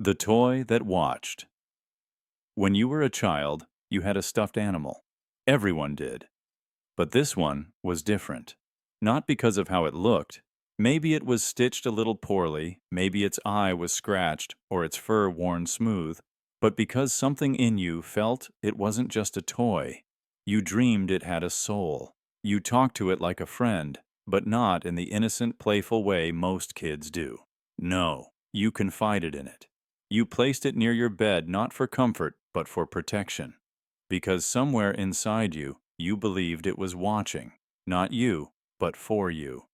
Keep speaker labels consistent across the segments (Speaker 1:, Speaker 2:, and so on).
Speaker 1: The toy that watched. When you were a child, you had a stuffed animal. Everyone did. But this one was different. Not because of how it looked. Maybe it was stitched a little poorly, maybe its eye was scratched, or its fur worn smooth, but because something in you felt it wasn't just a toy. You dreamed it had a soul. You talked to it like a friend, but not in the innocent, playful way most kids do. No, you confided in it. You placed it near your bed not for comfort, but for protection. Because somewhere inside you, you believed it was watching, not you, but for you.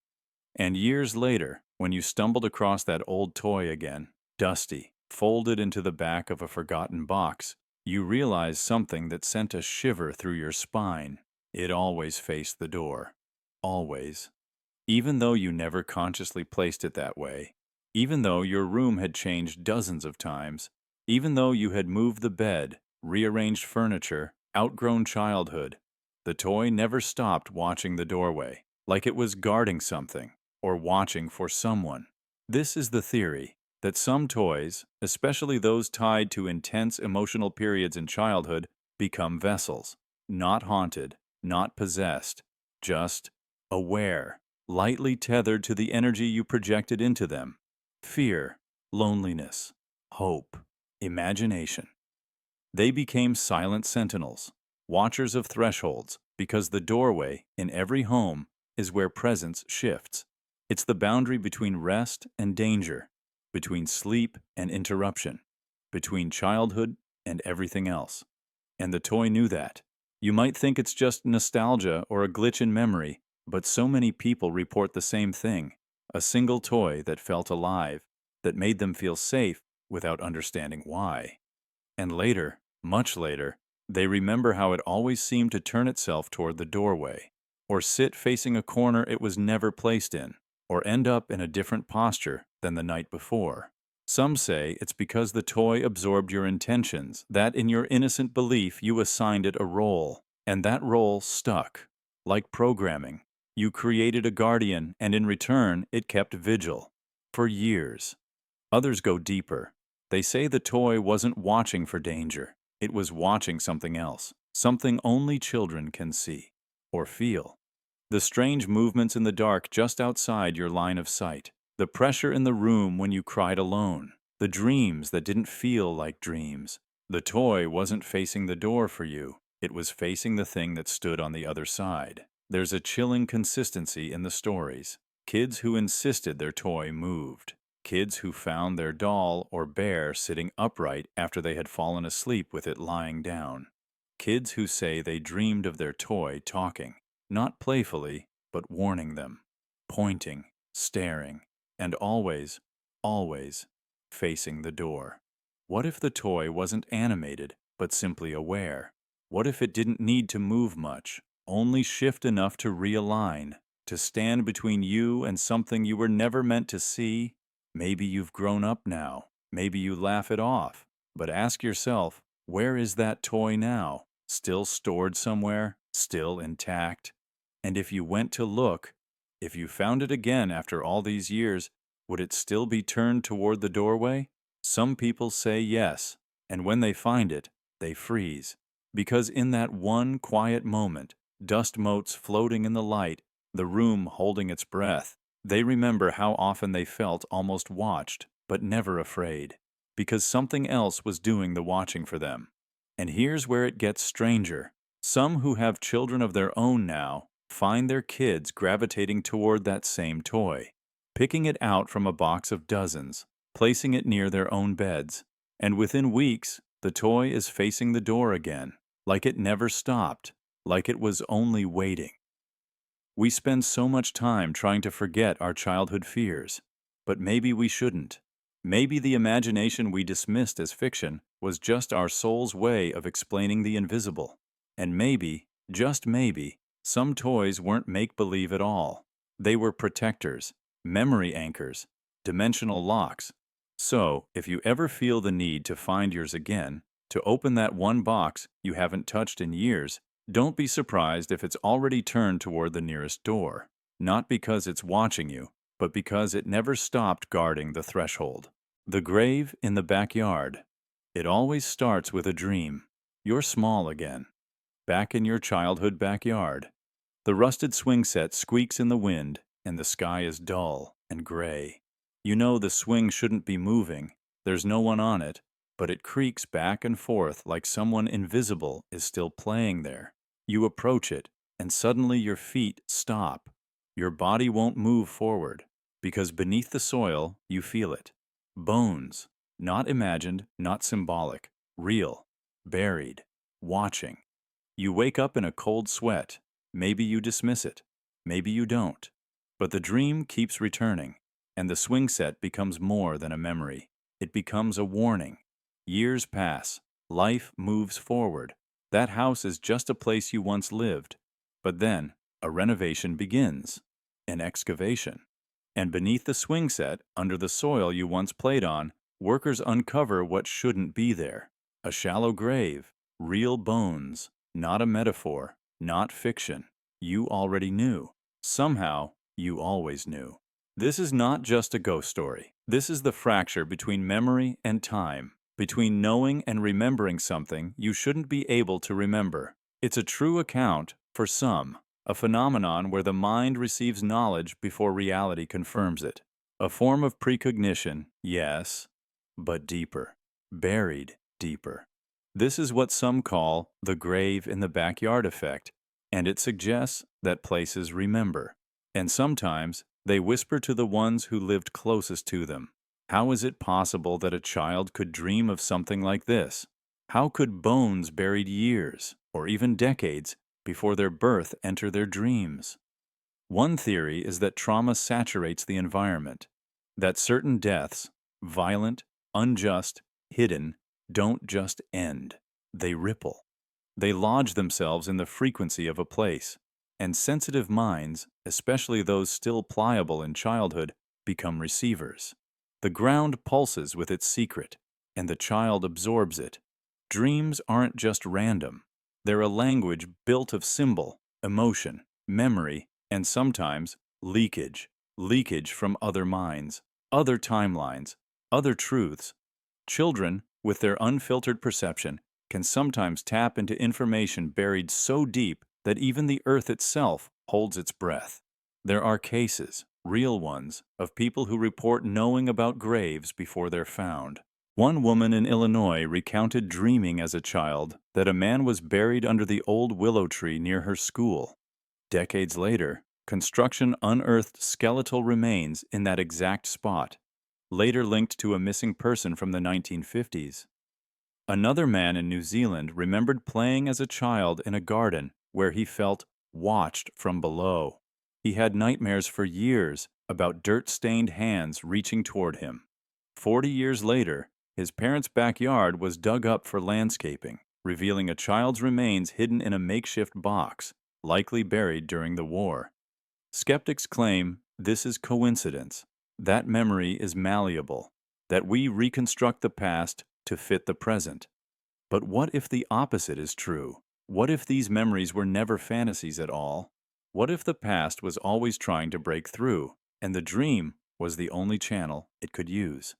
Speaker 1: And years later, when you stumbled across that old toy again, dusty, folded into the back of a forgotten box, you realized something that sent a shiver through your spine. It always faced the door. Always. Even though you never consciously placed it that way, even though your room had changed dozens of times, even though you had moved the bed, rearranged furniture, outgrown childhood, the toy never stopped watching the doorway, like it was guarding something or watching for someone. This is the theory that some toys, especially those tied to intense emotional periods in childhood, become vessels, not haunted, not possessed, just aware, lightly tethered to the energy you projected into them. Fear, loneliness, hope, imagination. They became silent sentinels, watchers of thresholds, because the doorway in every home is where presence shifts. It's the boundary between rest and danger, between sleep and interruption, between childhood and everything else. And the toy knew that. You might think it's just nostalgia or a glitch in memory, but so many people report the same thing. A single toy that felt alive, that made them feel safe without understanding why. And later, much later, they remember how it always seemed to turn itself toward the doorway, or sit facing a corner it was never placed in, or end up in a different posture than the night before. Some say it's because the toy absorbed your intentions, that in your innocent belief you assigned it a role, and that role stuck. Like programming, you created a guardian, and in return it kept vigil. For years. Others go deeper. They say the toy wasn't watching for danger. It was watching something else, something only children can see or feel. The strange movements in the dark just outside your line of sight, the pressure in the room when you cried alone, the dreams that didn't feel like dreams. The toy wasn't facing the door for you. It was facing the thing that stood on the other side. There's a chilling consistency in the stories. Kids who insisted their toy moved. Kids who found their doll or bear sitting upright after they had fallen asleep with it lying down. Kids who say they dreamed of their toy talking, not playfully, but warning them, pointing, staring, and always, always facing the door. What if the toy wasn't animated, but simply aware? What if it didn't need to move much, only shift enough to realign, to stand between you and something you were never meant to see? Maybe you've grown up now. Maybe you laugh it off. But ask yourself, where is that toy now? Still stored somewhere? Still intact? And if you went to look, if you found it again after all these years, would it still be turned toward the doorway? Some people say yes, and when they find it, they freeze. Because in that one quiet moment, dust motes floating in the light, the room holding its breath, they remember how often they felt almost watched, but never afraid, because something else was doing the watching for them. And here's where it gets stranger. Some who have children of their own now find their kids gravitating toward that same toy, picking it out from a box of dozens, placing it near their own beds, and within weeks, the toy is facing the door again, like it never stopped, like it was only waiting. We spend so much time trying to forget our childhood fears, but maybe we shouldn't. Maybe the imagination we dismissed as fiction was just our soul's way of explaining the invisible. And maybe, just maybe, some toys weren't make-believe at all. They were protectors, memory anchors, dimensional locks. So, if you ever feel the need to find yours again, to open that one box you haven't touched in years, don't be surprised if it's already turned toward the nearest door, not because it's watching you, but because it never stopped guarding the threshold. The grave in the backyard. It always starts with a dream. You're small again, back in your childhood backyard. The rusted swing set squeaks in the wind, and the sky is dull and gray. You know the swing shouldn't be moving, there's no one on it, but it creaks back and forth like someone invisible is still playing there. You approach it, and suddenly your feet stop. Your body won't move forward, because beneath the soil you feel it. Bones, not imagined, not symbolic, real, buried, watching. You wake up in a cold sweat. Maybe you dismiss it. Maybe you don't. But the dream keeps returning, and the swing set becomes more than a memory. It becomes a warning. Years pass. Life moves forward. That house is just a place you once lived. But then, a renovation begins. An excavation. And beneath the swing set, under the soil you once played on, workers uncover what shouldn't be there. A shallow grave. Real bones. Not a metaphor. Not fiction. You already knew. Somehow, you always knew. This is not just a ghost story. This is the fracture between memory and time, between knowing and remembering something you shouldn't be able to remember. It's a true account for some, a phenomenon where the mind receives knowledge before reality confirms it. A form of precognition, yes, but deeper, buried deeper. This is what some call the grave in the backyard effect, and it suggests that places remember. And sometimes they whisper to the ones who lived closest to them. How is it possible that a child could dream of something like this? How could bones buried years, or even decades, before their birth enter their dreams? One theory is that trauma saturates the environment, that certain deaths, violent, unjust, hidden, don't just end. They ripple. They lodge themselves in the frequency of a place, and sensitive minds, especially those still pliable in childhood, become receivers. The ground pulses with its secret, and the child absorbs it. Dreams aren't just random. They're a language built of symbol, emotion, memory, and sometimes leakage. Leakage from other minds, other timelines, other truths. Children, with their unfiltered perception, can sometimes tap into information buried so deep that even the earth itself holds its breath. There are cases, real ones, of people who report knowing about graves before they're found. One woman in Illinois recounted dreaming as a child that a man was buried under the old willow tree near her school. Decades later, construction unearthed skeletal remains in that exact spot, later linked to a missing person from the 1950s. Another man in New Zealand remembered playing as a child in a garden where he felt watched from below. He had nightmares for years about dirt-stained hands reaching toward him. 40 years later, his parents' backyard was dug up for landscaping, revealing a child's remains hidden in a makeshift box, likely buried during the war. Skeptics claim this is coincidence, that memory is malleable, that we reconstruct the past to fit the present. But what if the opposite is true? What if these memories were never fantasies at all? What if the past was always trying to break through, and the dream was the only channel it could use?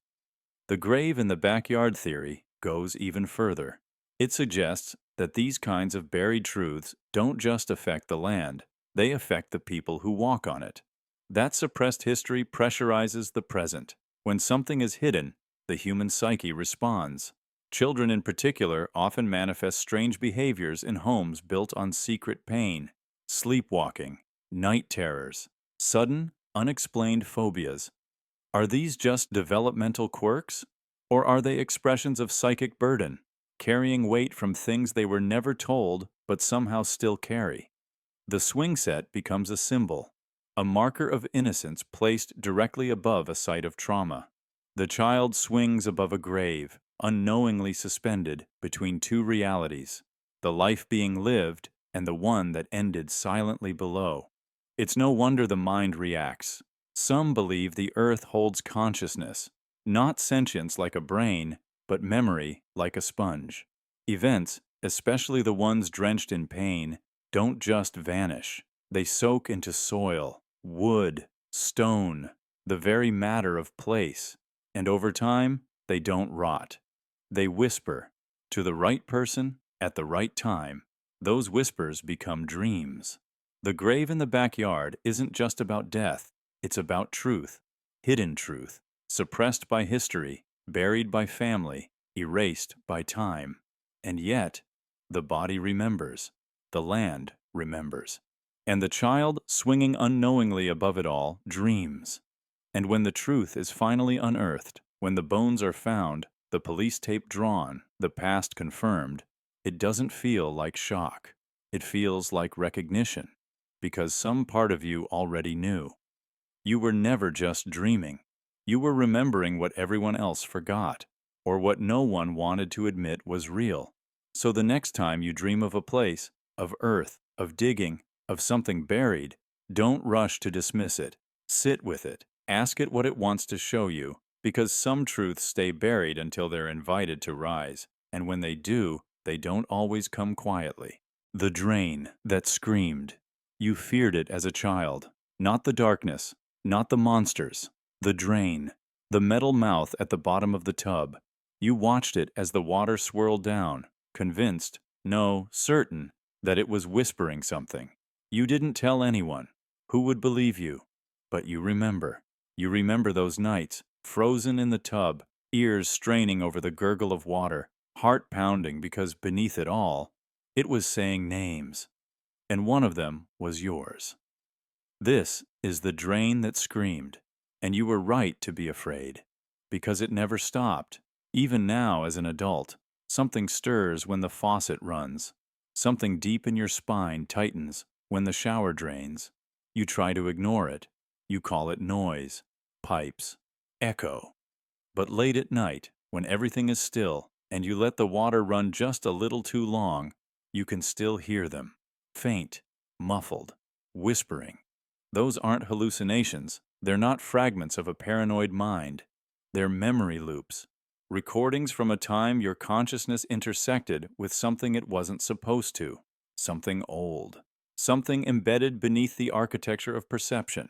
Speaker 1: The grave in the backyard theory goes even further. It suggests that these kinds of buried truths don't just affect the land, they affect the people who walk on it. That suppressed history pressurizes the present. When something is hidden, the human psyche responds. Children in particular often manifest strange behaviors in homes built on secret pain, sleepwalking, night terrors, sudden, unexplained phobias. Are these just developmental quirks? Or are they expressions of psychic burden, carrying weight from things they were never told but somehow still carry? The swing set becomes a symbol, a marker of innocence placed directly above a site of trauma. The child swings above a grave, unknowingly suspended between two realities, the life being lived and the one that ended silently below. It's no wonder the mind reacts. Some believe the earth holds consciousness, not sentience like a brain, but memory like a sponge. Events, especially the ones drenched in pain, don't just vanish. They soak into soil, wood, stone, the very matter of place. And over time, they don't rot. They whisper to the right person at the right time. Those whispers become dreams. The grave in the backyard isn't just about death, it's about truth, hidden truth, suppressed by history, buried by family, erased by time. And yet, the body remembers, the land remembers, and the child, swinging unknowingly above it all, dreams. And when the truth is finally unearthed, when the bones are found, the police tape drawn, the past confirmed, it doesn't feel like shock. It feels like recognition, because some part of you already knew. You were never just dreaming. You were remembering what everyone else forgot, or what no one wanted to admit was real. So the next time you dream of a place, of earth, of digging, of something buried, don't rush to dismiss it. Sit with it. Ask it what it wants to show you, because some truths stay buried until they're invited to rise, and when they do, they don't always come quietly. The drain that screamed. You feared it as a child. Not the darkness, not the monsters. The drain. The metal mouth at the bottom of the tub. You watched it as the water swirled down, convinced, no, certain, that it was whispering something. You didn't tell anyone. Who would believe you? But you remember. You remember those nights, frozen in the tub, ears straining over the gurgle of water, heart pounding because beneath it all, it was saying names. And one of them was yours. This is the drain that screamed, and you were right to be afraid, because it never stopped. Even now, as an adult, something stirs when the faucet runs. Something deep in your spine tightens when the shower drains. You try to ignore it. You call it noise, pipes, echo. But late at night, when everything is still, and you let the water run just a little too long, you can still hear them, faint, muffled, whispering. Those aren't hallucinations. They're not fragments of a paranoid mind. They're memory loops, recordings from a time your consciousness intersected with something it wasn't supposed to, something old, something embedded beneath the architecture of perception.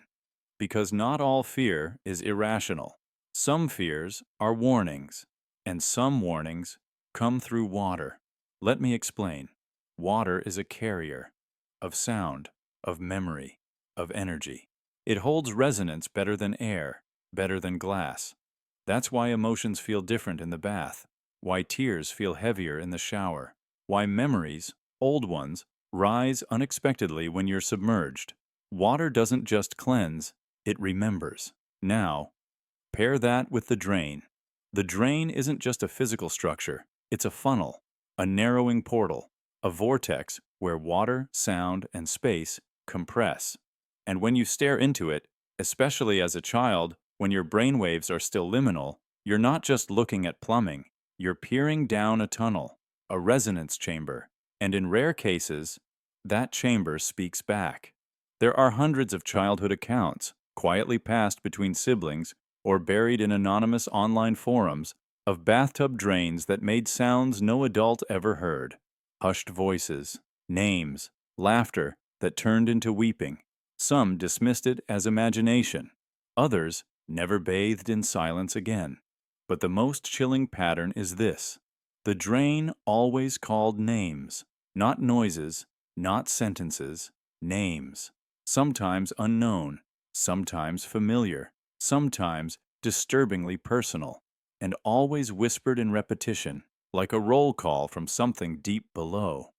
Speaker 1: Because not all fear is irrational. Some fears are warnings, and some warnings come through water. Let me explain. Water is a carrier of sound, of memory, of energy. It holds resonance better than air, better than glass. That's why emotions feel different in the bath, why tears feel heavier in the shower, why memories, old ones, rise unexpectedly when you're submerged. Water doesn't just cleanse, it remembers. Now, pair that with the drain. The drain isn't just a physical structure, it's a funnel, a narrowing portal, a vortex where water, sound, and space compress. And when you stare into it, especially as a child, when your brainwaves are still liminal, you're not just looking at plumbing, you're peering down a tunnel, a resonance chamber, and in rare cases, that chamber speaks back. There are hundreds of childhood accounts, quietly passed between siblings or buried in anonymous online forums, of bathtub drains that made sounds no adult ever heard. Hushed voices, names, laughter that turned into weeping. Some dismissed it as imagination. Others never bathed in silence again. But the most chilling pattern is this. The drain always called names, not noises, not sentences, names. Sometimes unknown, sometimes familiar, sometimes disturbingly personal, and always whispered in repetition, like a roll call from something deep below.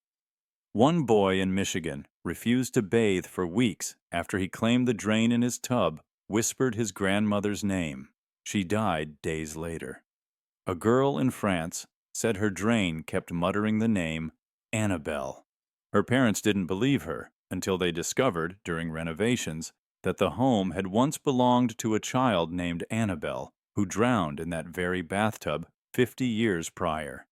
Speaker 1: One boy in Michigan refused to bathe for weeks after he claimed the drain in his tub whispered his grandmother's name. She died days later. A girl in France said her drain kept muttering the name Annabelle. Her parents didn't believe her until they discovered, during renovations, that the home had once belonged to a child named Annabelle who drowned in that very bathtub 50 years prior.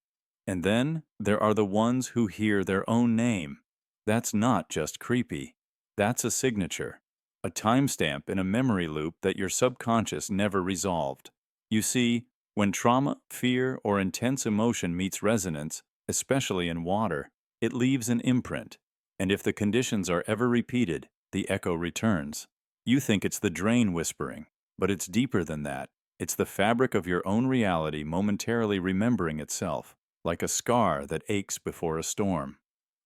Speaker 1: And then there are the ones who hear their own name. That's not just creepy. That's a signature, a timestamp in a memory loop that your subconscious never resolved. You see, when trauma, fear, or intense emotion meets resonance, especially in water, it leaves an imprint. And if the conditions are ever repeated, the echo returns. You think it's the drain whispering, but it's deeper than that. It's the fabric of your own reality momentarily remembering itself, like a scar that aches before a storm.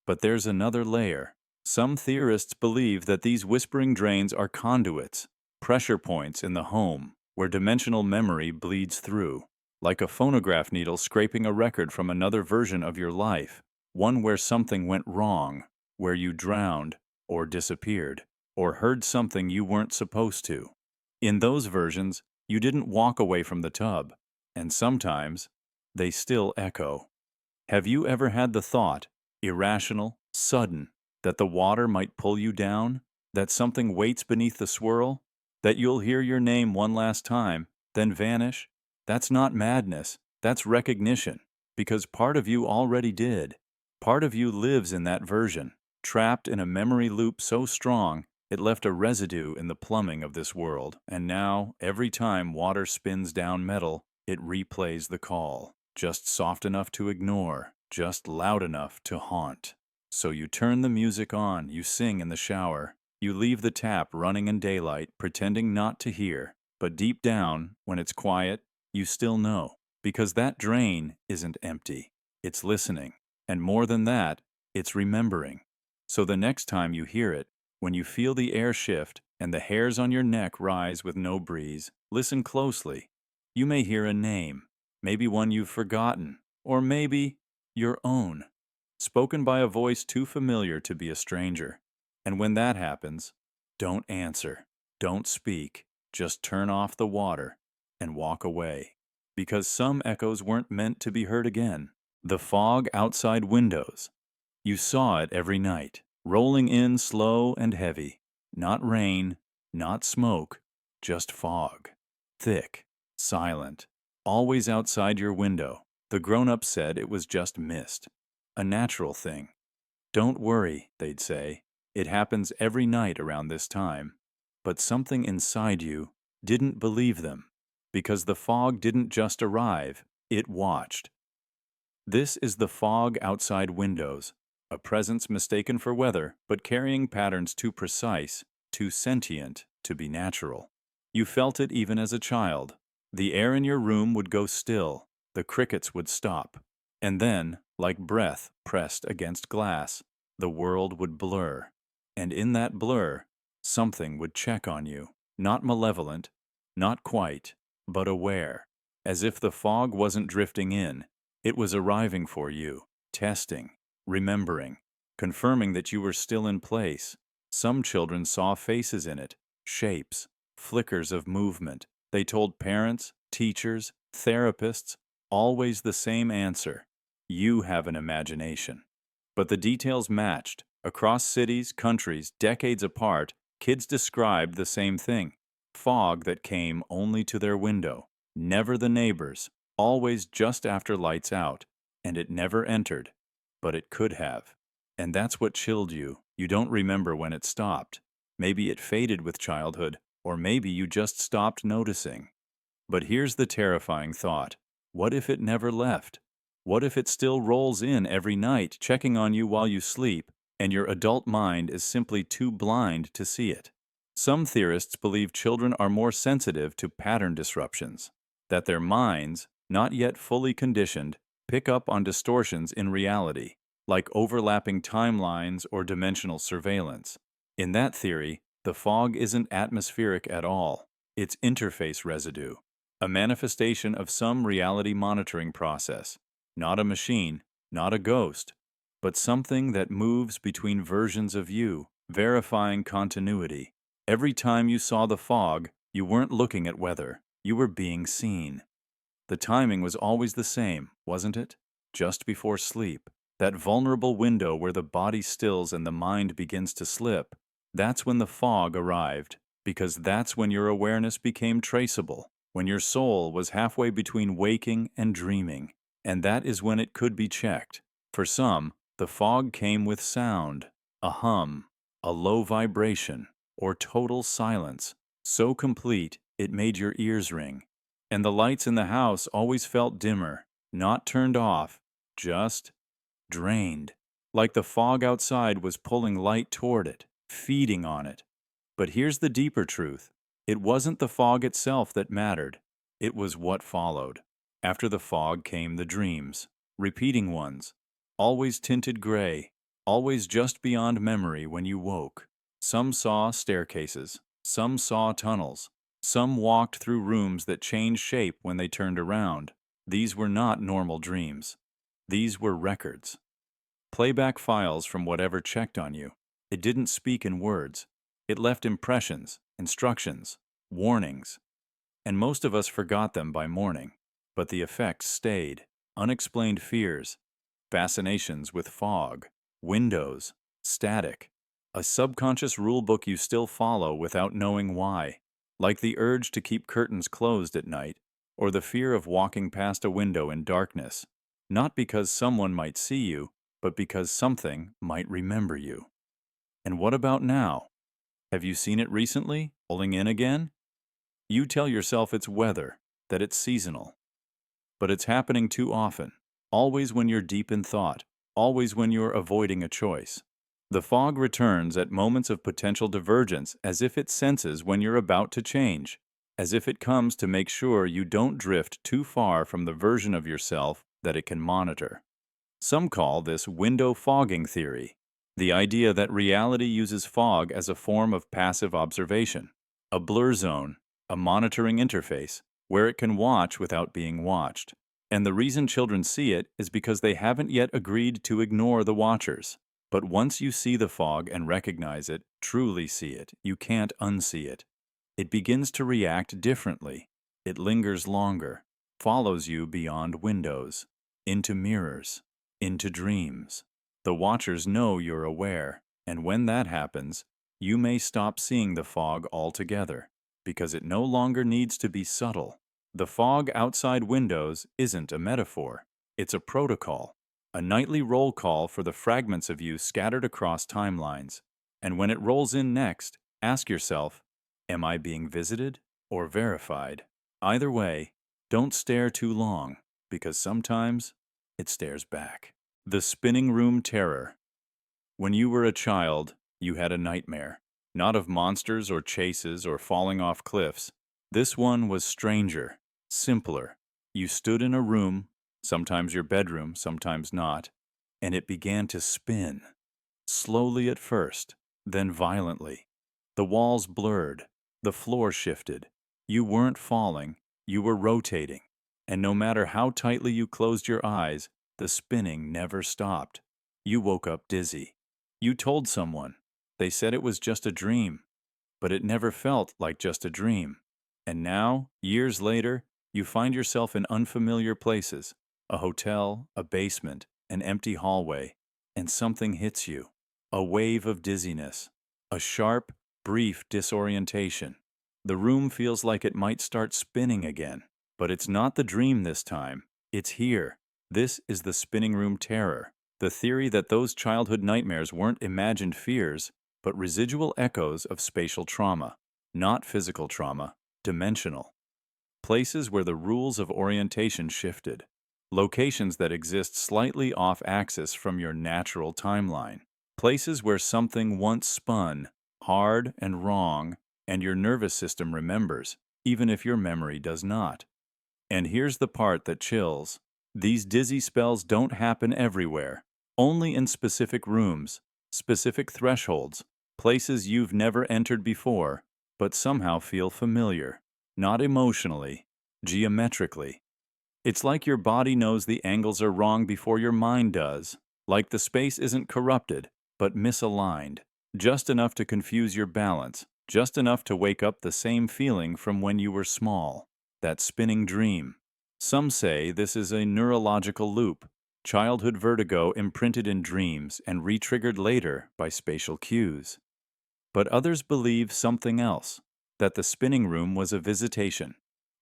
Speaker 1: But there's another layer. Some theorists believe that these whispering drains are conduits, pressure points in the home, where dimensional memory bleeds through, like a phonograph needle scraping a record from another version of your life, one where something went wrong, where you drowned, or disappeared, or heard something you weren't supposed to. In those versions, you didn't walk away from the tub, and sometimes they still echo. Have you ever had the thought, irrational, sudden, that the water might pull you down, that something waits beneath the swirl, that you'll hear your name one last time, then vanish? That's not madness, that's recognition, because part of you already did. Part of you lives in that version, trapped in a memory loop so strong it left a residue in the plumbing of this world, and now, every time water spins down metal, it replays the call, just soft enough to ignore, just loud enough to haunt. So you turn the music on, you sing in the shower, you leave the tap running in daylight, pretending not to hear, but deep down, when it's quiet, you still know, because that drain isn't empty. It's listening, and more than that, it's remembering. So the next time you hear it, when you feel the air shift and the hairs on your neck rise with no breeze, listen closely. You may hear a name, maybe one you've forgotten, or maybe your own, spoken by a voice too familiar to be a stranger. And when that happens, don't answer, don't speak, just turn off the water and walk away. Because some echoes weren't meant to be heard again. The fog outside windows. You saw it every night, rolling in slow and heavy. Not rain, not smoke, just fog. Thick, silent, always outside your window. The grown-ups said it was just mist. A natural thing. Don't worry, they'd say. It happens every night around this time. But something inside you didn't believe them, because the fog didn't just arrive, it watched. This is the fog outside windows, a presence mistaken for weather, but carrying patterns too precise, too sentient to be natural. You felt it even as a child. The air in your room would go still, the crickets would stop, and then, like breath pressed against glass, the world would blur. And in that blur, something would check on you, not malevolent, not quite, but aware, as if the fog wasn't drifting in, it was arriving for you, testing, remembering, confirming that you were still in place. Some children saw faces in it, shapes, flickers of movement. They told parents, teachers, therapists, always the same answer. You have an imagination. But the details matched. Across cities, countries, decades apart, kids described the same thing. Fog that came only to their window, never the neighbors, always just after lights out, and it never entered, but it could have. And that's what chilled you. You don't remember when it stopped. Maybe it faded with childhood, or maybe you just stopped noticing. But here's the terrifying thought. What if it never left? What if it still rolls in every night, checking on you while you sleep, and your adult mind is simply too blind to see it? Some theorists believe children are more sensitive to pattern disruptions, that their minds, not yet fully conditioned, pick up on distortions in reality, like overlapping timelines or dimensional surveillance. In that theory, the fog isn't atmospheric at all. It's interface residue, a manifestation of some reality monitoring process. Not a machine, not a ghost, but something that moves between versions of you, verifying continuity. Every time you saw the fog, you weren't looking at weather, you were being seen. The timing was always the same, wasn't it? Just before sleep. That vulnerable window where the body stills and the mind begins to slip. That's when the fog arrived, because that's when your awareness became traceable, when your soul was halfway between waking and dreaming. And that is when it could be checked. For some, the fog came with sound, a hum, a low vibration, or total silence, so complete it made your ears ring. And the lights in the house always felt dimmer, not turned off, just drained, like the fog outside was pulling light toward it, feeding on it. But here's the deeper truth. It wasn't the fog itself that mattered. It was what followed. After the fog came the dreams, repeating ones, always tinted gray, always just beyond memory when you woke. Some saw staircases, some saw tunnels, some walked through rooms that changed shape when they turned around. These were not normal dreams. These were records. Playback files from whatever checked on you. It didn't speak in words. It left impressions, instructions, warnings. And most of us forgot them by morning. But the effects stayed. Unexplained fears, fascinations with fog, windows, static. A subconscious rulebook you still follow without knowing why. Like the urge to keep curtains closed at night, or the fear of walking past a window in darkness. Not because someone might see you, but because something might remember you. And what about now? Have you seen it recently, pulling in again? You tell yourself it's weather, that it's seasonal. But it's happening too often, always when you're deep in thought, always when you're avoiding a choice. The fog returns at moments of potential divergence as if it senses when you're about to change, as if it comes to make sure you don't drift too far from the version of yourself that it can monitor. Some call this window fogging theory, the idea that reality uses fog as a form of passive observation, a blur zone, a monitoring interface, where it can watch without being watched. And the reason children see it is because they haven't yet agreed to ignore the watchers. But once you see the fog and recognize it, truly see it, you can't unsee it. It begins to react differently. It lingers longer, follows you beyond windows, into mirrors, into dreams. The watchers know you're aware, and when that happens, you may stop seeing the fog altogether, because it no longer needs to be subtle. The fog outside windows isn't a metaphor. It's a protocol, a nightly roll call for the fragments of you scattered across timelines. And when it rolls in next, ask yourself, am I being visited or verified? Either way, don't stare too long, because sometimes it stares back. The spinning room terror. When you were a child, you had a nightmare. Not of monsters or chases or falling off cliffs. This one was stranger, simpler. You stood in a room, sometimes your bedroom, sometimes not, and it began to spin. Slowly at first, then violently. The walls blurred, the floor shifted. You weren't falling, you were rotating. And no matter how tightly you closed your eyes, the spinning never stopped. You woke up dizzy. You told someone. They said it was just a dream, but it never felt like just a dream. And now, years later, you find yourself in unfamiliar places, a hotel, a basement, an empty hallway, and something hits you. A wave of dizziness, a sharp, brief disorientation. The room feels like it might start spinning again, but it's not the dream this time. It's here. This is the spinning room terror, the theory that those childhood nightmares weren't imagined fears, but residual echoes of spatial trauma, not physical trauma, dimensional. Places where the rules of orientation shifted. Locations that exist slightly off axis from your natural timeline. Places where something once spun, hard and wrong, and your nervous system remembers, even if your memory does not. And here's the part that chills. These dizzy spells don't happen everywhere, only in specific rooms, specific thresholds, places you've never entered before, but somehow feel familiar. Not emotionally, geometrically. It's like your body knows the angles are wrong before your mind does, like the space isn't corrupted, but misaligned, just enough to confuse your balance, just enough to wake up the same feeling from when you were small, that spinning dream. Some say this is a neurological loop, childhood vertigo imprinted in dreams and re-triggered later by spatial cues. But others believe something else, that the spinning room was a visitation,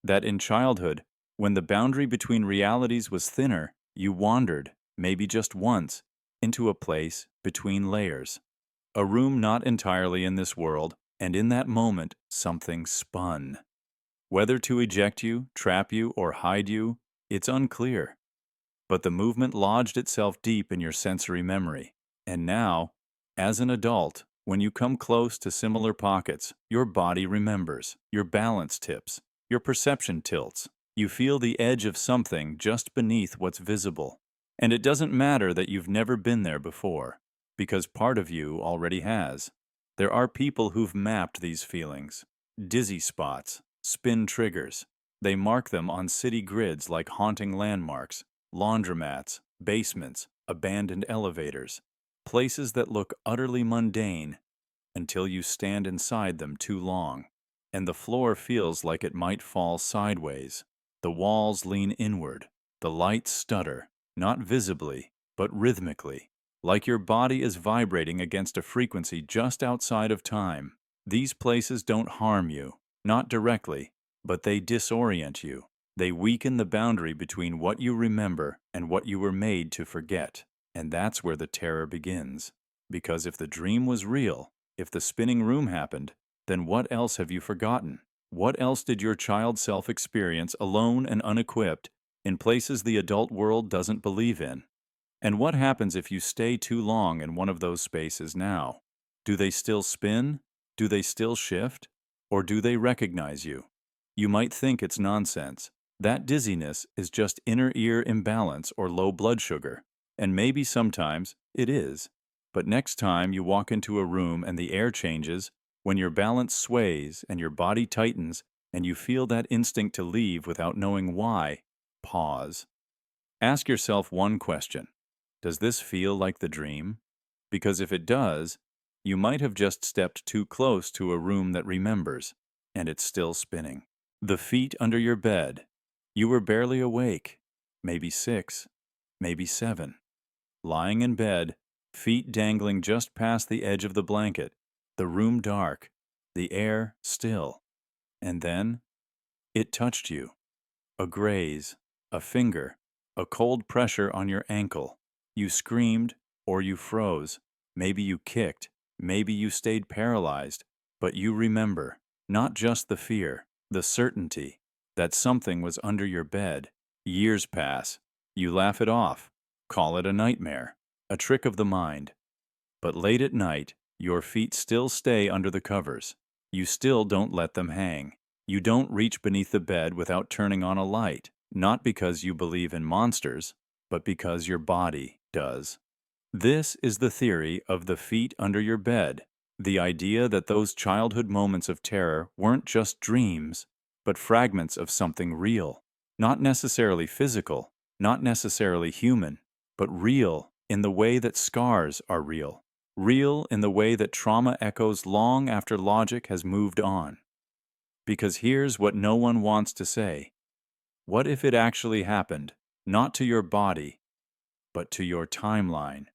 Speaker 1: that in childhood, when the boundary between realities was thinner, you wandered, maybe just once, into a place between layers. A room not entirely in this world, and in that moment, something spun. Whether to eject you, trap you, or hide you, it's unclear. But the movement lodged itself deep in your sensory memory. And now, as an adult, when you come close to similar pockets, your body remembers, your balance tips, Your perception tilts. You feel the edge of something just beneath what's visible. And it doesn't matter that you've never been there before, because part of you already has. There are people who've mapped these feelings. Dizzy spots, spin triggers. They mark them on city grids like haunting landmarks, laundromats, basements, abandoned elevators, places that look utterly mundane until you stand inside them too long, and the floor feels like it might fall sideways. The walls lean inward, the lights stutter, not visibly, but rhythmically, like your body is vibrating against a frequency just outside of time. These places don't harm you, not directly, but they disorient you. They weaken the boundary between what you remember and what you were made to forget. And that's where the terror begins. Because if the dream was real, if the spinning room happened, then what else have you forgotten? What else did your child self experience alone and unequipped in places the adult world doesn't believe in? And what happens if you stay too long in one of those spaces now? Do they still spin? Do they still shift? Or do they recognize you? You might think it's nonsense. That dizziness is just inner ear imbalance or low blood sugar. And maybe sometimes it is. But next time you walk into a room and the air changes, when your balance sways and your body tightens and you feel that instinct to leave without knowing why, pause. Ask yourself one question. Does this feel like the dream? Because if it does, you might have just stepped too close to a room that remembers, and it's still spinning. The feet under your bed. You were barely awake, maybe 6, maybe 7. Lying in bed, feet dangling just past the edge of the blanket, the room dark, the air still. And then, it touched you. A graze, a finger, a cold pressure on your ankle. You screamed, or you froze. Maybe you kicked, maybe you stayed paralyzed. But you remember, not just the fear, the certainty that something was under your bed. Years pass. You laugh it off. Call it a nightmare, a trick of the mind. But late at night, your feet still stay under the covers. You still don't let them hang. You don't reach beneath the bed without turning on a light, not because you believe in monsters, but because your body does. This is the theory of the feet under your bed, the idea that those childhood moments of terror weren't just dreams, but fragments of something real, not necessarily physical, not necessarily human, but real in the way that scars are real, real in the way that trauma echoes long after logic has moved on. Because here's what no one wants to say. What if it actually happened, not to your body, but to your timeline?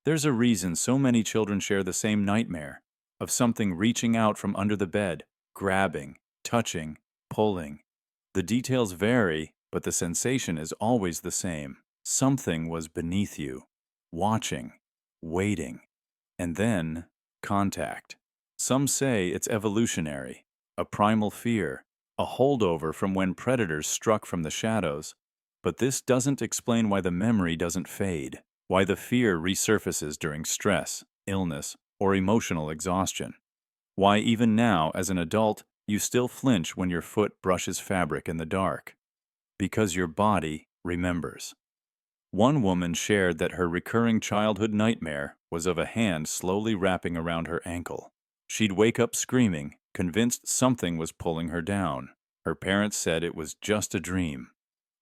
Speaker 1: There's a reason so many children share the same nightmare of something reaching out from under the bed, grabbing, touching, pulling. The details vary, but the sensation is always the same. Something was beneath you, watching, waiting, and then contact. Some say it's evolutionary, a primal fear, a holdover from when predators struck from the shadows. But this doesn't explain why the memory doesn't fade, why the fear resurfaces during stress, illness, or emotional exhaustion. Why even now, as an adult, you still flinch when your foot brushes fabric in the dark. Because your body remembers. One woman shared that her recurring childhood nightmare was of a hand slowly wrapping around her ankle. She'd wake up screaming, convinced something was pulling her down. Her parents said it was just a dream.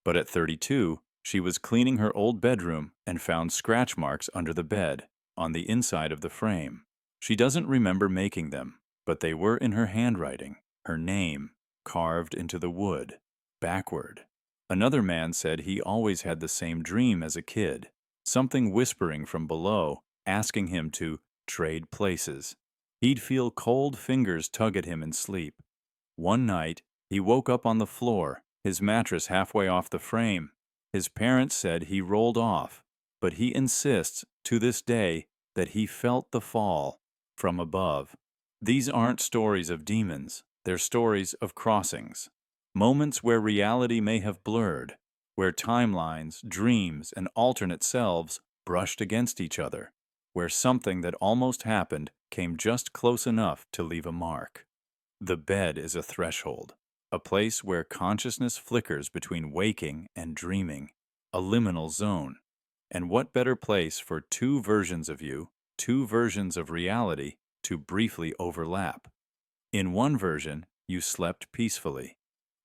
Speaker 1: But at 32, she was cleaning her old bedroom and found scratch marks under the bed, on the inside of the frame. She doesn't remember making them, but they were in her handwriting, her name, carved into the wood, backward. Another man said he always had the same dream as a kid, something whispering from below, asking him to trade places. He'd feel cold fingers tug at him in sleep. One night, he woke up on the floor, his mattress halfway off the frame. His parents said he rolled off, but he insists, to this day, that he felt the fall from above. These aren't stories of demons, they're stories of crossings. Moments where reality may have blurred, where timelines, dreams, and alternate selves brushed against each other, where something that almost happened came just close enough to leave a mark. The bed is a threshold. a place where consciousness flickers between waking and dreaming, a liminal zone. And what better place for two versions of you, two versions of reality, to briefly overlap? In one version, you slept peacefully.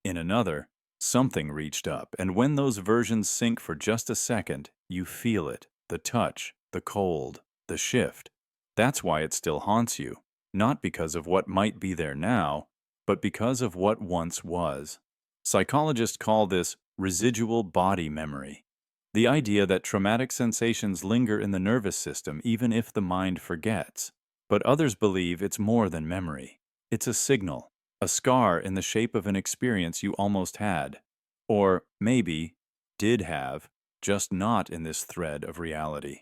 Speaker 1: In another, something reached up, and when those versions sync for just a second, you feel it, the touch, the cold, the shift. That's why it still haunts you, not because of what might be there now, but because of what once was. Psychologists call this residual body memory, the idea that traumatic sensations linger in the nervous system even if the mind forgets. But others believe it's more than memory. It's a signal, a scar in the shape of an experience you almost had, or maybe did have, just not in this thread of reality.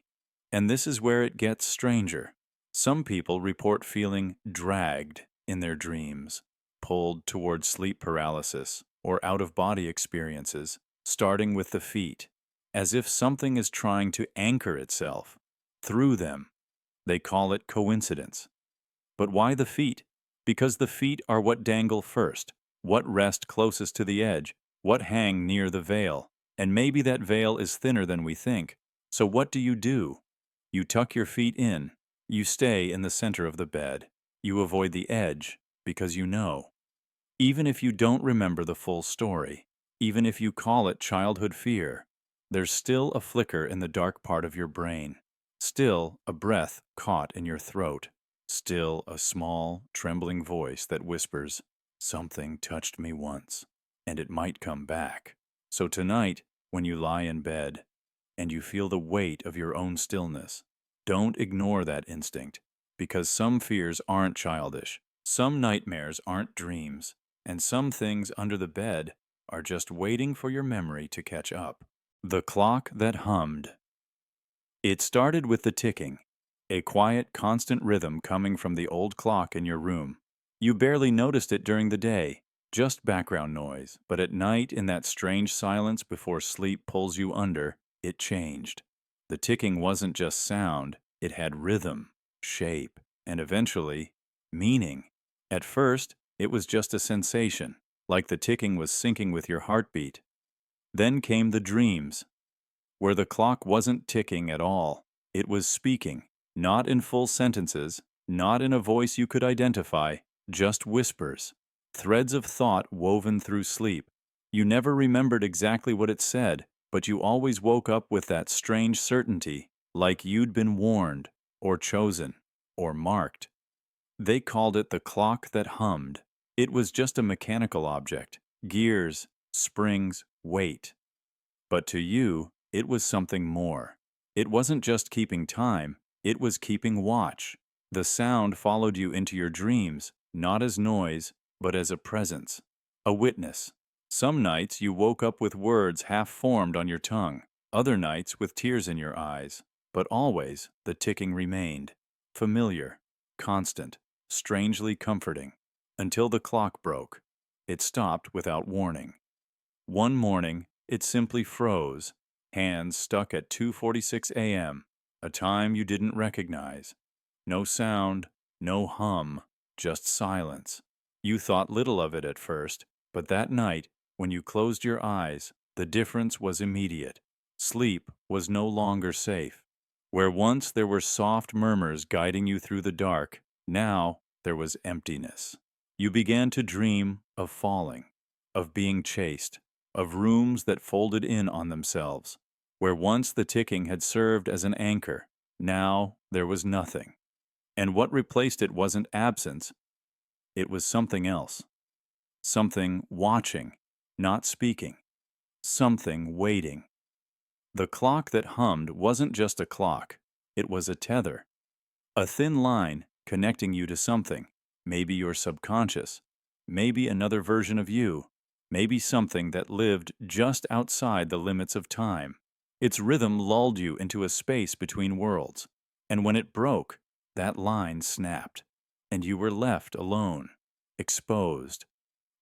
Speaker 1: And this is where it gets stranger. Some people report feeling dragged in their dreams, pulled toward sleep paralysis or out-of-body experiences, starting with the feet, as if something is trying to anchor itself through them. They call it coincidence. But why the feet? Because the feet are what dangle first, what rest closest to the edge, what hang near the veil. And maybe that veil is thinner than we think. So what do? You tuck your feet in. You stay in the center of the bed. You avoid the edge because you know. Even if you don't remember the full story, even if you call it childhood fear, there's still a flicker in the dark part of your brain, still a breath caught in your throat, still a small, trembling voice that whispers, "Something touched me once, and it might come back." So tonight, when you lie in bed, and you feel the weight of your own stillness, don't ignore that instinct, because some fears aren't childish, some nightmares aren't dreams, and some things under the bed are just waiting for your memory to catch up. The clock that hummed. It started with the ticking, a quiet, constant rhythm coming from the old clock in your room. You barely noticed it during the day, just background noise, but at night, in that strange silence before sleep pulls you under, it changed. The ticking wasn't just sound, it had rhythm, shape, and eventually, meaning. At first, it was just a sensation, like the ticking was syncing with your heartbeat. Then came the dreams, where the clock wasn't ticking at all. It was speaking, not in full sentences, not in a voice you could identify, just whispers, threads of thought woven through sleep. You never remembered exactly what it said, but you always woke up with that strange certainty, like you'd been warned, or chosen, or marked. They called it the clock that hummed. It was just a mechanical object, gears, springs, weight. But to you, it was something more. It wasn't just keeping time, it was keeping watch. The sound followed you into your dreams, not as noise, but as a presence, a witness. Some nights you woke up with words half-formed on your tongue, other nights with tears in your eyes, but always the ticking remained, familiar, constant, strangely comforting, until the clock broke. It stopped without warning. One morning, it simply froze, hands stuck at 2:46 a.m., a time you didn't recognize. No sound, no hum, just silence. You thought little of it at first, but that night, when you closed your eyes, the difference was immediate. Sleep was no longer safe. Where once there were soft murmurs guiding you through the dark, now there was emptiness. You began to dream of falling, of being chased, of rooms that folded in on themselves. Where once the ticking had served as an anchor, now there was nothing. And what replaced it wasn't absence, it was something else. Something watching, not speaking. Something waiting. The clock that hummed wasn't just a clock, it was a tether. A thin line connecting you to something, maybe your subconscious, maybe another version of you, maybe something that lived just outside the limits of time. Its rhythm lulled you into a space between worlds, and when it broke, that line snapped, and you were left alone, exposed.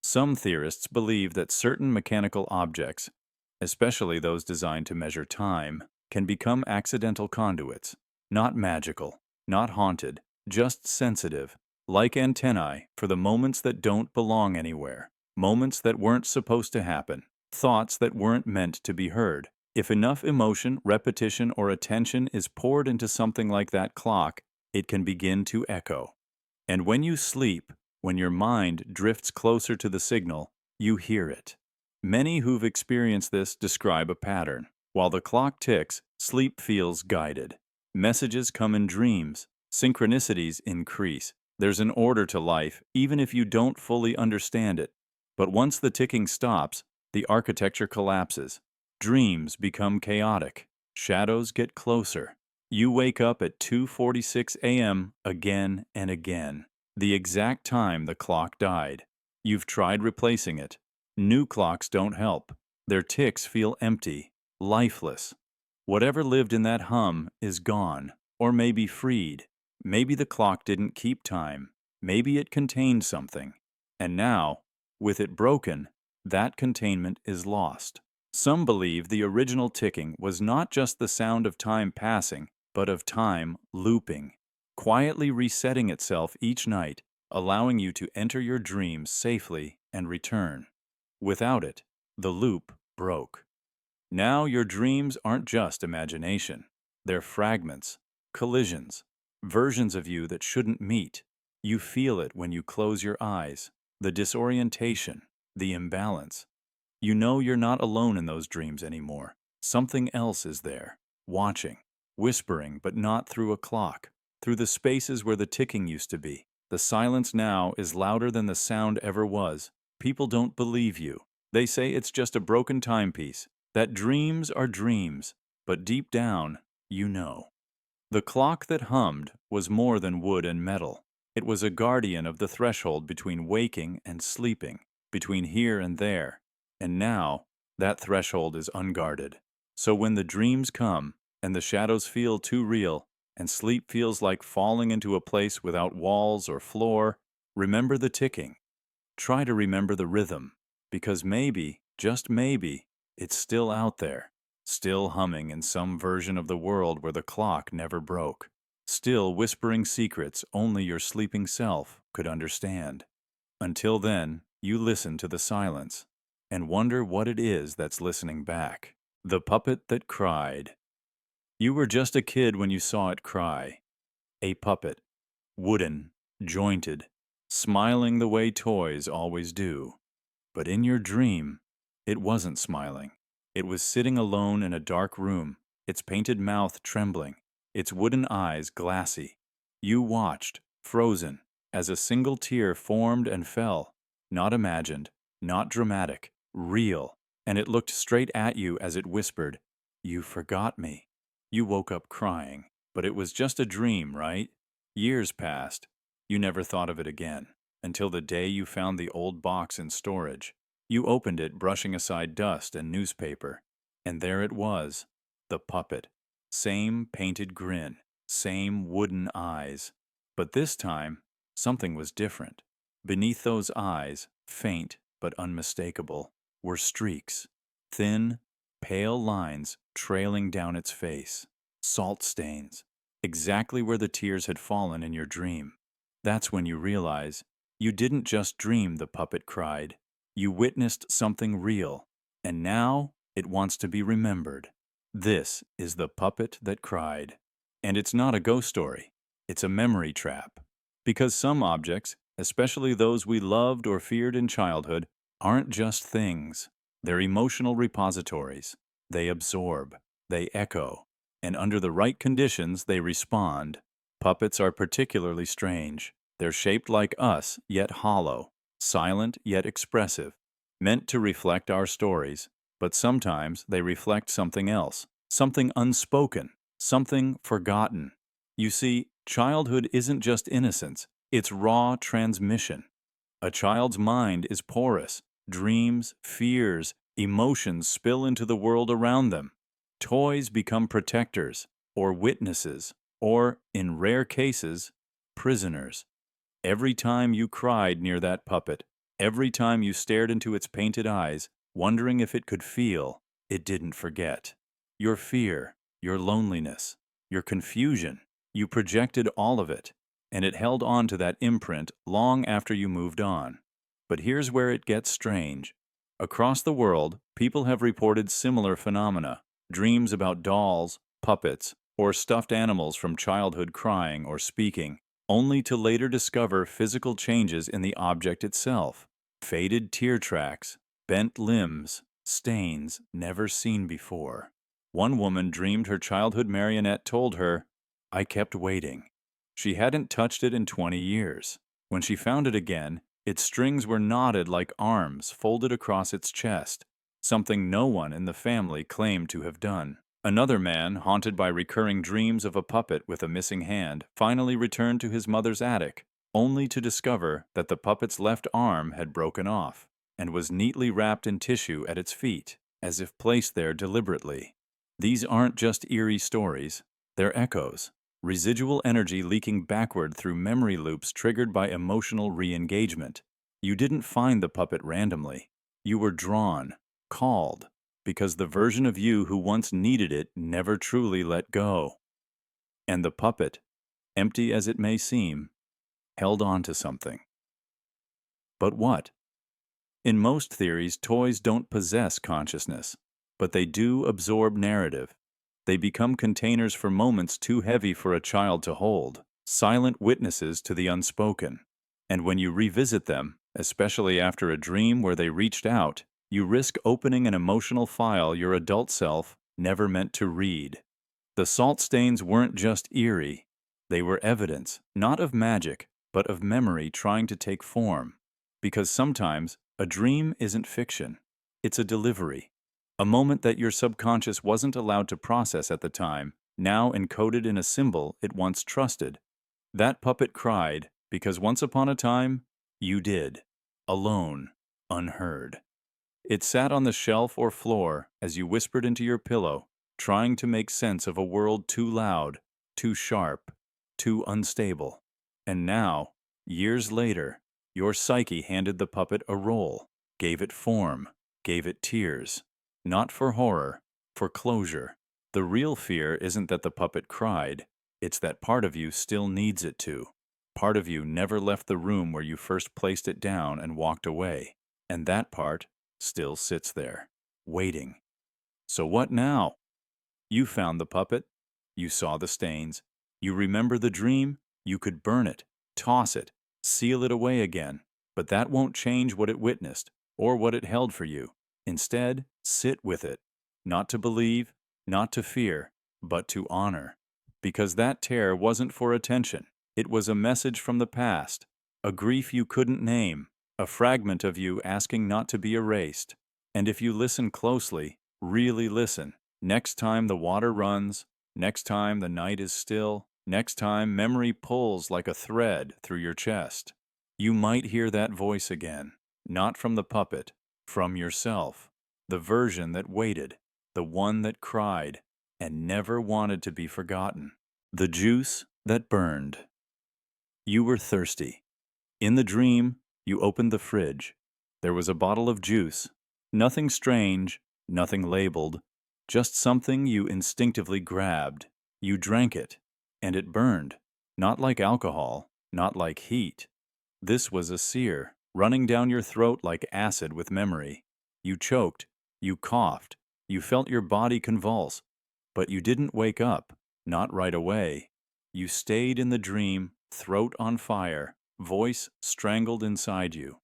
Speaker 1: Some theorists believe that certain mechanical objects, especially those designed to measure time, can become accidental conduits, not magical, not haunted, just sensitive, like antennae for the moments that don't belong anywhere. moments that weren't supposed to happen, thoughts that weren't meant to be heard. If enough emotion, repetition, or attention is poured into something like that clock, it can begin to echo. And when you sleep, when your mind drifts closer to the signal, you hear it. Many who've experienced this describe a pattern. While the clock ticks, sleep feels guided. Messages come in dreams. Synchronicities increase. There's an order to life, even if you don't fully understand it. But once the ticking stops, the architecture collapses. Dreams become chaotic. Shadows get closer. You wake up at 2:46 a.m. again and again, the exact time the clock died. You've tried replacing it. New clocks don't help. Their ticks feel empty, lifeless. Whatever lived in that hum is gone, or maybe freed. Maybe the clock didn't keep time. Maybe it contained something. And now, with it broken, that containment is lost. Some believe the original ticking was not just the sound of time passing, but of time looping, quietly resetting itself each night, allowing you to enter your dreams safely and return. Without it, the loop broke. Now your dreams aren't just imagination. They're fragments, collisions, versions of you that shouldn't meet. You feel it when you close your eyes, the disorientation, the imbalance. You know you're not alone in those dreams anymore. Something else is there, watching, whispering, but not through a clock, through the spaces where the ticking used to be. The silence now is louder than the sound ever was. People don't believe you. They say it's just a broken timepiece, that dreams are dreams, but deep down, you know. The clock that hummed was more than wood and metal. It was a guardian of the threshold between waking and sleeping, between here and there. And now, that threshold is unguarded. So when the dreams come, and the shadows feel too real, and sleep feels like falling into a place without walls or floor, remember the ticking. Try to remember the rhythm, because maybe, just maybe, it's still out there, still humming in some version of the world where the clock never broke, still whispering secrets only your sleeping self could understand. Until then, you listen to the silence and wonder what it is that's listening back. The puppet that cried. You were just a kid when you saw it cry. A puppet, wooden, jointed, smiling the way toys always do. But in your dream, it wasn't smiling. It was sitting alone in a dark room, its painted mouth trembling, its wooden eyes glassy. You watched, frozen, as a single tear formed and fell, not imagined, not dramatic, real, and it looked straight at you as it whispered, "You forgot me." You woke up crying, but it was just a dream, right? Years passed. You never thought of it again, until the day you found the old box in storage. You opened it, brushing aside dust and newspaper, and there it was, the puppet. Same painted grin, same wooden eyes. But this time, something was different. Beneath those eyes, faint but unmistakable, were streaks, thin, pale lines trailing down its face, salt stains, exactly where the tears had fallen in your dream. That's when you realize you didn't just dream the puppet cried. You witnessed something real, and now it wants to be remembered. This is the puppet that cried. And it's not a ghost story. It's a memory trap. Because some objects, especially those we loved or feared in childhood, aren't just things. They're emotional repositories. They absorb, they echo, and under the right conditions, they respond. Puppets are particularly strange. They're shaped like us, yet hollow, silent yet expressive, meant to reflect our stories, but sometimes they reflect something else, something unspoken, something forgotten. You see, childhood isn't just innocence, it's raw transmission. A child's mind is porous. Dreams, fears, emotions spill into the world around them. Toys become protectors, or witnesses, or, in rare cases, prisoners. Every time you cried near that puppet, every time you stared into its painted eyes, wondering if it could feel, it didn't forget. Your fear, your loneliness, your confusion, you projected all of it, and it held on to that imprint long after you moved on. But here's where it gets strange. Across the world, people have reported similar phenomena: dreams about dolls, puppets, or stuffed animals from childhood crying or speaking, only to later discover physical changes in the object itself. Faded tear tracks, bent limbs, stains never seen before. One woman dreamed her childhood marionette told her, "I kept waiting." She hadn't touched it in 20 years. When she found it again, its strings were knotted like arms folded across its chest, something no one in the family claimed to have done. Another man, haunted by recurring dreams of a puppet with a missing hand, finally returned to his mother's attic, only to discover that the puppet's left arm had broken off and was neatly wrapped in tissue at its feet, as if placed there deliberately. These aren't just eerie stories, they're echoes, residual energy leaking backward through memory loops triggered by emotional re-engagement. You didn't find the puppet randomly. You were drawn, called, because the version of you who once needed it never truly let go. And the puppet, empty as it may seem, held on to something. But what? In most theories, toys don't possess consciousness, but they do absorb narrative. They become containers for moments too heavy for a child to hold, silent witnesses to the unspoken. And when you revisit them, especially after a dream where they reached out, you risk opening an emotional file your adult self never meant to read. The salt stains weren't just eerie. They were evidence, not of magic, but of memory trying to take form. Because sometimes a dream isn't fiction. It's a delivery. A moment that your subconscious wasn't allowed to process at the time, now encoded in a symbol it once trusted. That puppet cried because once upon a time, you did. Alone, unheard. It sat on the shelf or floor as you whispered into your pillow, trying to make sense of a world too loud, too sharp, too unstable. And now, years later, your psyche handed the puppet a role, gave it form, gave it tears. Not for horror, for closure. The real fear isn't that the puppet cried, it's that part of you still needs it to. Part of you never left the room where you first placed it down and walked away, and that part still sits there, waiting. So what now? You found the puppet, you saw the stains, you remember the dream, you could burn it, toss it, seal it away again, but that won't change what it witnessed or what it held for you. Instead, sit with it, not to believe, not to fear, but to honor. Because that tear wasn't for attention. It was a message from the past, a grief you couldn't name, a fragment of you asking not to be erased. And if you listen closely, really listen, next time the water runs, next time the night is still, next time memory pulls like a thread through your chest, you might hear that voice again, not from the puppet, from yourself, the version that waited, the one that cried, and never wanted to be forgotten. The juice that burned. You were thirsty. In the dream, you opened the fridge. There was a bottle of juice. Nothing strange, nothing labeled, just something you instinctively grabbed. You drank it, and it burned. Not like alcohol, not like heat. This was a sear, running down your throat like acid with memory. You choked, you coughed, you felt your body convulse, but you didn't wake up, not right away. You stayed in the dream, throat on fire, voice strangled inside you.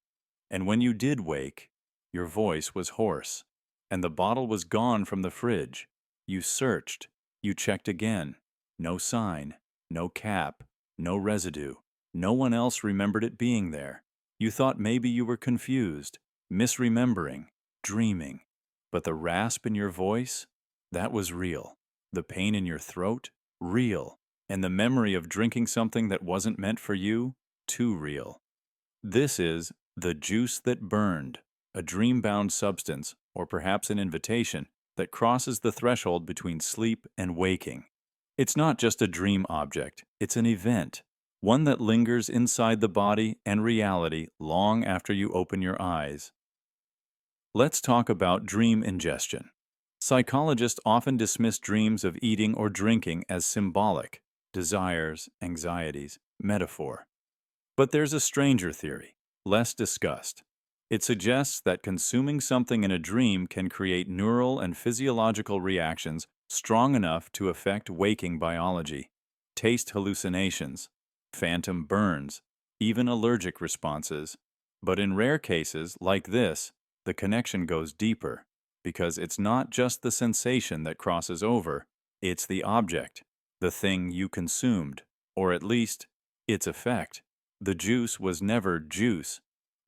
Speaker 1: And when you did wake, your voice was hoarse, and the bottle was gone from the fridge. You searched, you checked again. No sign, no cap, no residue. No one else remembered it being there. You thought maybe you were confused, misremembering, dreaming. But the rasp in your voice, that was real. The pain in your throat, real. And the memory of drinking something that wasn't meant for you, too real. This is the juice that burned, a dream-bound substance, or perhaps an invitation, that crosses the threshold between sleep and waking. It's not just a dream object, it's an event, one that lingers inside the body and reality long after you open your eyes. Let's talk about dream ingestion. Psychologists often dismiss dreams of eating or drinking as symbolic, desires, anxieties, metaphor. But there's a stranger theory, less discussed. It suggests that consuming something in a dream can create neural and physiological reactions strong enough to affect waking biology, taste hallucinations, phantom burns, even allergic responses. But in rare cases, like this, the connection goes deeper, because it's not just the sensation that crosses over, it's the object, the thing you consumed, or at least, its effect. The juice was never juice.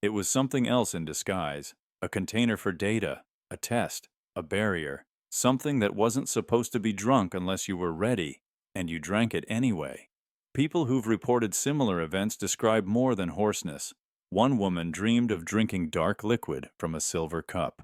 Speaker 1: It was something else in disguise, a container for data, a test, a barrier, something that wasn't supposed to be drunk unless you were ready, and you drank it anyway. People who've reported similar events describe more than hoarseness. One woman dreamed of drinking dark liquid from a silver cup.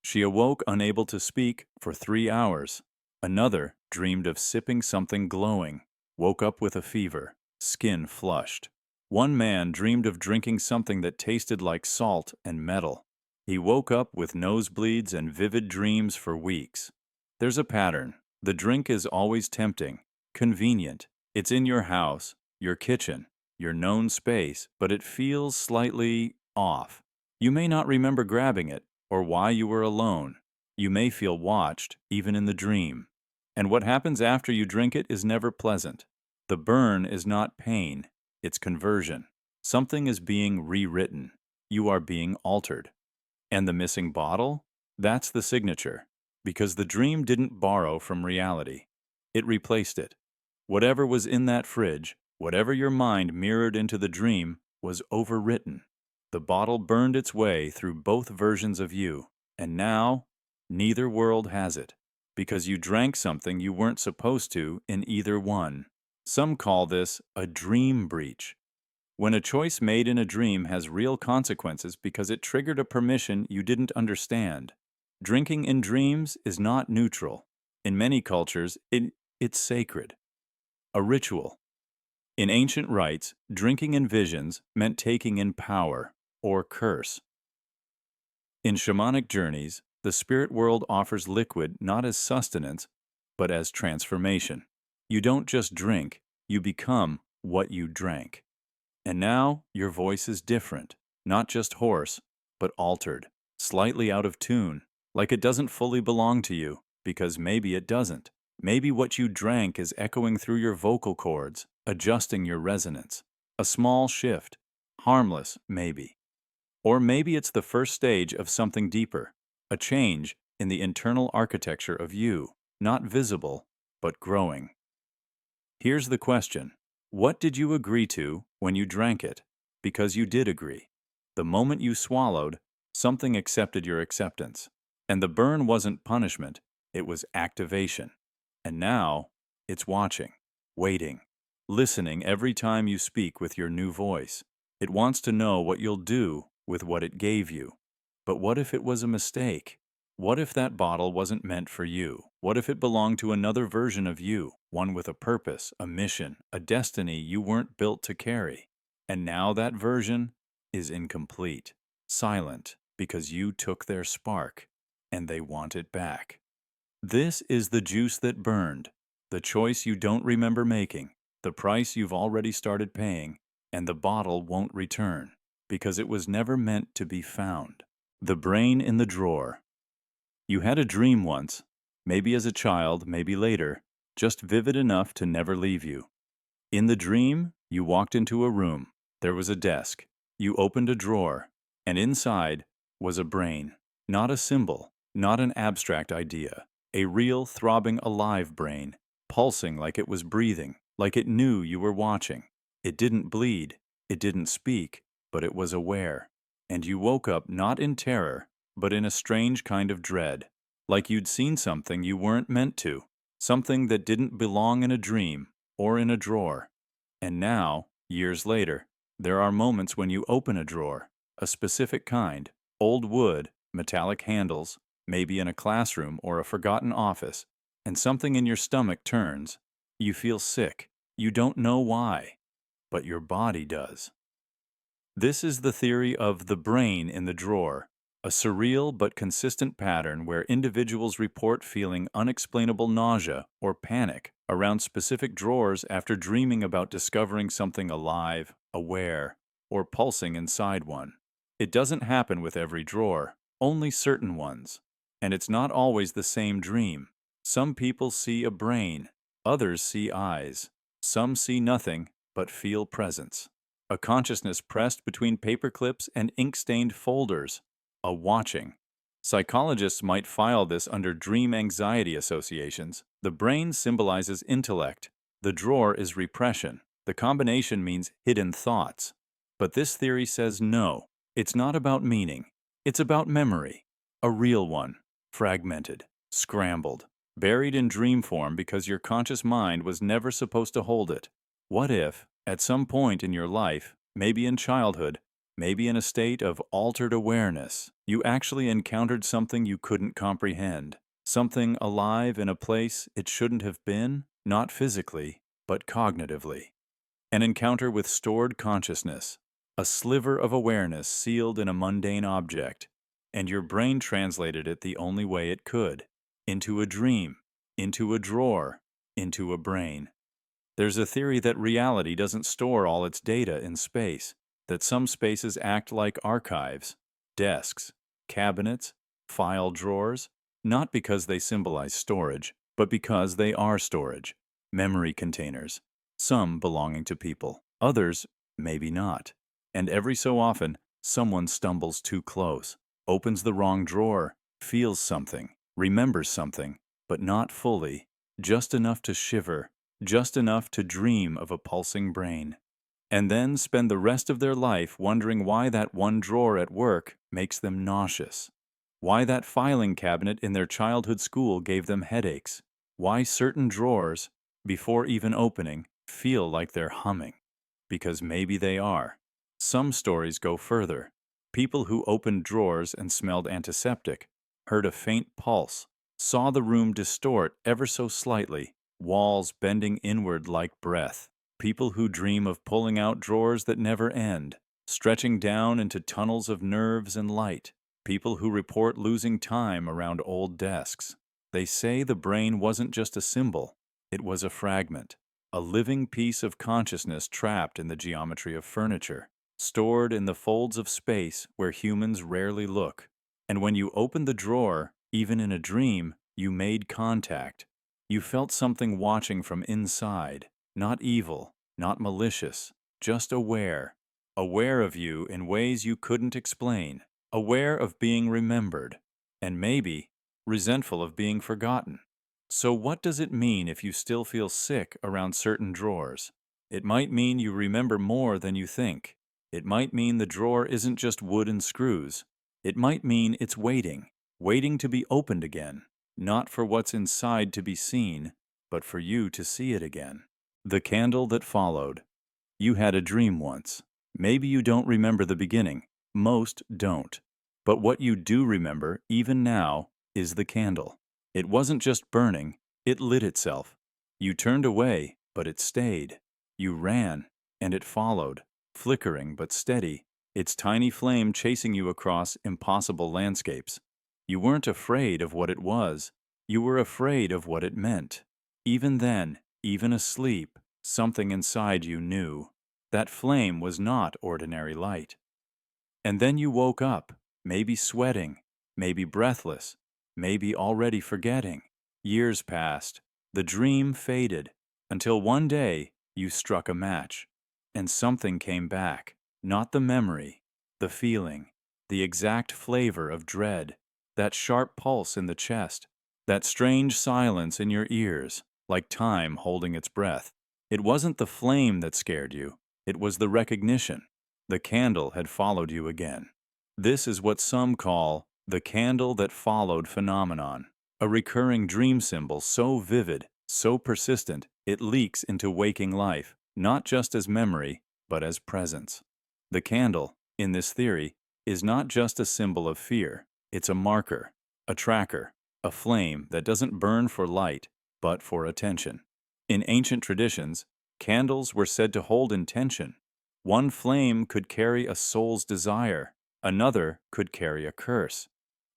Speaker 1: She awoke unable to speak for 3 hours. Another dreamed of sipping something glowing, woke up with a fever, skin flushed. One man dreamed of drinking something that tasted like salt and metal. He woke up with nosebleeds and vivid dreams for weeks. There's a pattern. The drink is always tempting, convenient. It's in your house, your kitchen, your known space, but it feels slightly off. You may not remember grabbing it or why you were alone. You may feel watched, even in the dream. And what happens after you drink it is never pleasant. The burn is not pain, it's conversion. Something is being rewritten. You are being altered. And the missing bottle? That's the signature. Because the dream didn't borrow from reality. It replaced it. Whatever was in that fridge, whatever your mind mirrored into the dream, was overwritten. The bottle burned its way through both versions of you, and now, neither world has it, because you drank something you weren't supposed to in either one. Some call this a dream breach. When a choice made in a dream has real consequences because it triggered a permission you didn't understand. Drinking in dreams is not neutral. In many cultures, it's sacred. A ritual. In ancient rites, drinking in visions meant taking in power, or curse. In shamanic journeys, the spirit world offers liquid not as sustenance, but as transformation. You don't just drink, you become what you drank. And now, your voice is different, not just hoarse, but altered, slightly out of tune, like it doesn't fully belong to you, because maybe it doesn't. Maybe what you drank is echoing through your vocal cords, adjusting your resonance. A small shift, harmless, maybe. Or maybe it's the first stage of something deeper, a change in the internal architecture of you, not visible, but growing. Here's the question. What did you agree to when you drank it? Because you did agree. The moment you swallowed, something accepted your acceptance. And the burn wasn't punishment, it was activation. And now, it's watching, waiting, listening every time you speak with your new voice. It wants to know what you'll do with what it gave you. But what if it was a mistake? What if that bottle wasn't meant for you? What if it belonged to another version of you, one with a purpose, a mission, a destiny you weren't built to carry? And now that version is incomplete, silent, because you took their spark, and they want it back. This is the juice that burned, the choice you don't remember making, the price you've already started paying, and the bottle won't return, because it was never meant to be found. The brain in the drawer. You had a dream once, maybe as a child, maybe later, just vivid enough to never leave you. In the dream, you walked into a room. There was a desk. You opened a drawer, and inside was a brain. Not a symbol, not an abstract idea. A real, throbbing, alive brain, pulsing like it was breathing, like it knew you were watching. It didn't bleed, it didn't speak, but it was aware. And you woke up not in terror, but in a strange kind of dread, like you'd seen something you weren't meant to, something that didn't belong in a dream or in a drawer. And now, years later, there are moments when you open a drawer, a specific kind, old wood, metallic handles, maybe in a classroom or a forgotten office, and something in your stomach turns. You feel sick. You don't know why, but your body does. This is the theory of the brain in the drawer, a surreal but consistent pattern where individuals report feeling unexplainable nausea or panic around specific drawers after dreaming about discovering something alive, aware, or pulsing inside one. It doesn't happen with every drawer, only certain ones. And it's not always the same dream. Some people see a brain, others see eyes. Some see nothing, but feel presence. A consciousness pressed between paper clips and ink-stained folders. A watching. Psychologists might file this under dream anxiety associations. The brain symbolizes intellect. The drawer is repression. The combination means hidden thoughts. But this theory says no. It's not about meaning. It's about memory. A real one. Fragmented. Scrambled. Buried in dream form because your conscious mind was never supposed to hold it. What if, at some point in your life, maybe in childhood, maybe in a state of altered awareness, you actually encountered something you couldn't comprehend? Something alive in a place it shouldn't have been, not physically, but cognitively. An encounter with stored consciousness, a sliver of awareness sealed in a mundane object, and your brain translated it the only way it could, into a dream, into a drawer, into a brain. There's a theory that reality doesn't store all its data in space, that some spaces act like archives, desks, cabinets, file drawers, not because they symbolize storage, but because they are storage, memory containers, some belonging to people, others maybe not. And every so often, someone stumbles too close, opens the wrong drawer, feels something, remembers something, but not fully, just enough to shiver, just enough to dream of a pulsing brain, and then spend the rest of their life wondering why that one drawer at work makes them nauseous, why that filing cabinet in their childhood school gave them headaches, why certain drawers, before even opening, feel like they're humming. Because maybe they are. Some stories go further. People who opened drawers and smelled antiseptic, heard a faint pulse, saw the room distort ever so slightly, walls bending inward like breath. People who dream of pulling out drawers that never end, stretching down into tunnels of nerves and light. People who report losing time around old desks. They say the brain wasn't just a symbol, it was a fragment, a living piece of consciousness trapped in the geometry of furniture, stored in the folds of space where humans rarely look. And when you opened the drawer, even in a dream, you made contact. You felt something watching from inside, not evil, not malicious, just aware. Aware of you in ways you couldn't explain, aware of being remembered, and maybe resentful of being forgotten. So what does it mean if you still feel sick around certain drawers? It might mean you remember more than you think. It might mean the drawer isn't just wood and screws. It might mean it's waiting, waiting to be opened again, not for what's inside to be seen, but for you to see it again. The candle that followed. You had a dream once. Maybe you don't remember the beginning. Most don't. But what you do remember, even now, is the candle. It wasn't just burning, it lit itself. You turned away, but it stayed. You ran, and it followed, flickering but steady, its tiny flame chasing you across impossible landscapes. You weren't afraid of what it was. You were afraid of what it meant. Even then, even asleep, something inside you knew. That flame was not ordinary light. And then you woke up, maybe sweating, maybe breathless, maybe already forgetting. Years passed. The dream faded, until one day you struck a match, and something came back. Not the memory, the feeling, the exact flavor of dread, that sharp pulse in the chest, that strange silence in your ears, like time holding its breath. It wasn't the flame that scared you, it was the recognition. The candle had followed you again. This is what some call the candle that followed phenomenon, a recurring dream symbol so vivid, so persistent, it leaks into waking life, not just as memory, but as presence. The candle, in this theory, is not just a symbol of fear, it's a marker, a tracker, a flame that doesn't burn for light, but for attention. In ancient traditions, candles were said to hold intention. One flame could carry a soul's desire, another could carry a curse.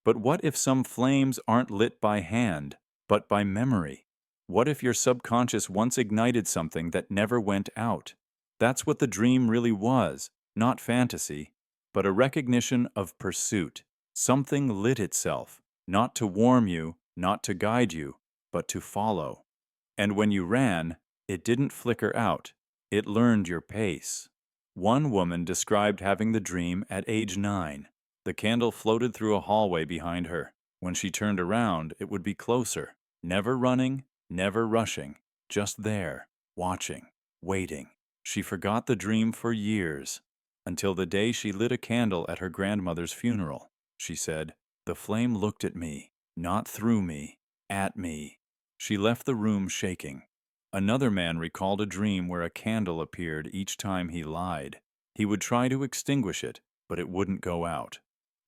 Speaker 1: But what if some flames aren't lit by hand, but by memory? What if your subconscious once ignited something that never went out? That's what the dream really was, not fantasy. but a recognition of pursuit. Something lit itself, not to warm you, not to guide you, but to follow. And when you ran, it didn't flicker out. It learned your pace. One woman described having the dream at age 9. The candle floated through a hallway behind her. When she turned around, it would be closer. Never running, never rushing. Just there, watching, waiting. She forgot the dream for years, until the day she lit a candle at her grandmother's funeral. She said, "The flame looked at me, not through me, at me." She left the room shaking. Another man recalled a dream where a candle appeared each time he lied. He would try to extinguish it, but it wouldn't go out.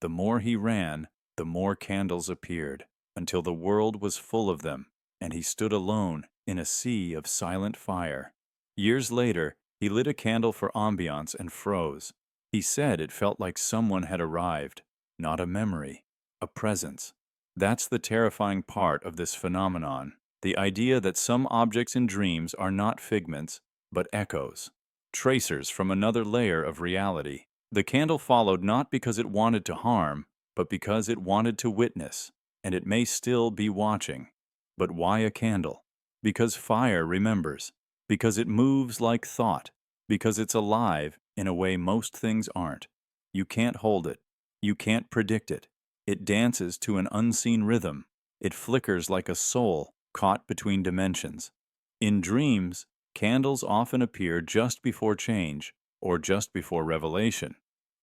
Speaker 1: The more he ran, the more candles appeared, until the world was full of them, and he stood alone in a sea of silent fire. Years later, he lit a candle for ambiance and froze. He said it felt like someone had arrived, not a memory, a presence. That's the terrifying part of this phenomenon. The idea that some objects in dreams are not figments, but echoes, tracers from another layer of reality. The candle followed not because it wanted to harm, but because it wanted to witness, and it may still be watching. But why a candle? Because fire remembers, because it moves like thought, because it's alive in a way most things aren't. You can't hold it. You can't predict it. It dances to an unseen rhythm. It flickers like a soul caught between dimensions. In dreams, candles often appear just before change or just before revelation.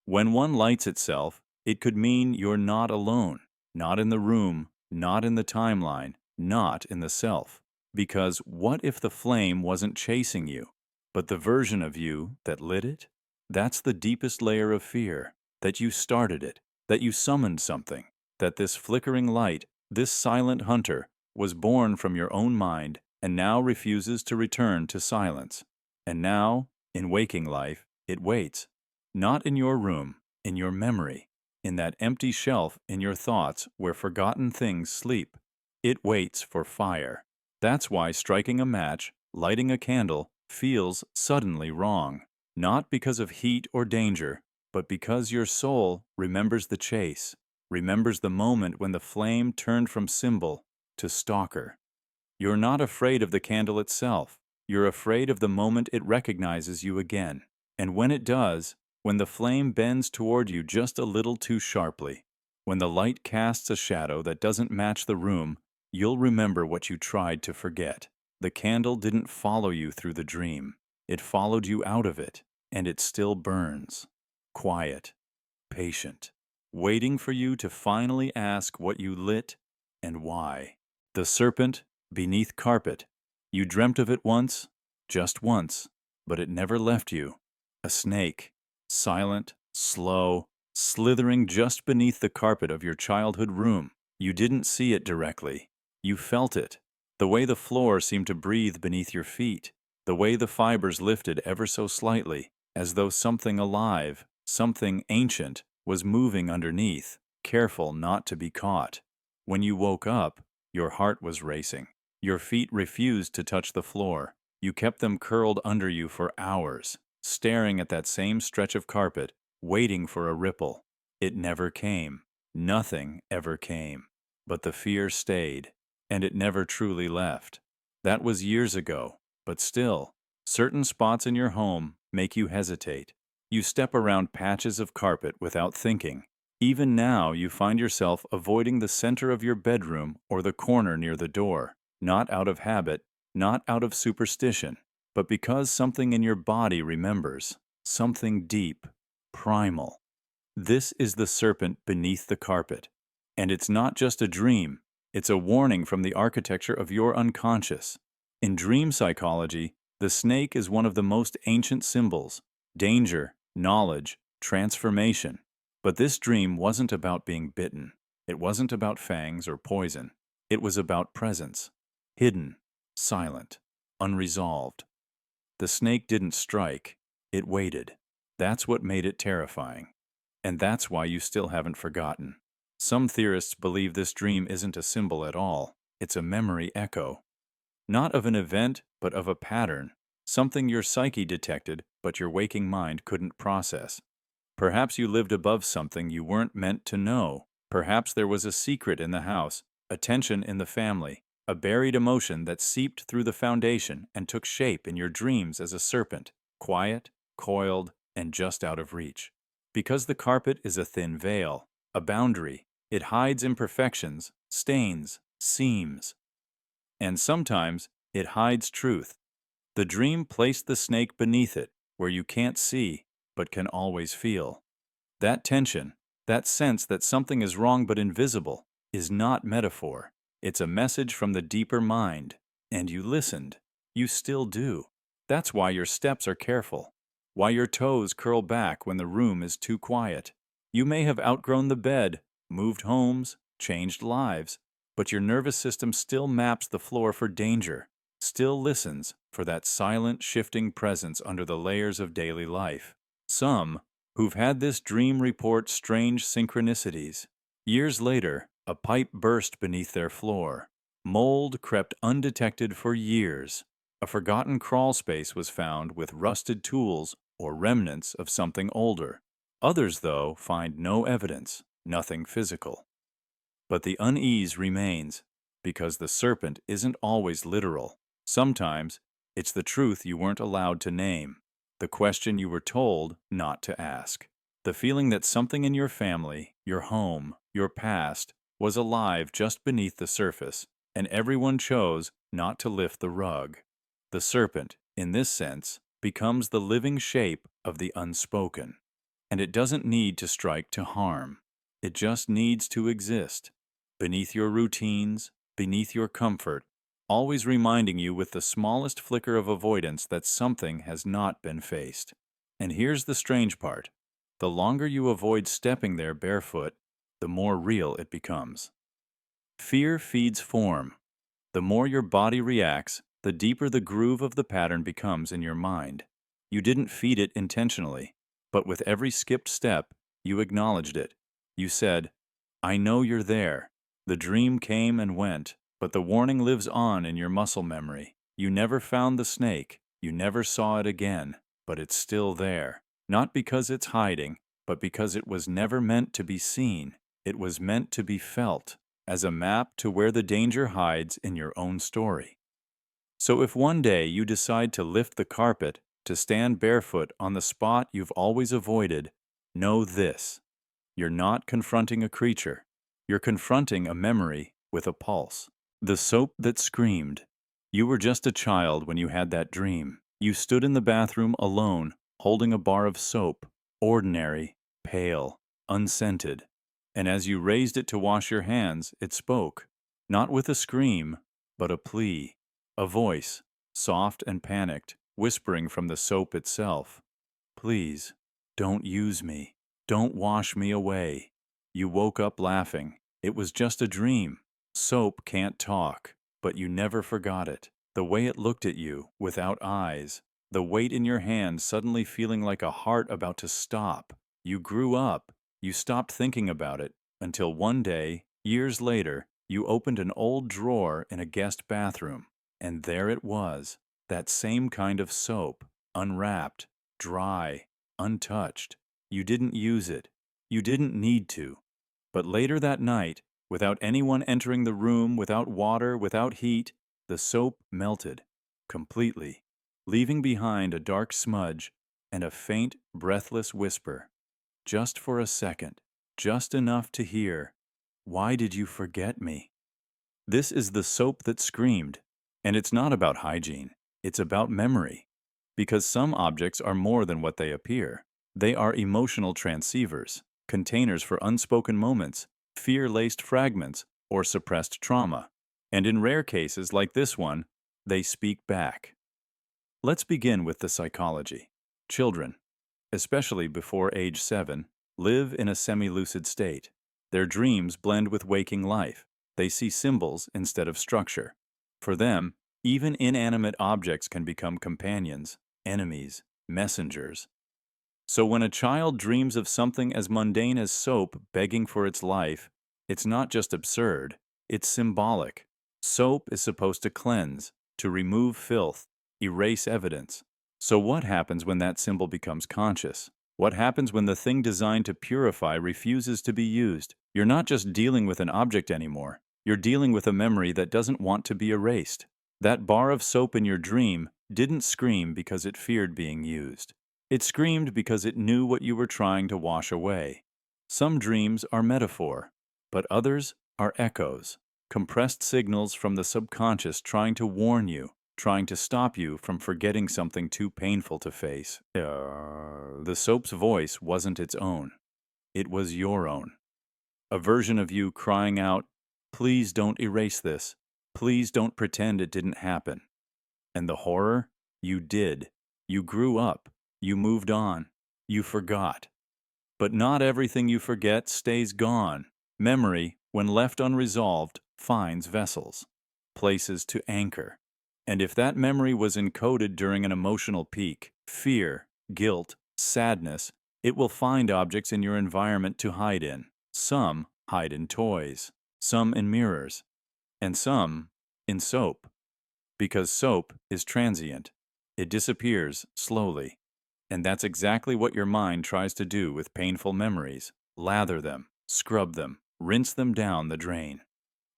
Speaker 1: When one lights itself, it could mean you're not alone, not in the room, not in the timeline, not in the self. Because what if the flame wasn't chasing you, but the version of you that lit it? That's the deepest layer of fear, that you started it, that you summoned something, that this flickering light, this silent hunter, was born from your own mind and now refuses to return to silence. And now, in waking life, it waits. Not in your room, in your memory, in that empty shelf in your thoughts where forgotten things sleep. It waits for fire. That's why striking a match, lighting a candle, feels suddenly wrong. Not because of heat or danger, but because your soul remembers the chase, remembers the moment when the flame turned from symbol to stalker. You're not afraid of the candle itself. You're afraid of the moment it recognizes you again. And when it does, when the flame bends toward you just a little too sharply, when the light casts a shadow that doesn't match the room, you'll remember what you tried to forget. The candle didn't follow you through the dream. It followed you out of it, and it still burns. Quiet, patient, waiting for you to finally ask what you lit and why. The serpent beneath carpet. You dreamt of it once, just once, but it never left you. A snake, silent, slow, slithering just beneath the carpet of your childhood room. You didn't see it directly. You felt it. The way the floor seemed to breathe beneath your feet. The way the fibers lifted ever so slightly, as though something alive, something ancient, was moving underneath, careful not to be caught. When you woke up, your heart was racing. Your feet refused to touch the floor. You kept them curled under you for hours, staring at that same stretch of carpet, waiting for a ripple. It never came. Nothing ever came. But the fear stayed, and it never truly left. That was years ago, but still, certain spots in your home make you hesitate. You step around patches of carpet without thinking. Even now, you find yourself avoiding the center of your bedroom or the corner near the door, not out of habit, not out of superstition, but because something in your body remembers, something deep, primal. This is the serpent beneath the carpet. And it's not just a dream, it's a warning from the architecture of your unconscious. In dream psychology, the snake is one of the most ancient symbols: danger, knowledge, transformation. But this dream wasn't about being bitten. It wasn't about fangs or poison. It was about presence. Hidden, silent, unresolved. The snake didn't strike. It waited. That's what made it terrifying. And that's why you still haven't forgotten. Some theorists believe this dream isn't a symbol at all. It's a memory echo. Not of an event, but of a pattern. Something your psyche detected, but your waking mind couldn't process. Perhaps you lived above something you weren't meant to know. Perhaps there was a secret in the house, a tension in the family, a buried emotion that seeped through the foundation and took shape in your dreams as a serpent, quiet, coiled, and just out of reach. Because the carpet is a thin veil, a boundary, it hides imperfections, stains, seams. And sometimes it hides truth. The dream placed the snake beneath it, where you can't see, but can always feel. That tension, that sense that something is wrong but invisible, is not metaphor. It's a message from the deeper mind. And you listened. You still do. That's why your steps are careful. Why your toes curl back when the room is too quiet. You may have outgrown the bed, moved homes, changed lives, but your nervous system still maps the floor for danger, still listens for that silent, shifting presence under the layers of daily life. Some who've had this dream report strange synchronicities. Years later, a pipe burst beneath their floor. Mold crept undetected for years. A forgotten crawl space was found with rusted tools or remnants of something older. Others, though, find no evidence, nothing physical. But the unease remains, because the serpent isn't always literal. Sometimes, it's the truth you weren't allowed to name, the question you were told not to ask, the feeling that something in your family, your home, your past, was alive just beneath the surface, and everyone chose not to lift the rug. The serpent, in this sense, becomes the living shape of the unspoken. And it doesn't need to strike to harm. It just needs to exist, beneath your routines, beneath your comfort, always reminding you with the smallest flicker of avoidance that something has not been faced. And here's the strange part. The longer you avoid stepping there barefoot, the more real it becomes. Fear feeds form. The more your body reacts, the deeper the groove of the pattern becomes in your mind. You didn't feed it intentionally, but with every skipped step, you acknowledged it. You said, "I know you're there." The dream came and went, but the warning lives on in your muscle memory. You never found the snake, you never saw it again, but it's still there. Not because it's hiding, but because it was never meant to be seen. It was meant to be felt, as a map to where the danger hides in your own story. So if one day you decide to lift the carpet, to stand barefoot on the spot you've always avoided, know this. You're not confronting a creature. You're confronting a memory with a pulse. The soap that screamed. You were just a child when you had that dream. You stood in the bathroom alone, holding a bar of soap, ordinary, pale, unscented. And as you raised it to wash your hands, it spoke, not with a scream, but a plea, a voice, soft and panicked, whispering from the soap itself. Please, don't use me. Don't wash me away. You woke up laughing. It was just a dream. Soap can't talk, but you never forgot it. The way it looked at you, without eyes. The weight in your hand suddenly feeling like a heart about to stop. You grew up. You stopped thinking about it, until one day, years later, you opened an old drawer in a guest bathroom. And there it was, that same kind of soap, unwrapped, dry, untouched. You didn't use it. You didn't need to. But later that night, without anyone entering the room, without water, without heat, the soap melted, completely, leaving behind a dark smudge and a faint, breathless whisper. Just for a second, just enough to hear, "Why did you forget me?" This is the soap that screamed. And it's not about hygiene. It's about memory. Because some objects are more than what they appear. They are emotional transceivers, containers for unspoken moments, fear-laced fragments, or suppressed trauma. And in rare cases like this one, they speak back. Let's begin with the psychology. Children, especially before age 7, live in a semi-lucid state. Their dreams blend with waking life. They see symbols instead of structure. For them, even inanimate objects can become companions, enemies, messengers. So when a child dreams of something as mundane as soap begging for its life, it's not just absurd, it's symbolic. Soap is supposed to cleanse, to remove filth, erase evidence. So what happens when that symbol becomes conscious? What happens when the thing designed to purify refuses to be used? You're not just dealing with an object anymore. You're dealing with a memory that doesn't want to be erased. That bar of soap in your dream didn't scream because it feared being used. It screamed because it knew what you were trying to wash away. Some dreams are metaphor, but others are echoes, compressed signals from the subconscious trying to warn you, trying to stop you from forgetting something too painful to face. The soap's voice wasn't its own. It was your own. A version of you crying out, "Please don't erase this. Please don't pretend it didn't happen." And the horror? You did. You grew up. You moved on. You forgot. But not everything you forget stays gone. Memory, when left unresolved, finds vessels, places to anchor. And if that memory was encoded during an emotional peak, fear, guilt, sadness, it will find objects in your environment to hide in. Some hide in toys, some in mirrors, and some in soap. Because soap is transient. It disappears slowly. And that's exactly what your mind tries to do with painful memories. Lather them, scrub them, rinse them down the drain.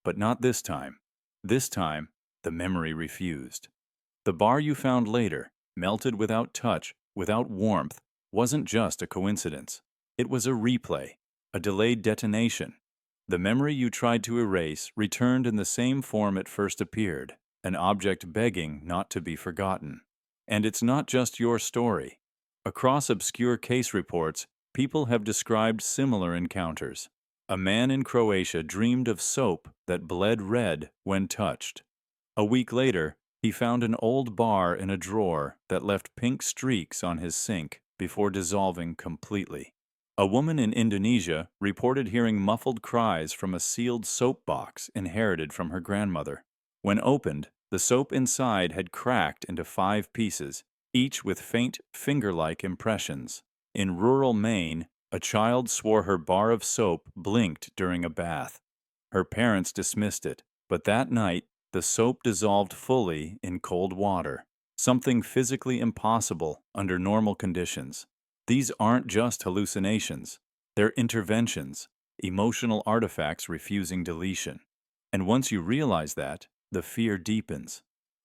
Speaker 1: But not this time. This time, the memory refused. The bar you found later, melted without touch, without warmth, wasn't just a coincidence. It was a replay, a delayed detonation. The memory you tried to erase returned in the same form it first appeared, an object begging not to be forgotten. And it's not just your story. Across obscure case reports, people have described similar encounters. A man in Croatia dreamed of soap that bled red when touched. A week later, he found an old bar in a drawer that left pink streaks on his sink before dissolving completely. A woman in Indonesia reported hearing muffled cries from a sealed soap box inherited from her grandmother. When opened, the soap inside had cracked into 5 pieces, each with faint finger-like impressions. In rural Maine, a child swore her bar of soap blinked during a bath. Her parents dismissed it, but that night, the soap dissolved fully in cold water, something physically impossible under normal conditions. These aren't just hallucinations. They're interventions, emotional artifacts refusing deletion. And once you realize that, the fear deepens.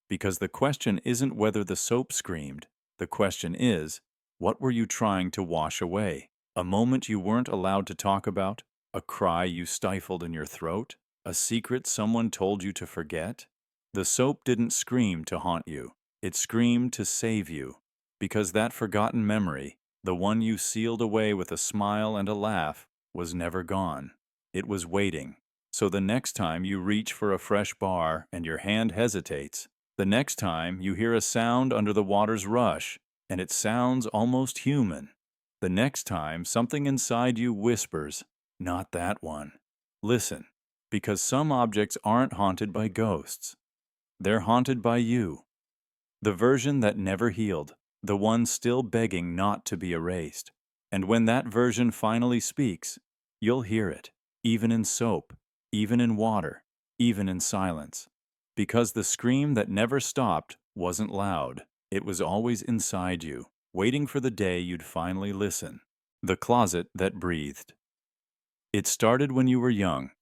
Speaker 1: Because the question isn't whether the soap screamed. The question is, what were you trying to wash away? A moment you weren't allowed to talk about? A cry you stifled in your throat? A secret someone told you to forget? The soap didn't scream to haunt you. It screamed to save you. Because that forgotten memory, the one you sealed away with a smile and a laugh, was never gone. It was waiting. So the next time you reach for a fresh bar and your hand hesitates, the next time you hear a sound under the water's rush, and it sounds almost human, the next time something inside you whispers, "Not that one." Listen, because some objects aren't haunted by ghosts. They're haunted by you. The version that never healed, the one still begging not to be erased. And when that version finally speaks, you'll hear it, even in soap, even in water, even in silence. Because the scream that never stopped wasn't loud. It was always inside you, waiting for the day you'd finally listen. The closet that breathed. It started when you were young.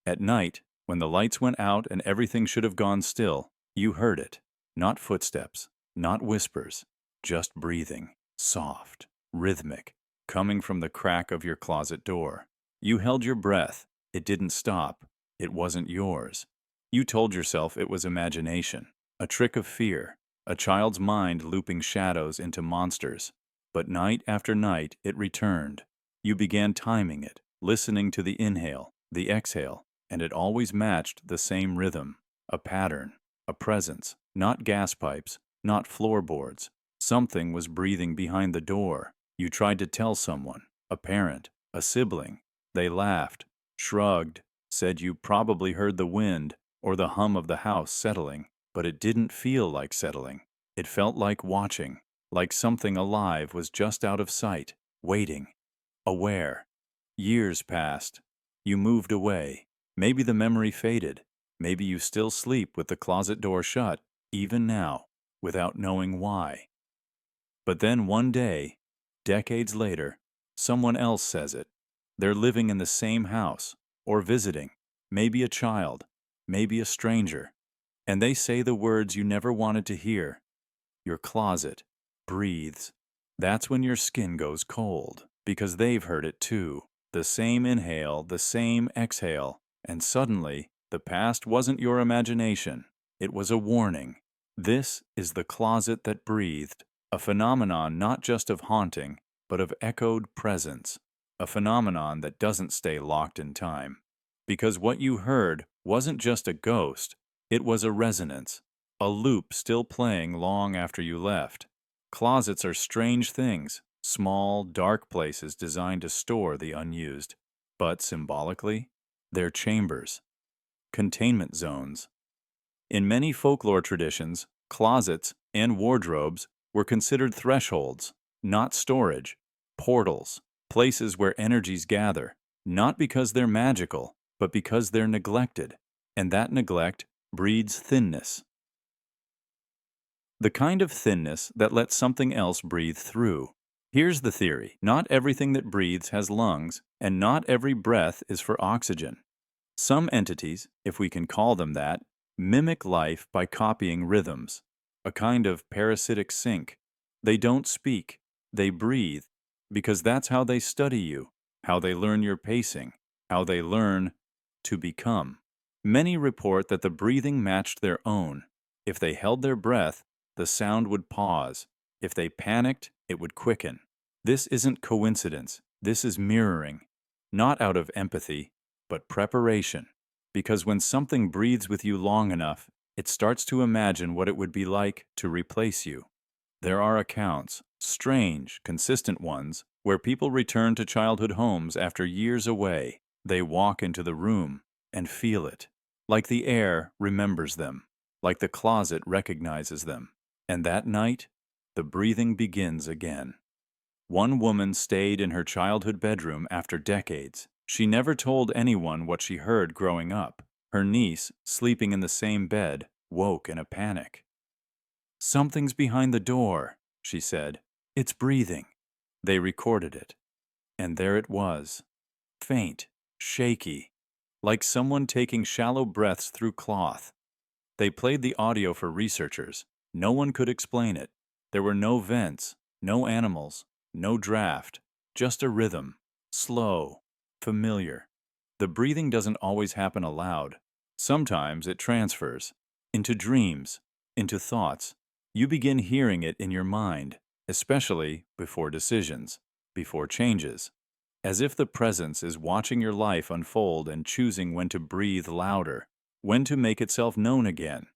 Speaker 1: At night, when the lights went out and everything should have gone still, you heard it. Not footsteps, not whispers, just breathing, soft, rhythmic, coming from the crack of your closet door. You held your breath. It didn't stop. It wasn't yours. You told yourself it was imagination, a trick of fear, a child's mind looping shadows into monsters. But night after night, it returned. You began timing it, listening to the inhale, the exhale, and it always matched the same rhythm, a pattern, a presence, not gas pipes, not floorboards. Something was breathing behind the door. You tried to tell someone, a parent, a sibling. They laughed, shrugged, said you probably heard the wind or the hum of the house settling, but it didn't feel like settling. It felt like watching, like something alive was just out of sight, waiting, aware. Years passed. You moved away. Maybe the memory faded. Maybe you still sleep with the closet door shut, even now, without knowing why. But then one day, Decades later, someone else says it. They're living in the same house, or visiting, maybe a child, maybe a stranger, and they say the words you never wanted to hear. Your closet breathes. That's when your skin goes cold, because they've heard it too. The same inhale, the same exhale, and suddenly, the past wasn't your imagination. It was a warning. This is the closet that breathed, a phenomenon not just of haunting, but of echoed presence, a phenomenon that doesn't stay locked in time. Because what you heard wasn't just a ghost, it was a resonance, a loop still playing long after you left. Closets are strange things, small, dark places designed to store the unused. But symbolically, they're chambers, containment zones. In many folklore traditions, closets and wardrobes were considered thresholds, not storage, portals, places where energies gather, not because they're magical, but because they're neglected, and that neglect breeds thinness. The kind of thinness that lets something else breathe through. Here's the theory. Not everything that breathes has lungs, and not every breath is for oxygen. Some entities, if we can call them that, mimic life by copying rhythms, a kind of parasitic sync. They don't speak, they breathe, because that's how they study you, how they learn your pacing, how they learn to become. Many report that the breathing matched their own. If they held their breath, the sound would pause. If they panicked, it would quicken. This isn't coincidence, this is mirroring, not out of empathy, but preparation. Because when something breathes with you long enough, it starts to imagine what it would be like to replace you. There are accounts, strange, consistent ones, where people return to childhood homes after years away. They walk into the room and feel it, like the air remembers them, like the closet recognizes them. And that night, the breathing begins again. One woman stayed in her childhood bedroom after decades. She never told anyone what she heard growing up. Her niece, sleeping in the same bed, woke in a panic. "Something's behind the door," she said. "It's breathing." They recorded it. And there it was. Faint, shaky, like someone taking shallow breaths through cloth. They played the audio for researchers. No one could explain it. There were no vents, no animals, no draft, just a rhythm, slow, familiar. The breathing doesn't always happen aloud. Sometimes it transfers into dreams, into thoughts. You begin hearing it in your mind, especially before decisions, before changes, as if the presence is watching your life unfold and choosing when to breathe louder, when to make itself known again.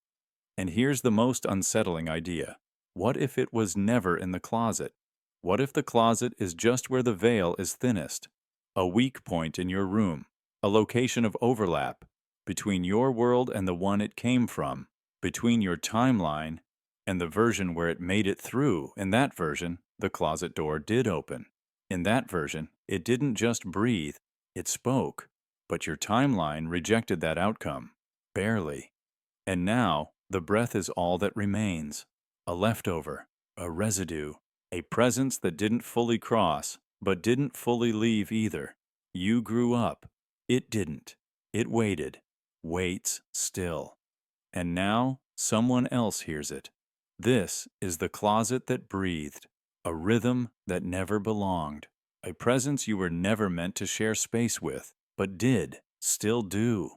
Speaker 1: And here's the most unsettling idea. What if it was never in the closet? What if the closet is just where the veil is thinnest? A weak point in your room, a location of overlap between your world and the one it came from, between your timeline and the version where it made it through. In that version, the closet door did open. In that version, it didn't just breathe, it spoke. But your timeline rejected that outcome. Barely. And now, the breath is all that remains. A leftover, a residue, a presence that didn't fully cross, but didn't fully leave either. You grew up. It didn't. It waited. Waits still. And now, someone else hears it. This is the closet that breathed. A rhythm that never belonged. A presence you were never meant to share space with, but did, still do.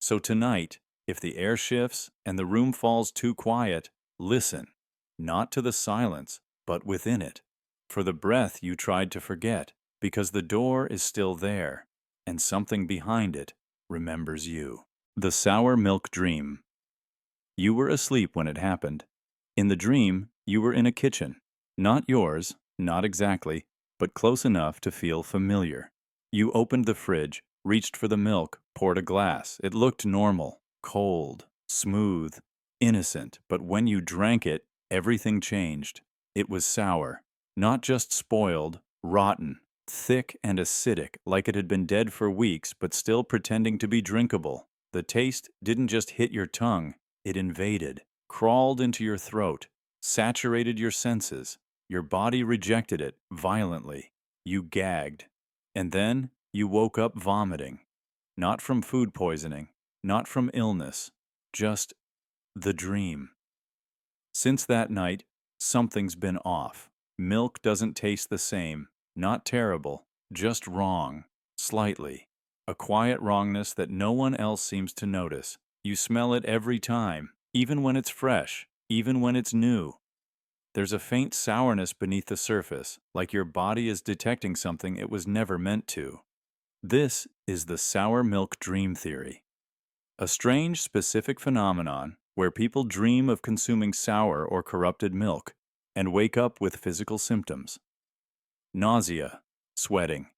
Speaker 1: So tonight, if the air shifts and the room falls too quiet, listen, not to the silence, but within it, for the breath you tried to forget, because the door is still there, and something behind it remembers you. The Sour Milk Dream. You were asleep when it happened. In the dream, you were in a kitchen. Not yours, not exactly, but close enough to feel familiar. You opened the fridge, reached for the milk, poured a glass. It looked normal. Cold, smooth, innocent, but when you drank it, everything changed. It was sour, not just spoiled, rotten, thick and acidic, like it had been dead for weeks but still pretending to be drinkable. The taste didn't just hit your tongue, it invaded, crawled into your throat, saturated your senses. Your body rejected it violently. You gagged. And then you woke up vomiting. Not from food poisoning, not from illness, just the dream. Since that night, something's been off. Milk doesn't taste the same. Not terrible, just wrong. Slightly. A quiet wrongness that no one else seems to notice. You smell it every time, even when it's fresh, even when it's new. There's a faint sourness beneath the surface, like your body is detecting something it was never meant to. This is the sour milk dream theory. A strange, specific phenomenon where people dream of consuming sour or corrupted milk and wake up with physical symptoms. Nausea, sweating,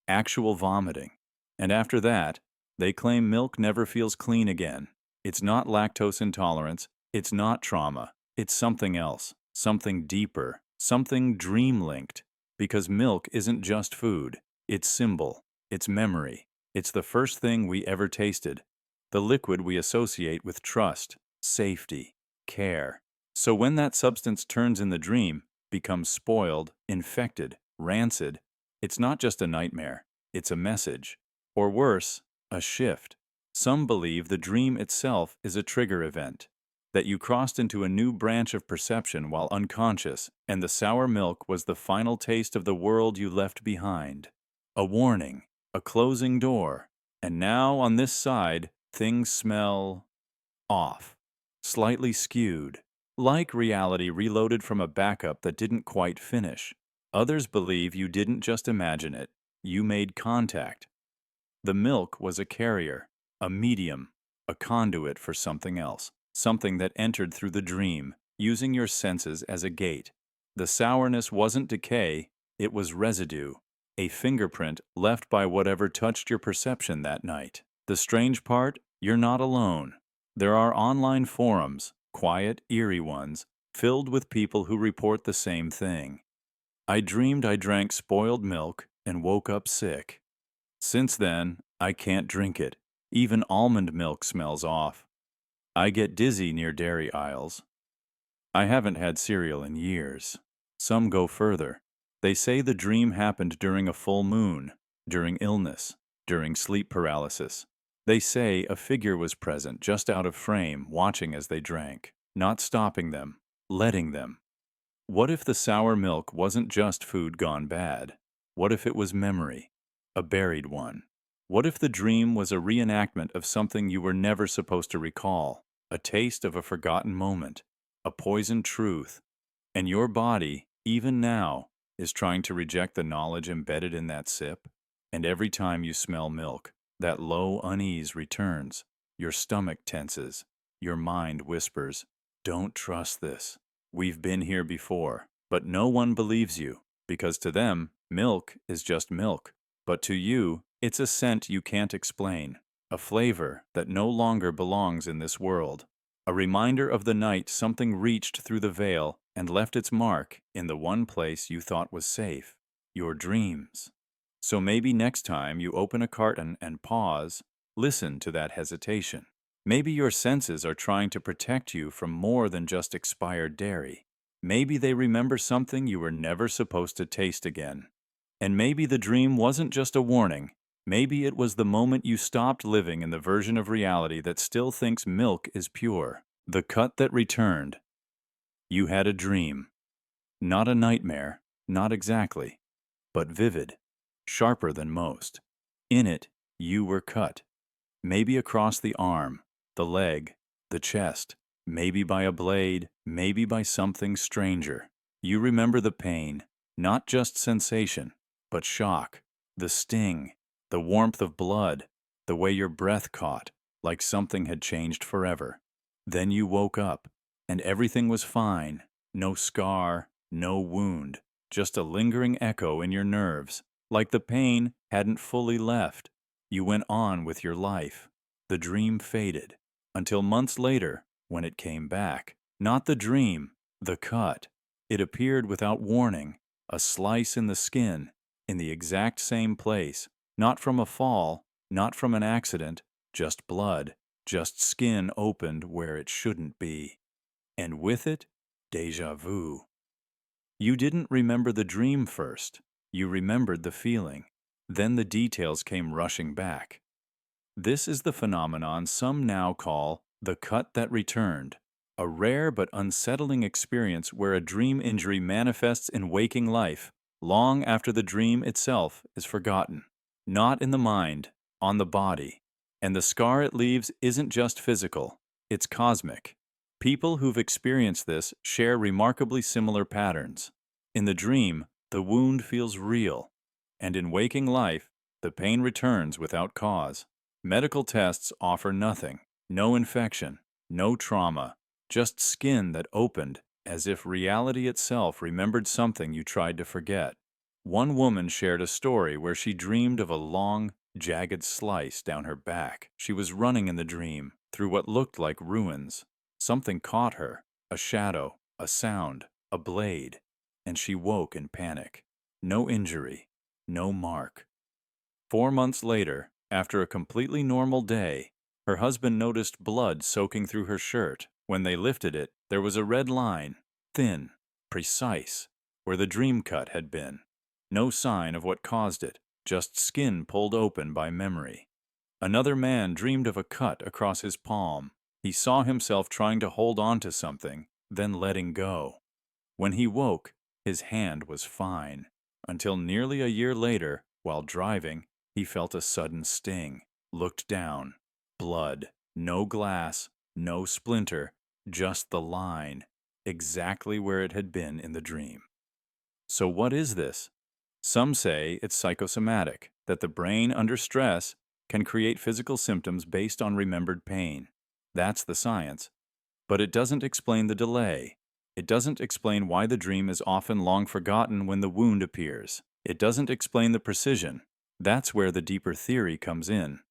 Speaker 1: actual vomiting. And after that, they claim milk never feels clean again. It's not lactose intolerance, it's not trauma, it's something else, something deeper, something dream-linked. Because milk isn't just food, it's symbol, it's memory, it's the first thing we ever tasted, the liquid we associate with trust, safety, care. So when that substance turns in the dream, becomes spoiled, infected, rancid, it's not just a nightmare, it's a message. Or worse, a shift. Some believe the dream itself is a trigger event, that you crossed into a new branch of perception while unconscious, and the sour milk was the final taste of the world you left behind. A warning, a closing door, and now on this side, things smell off, slightly skewed, like reality reloaded from a backup that didn't quite finish. Others believe you didn't just imagine it, you made contact. The milk was a carrier, a medium, a conduit for something else, something that entered through the dream, using your senses as a gate. The sourness wasn't decay, it was residue, a fingerprint left by whatever touched your perception that night. The strange part, you're not alone. There are online forums, quiet, eerie ones, filled with people who report the same thing. I dreamed I drank spoiled milk and woke up sick. Since then, I can't drink it. Even almond milk smells off. I get dizzy near dairy aisles. I haven't had cereal in years. Some go further. They say the dream happened during a full moon, during illness, during sleep paralysis. They say a figure was present just out of frame, watching as they drank, not stopping them, letting them. What if the sour milk wasn't just food gone bad? What if it was memory? A buried one. What if the dream was a reenactment of something you were never supposed to recall, a taste of a forgotten moment, a poisoned truth, and your body, even now, is trying to reject the knowledge embedded in that sip? And every time you smell milk, that low unease returns, your stomach tenses, your mind whispers, "Don't trust this. We've been here before." But no one believes you, because to them, milk is just milk. But to you, it's a scent you can't explain, a flavor that no longer belongs in this world, a reminder of the night something reached through the veil and left its mark in the one place you thought was safe, your dreams. So maybe next time you open a carton and pause, listen to that hesitation. Maybe your senses are trying to protect you from more than just expired dairy. Maybe they remember something you were never supposed to taste again. And maybe the dream wasn't just a warning. Maybe it was the moment you stopped living in the version of reality that still thinks milk is pure. The cut that returned. You had a dream. Not a nightmare, not exactly, but vivid, sharper than most. In it, you were cut. Maybe across the arm, the leg, the chest, maybe by a blade, maybe by something stranger. You remember the pain, not just sensation, but shock, the sting, the warmth of blood, the way your breath caught, like something had changed forever. Then you woke up, and everything was fine. No scar, no wound, just a lingering echo in your nerves, like the pain hadn't fully left. You went on with your life. The dream faded, until months later, when it came back. Not the dream, the cut. It appeared without warning, a slice in the skin, in the exact same place, not from a fall, not from an accident, just blood, just skin opened where it shouldn't be. And with it, déjà vu. You didn't remember the dream first. You remembered the feeling. Then the details came rushing back. This is the phenomenon some now call the cut that returned, a rare but unsettling experience where a dream injury manifests in waking life, long after the dream itself is forgotten. Not in the mind, on the body. And the scar it leaves isn't just physical, it's cosmic. People who've experienced this share remarkably similar patterns. In the dream, the wound feels real, and in waking life, the pain returns without cause. Medical tests offer nothing, no infection, no trauma, just skin that opened as if reality itself remembered something you tried to forget. One woman shared a story where she dreamed of a long, jagged slice down her back. She was running in the dream, through what looked like ruins. Something caught her, a shadow, a sound, a blade, and she woke in panic. No injury, no mark. 4 months later, after a completely normal day, her husband noticed blood soaking through her shirt. When they lifted it, there was a red line, thin, precise, where the dream cut had been. No sign of what caused it, just skin pulled open by memory. Another man dreamed of a cut across his palm. He saw himself trying to hold on to something, then letting go. When he woke, his hand was fine, until nearly a year later, while driving, he felt a sudden sting, looked down. Blood, no glass, no splinter, just the line, exactly where it had been in the dream. So what is this? Some say it's psychosomatic, that the brain under stress can create physical symptoms based on remembered pain. That's the science. But it doesn't explain the delay. It doesn't explain why the dream is often long forgotten when the wound appears. It doesn't explain the precision. That's where the deeper theory comes in.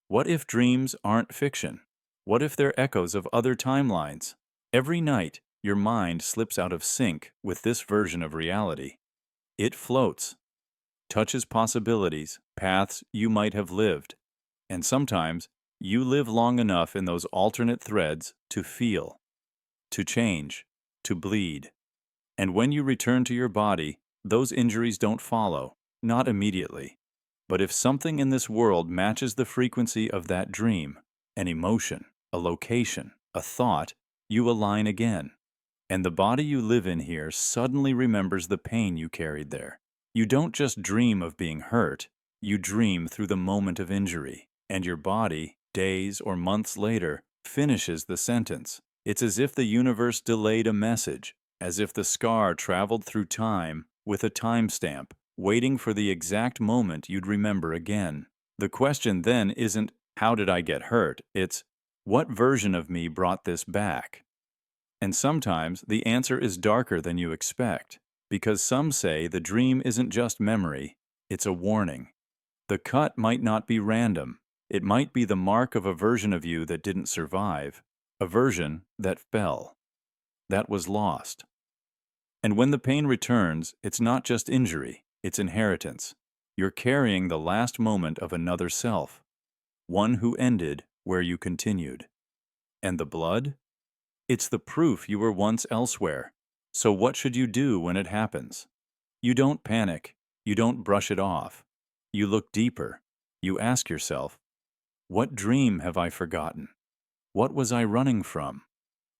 Speaker 1: What if dreams aren't fiction? What if they're echoes of other timelines? Every night, your mind slips out of sync with this version of reality. It floats, touches possibilities, paths you might have lived. And sometimes, you live long enough in those alternate threads to feel, to change, to bleed. And when you return to your body, those injuries don't follow, not immediately. But if something in this world matches the frequency of that dream, an emotion, a location, a thought, you align again. And the body you live in here suddenly remembers the pain you carried there. You don't just dream of being hurt, you dream through the moment of injury. And your body, days or months later, finishes the sentence. It's as if the universe delayed a message, as if the scar traveled through time with a timestamp, waiting for the exact moment you'd remember again. The question then isn't, how did I get hurt? It's, what version of me brought this back? And sometimes the answer is darker than you expect, because some say the dream isn't just memory, it's a warning. The cut might not be random. It might be the mark of a version of you that didn't survive, a version that fell, that was lost. And when the pain returns, it's not just injury, it's inheritance. You're carrying the last moment of another self, one who ended where you continued. And the blood? It's the proof you were once elsewhere. So what should you do when it happens? You don't panic. You don't brush it off. You look deeper. You ask yourself, what dream have I forgotten? What was I running from?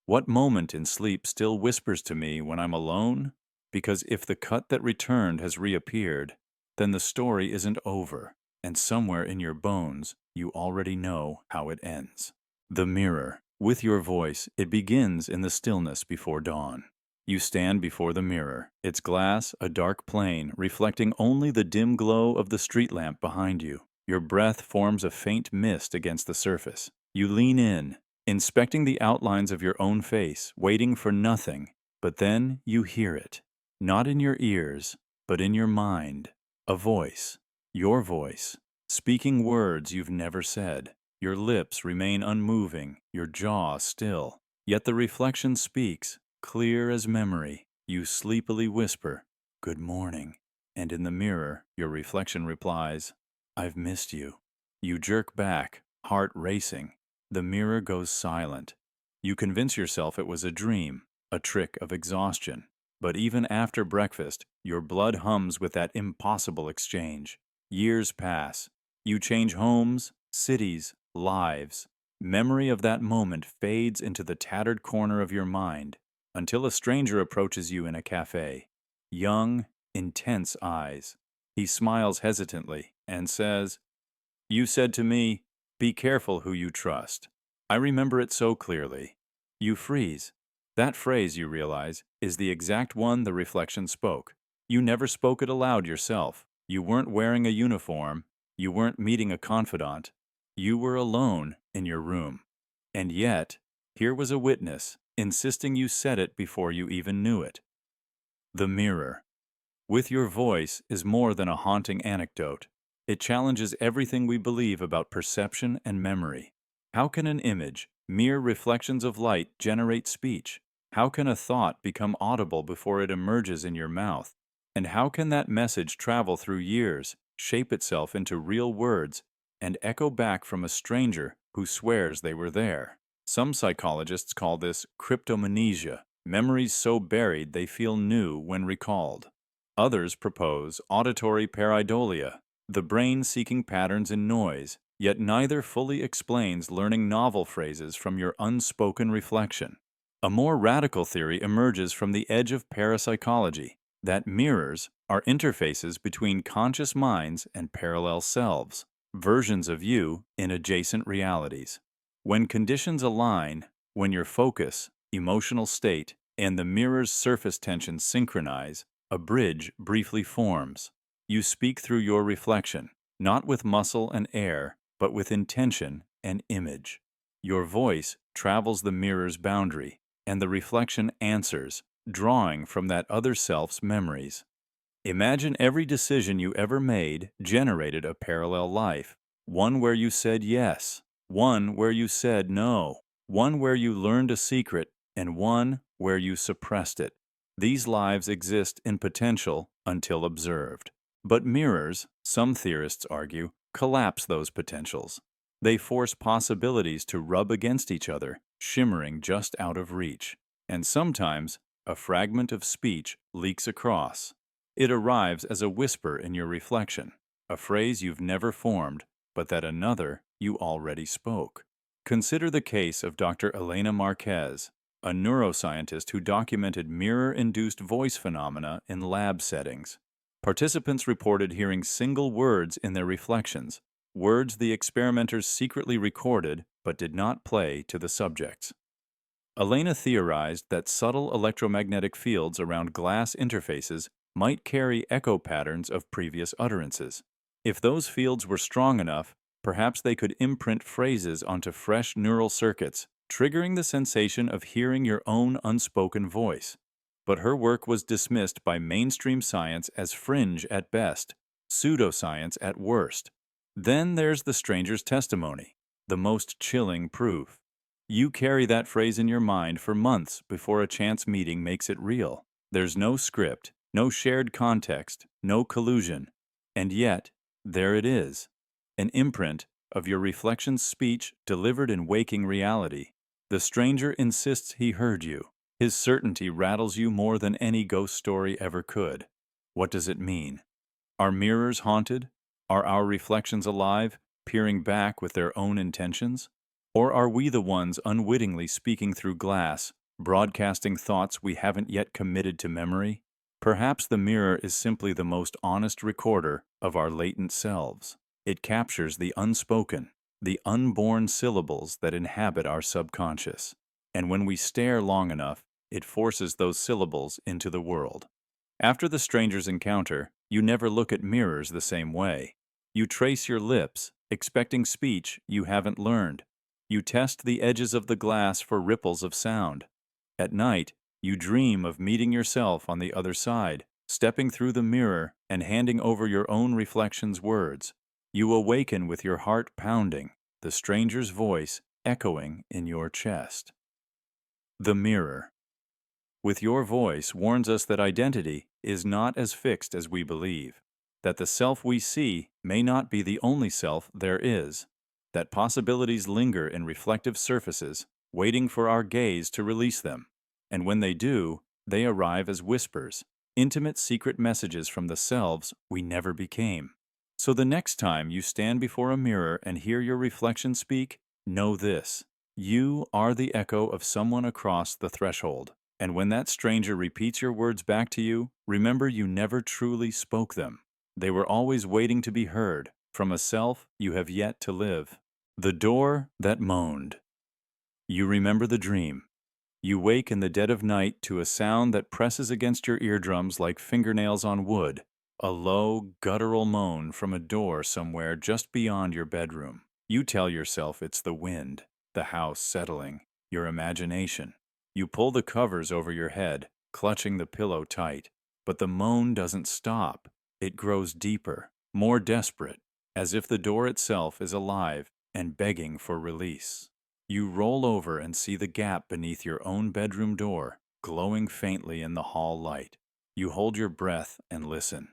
Speaker 1: What moment in sleep still whispers to me when I'm alone? Because if the cut that returned has reappeared, then the story isn't over, and somewhere in your bones, you already know how it ends. The mirror. With your voice, it begins in the stillness before dawn. You stand before the mirror, its glass a dark plane reflecting only the dim glow of the street lamp behind you. Your breath forms a faint mist against the surface. You lean in, inspecting the outlines of your own face, waiting for nothing, but then you hear it. Not in your ears, but in your mind. A voice, your voice, speaking words you've never said. Your lips remain unmoving, your jaw still. Yet the reflection speaks, clear as memory. You sleepily whisper, "Good morning." And in the mirror, your reflection replies, "I've missed you." You jerk back, heart racing. The mirror goes silent. You convince yourself it was a dream, a trick of exhaustion. But even after breakfast, your blood hums with that impossible exchange. Years pass. You change homes, cities, lives. Memory of that moment fades into the tattered corner of your mind until a stranger approaches you in a cafe. Young, intense eyes. He smiles hesitantly and says, "You said to me, 'Be careful who you trust.' I remember it so clearly." You freeze. That phrase, you realize, is the exact one the reflection spoke. You never spoke it aloud yourself. You weren't wearing a uniform. You weren't meeting a confidant. You were alone in your room. And yet, here was a witness, insisting you said it before you even knew it. The mirror. With your voice is more than a haunting anecdote. It challenges everything we believe about perception and memory. How can an image, mere reflections of light, generate speech? How can a thought become audible before it emerges in your mouth? And how can that message travel through years, shape itself into real words, and echo back from a stranger who swears they were there? Some psychologists call this cryptomnesia, memories so buried they feel new when recalled. Others propose auditory pareidolia, the brain seeking patterns in noise, yet neither fully explains learning novel phrases from your unspoken reflection. A more radical theory emerges from the edge of parapsychology, that mirrors are interfaces between conscious minds and parallel selves, versions of you in adjacent realities. When conditions align, when your focus, emotional state, and the mirror's surface tension synchronize, a bridge briefly forms. You speak through your reflection, not with muscle and air, but with intention and image. Your voice travels the mirror's boundary, and the reflection answers, drawing from that other self's memories. Imagine every decision you ever made generated a parallel life, one where you said yes, one where you said no, one where you learned a secret, and one where you suppressed it. These lives exist in potential until observed. But mirrors, some theorists argue, collapse those potentials. They force possibilities to rub against each other, shimmering just out of reach. And sometimes, a fragment of speech leaks across. It arrives as a whisper in your reflection, a phrase you've never formed, but that another you already spoke. Consider the case of Dr. Elena Marquez, a neuroscientist who documented mirror-induced voice phenomena in lab settings. Participants reported hearing single words in their reflections, words the experimenters secretly recorded but did not play to the subjects. Elena theorized that subtle electromagnetic fields around glass interfaces might carry echo patterns of previous utterances. If those fields were strong enough, perhaps they could imprint phrases onto fresh neural circuits, triggering the sensation of hearing your own unspoken voice. But her work was dismissed by mainstream science as fringe at best, pseudoscience at worst. Then there's the stranger's testimony, the most chilling proof. You carry that phrase in your mind for months before a chance meeting makes it real. There's no script, no shared context, no collusion. And yet, there it is, an imprint of your reflection's speech delivered in waking reality. The stranger insists he heard you. His certainty rattles you more than any ghost story ever could. What does it mean? Are mirrors haunted? Are our reflections alive, peering back with their own intentions? Or are we the ones unwittingly speaking through glass, broadcasting thoughts we haven't yet committed to memory? Perhaps the mirror is simply the most honest recorder of our latent selves. It captures the unspoken, the unborn syllables that inhabit our subconscious. And when we stare long enough, it forces those syllables into the world. After the stranger's encounter, you never look at mirrors the same way. You trace your lips, expecting speech you haven't learned. You test the edges of the glass for ripples of sound. At night, you dream of meeting yourself on the other side, stepping through the mirror and handing over your own reflection's words. You awaken with your heart pounding, the stranger's voice echoing in your chest. The mirror, with your voice, warns us that identity is not as fixed as we believe, that the self we see may not be the only self there is, that possibilities linger in reflective surfaces, waiting for our gaze to release them. And when they do, They arrive as whispers, intimate secret messages from the selves we never became. So the next time you stand before a mirror and hear your reflection speak, know this: you are the echo of someone across the threshold. And when that stranger repeats your words back to you, remember you never truly spoke them. They were always waiting to be heard from a self you have yet to live. The door that moaned. You remember the dream. You wake in the dead of night to a sound that presses against your eardrums like fingernails on wood, a low, guttural moan from a door somewhere just beyond your bedroom. You tell yourself it's the wind, the house settling, your imagination. You pull the covers over your head, clutching the pillow tight. But the moan doesn't stop. It grows deeper, more desperate, as if the door itself is alive and begging for release. You roll over and see the gap beneath your own bedroom door, glowing faintly in the hall light. You hold your breath and listen.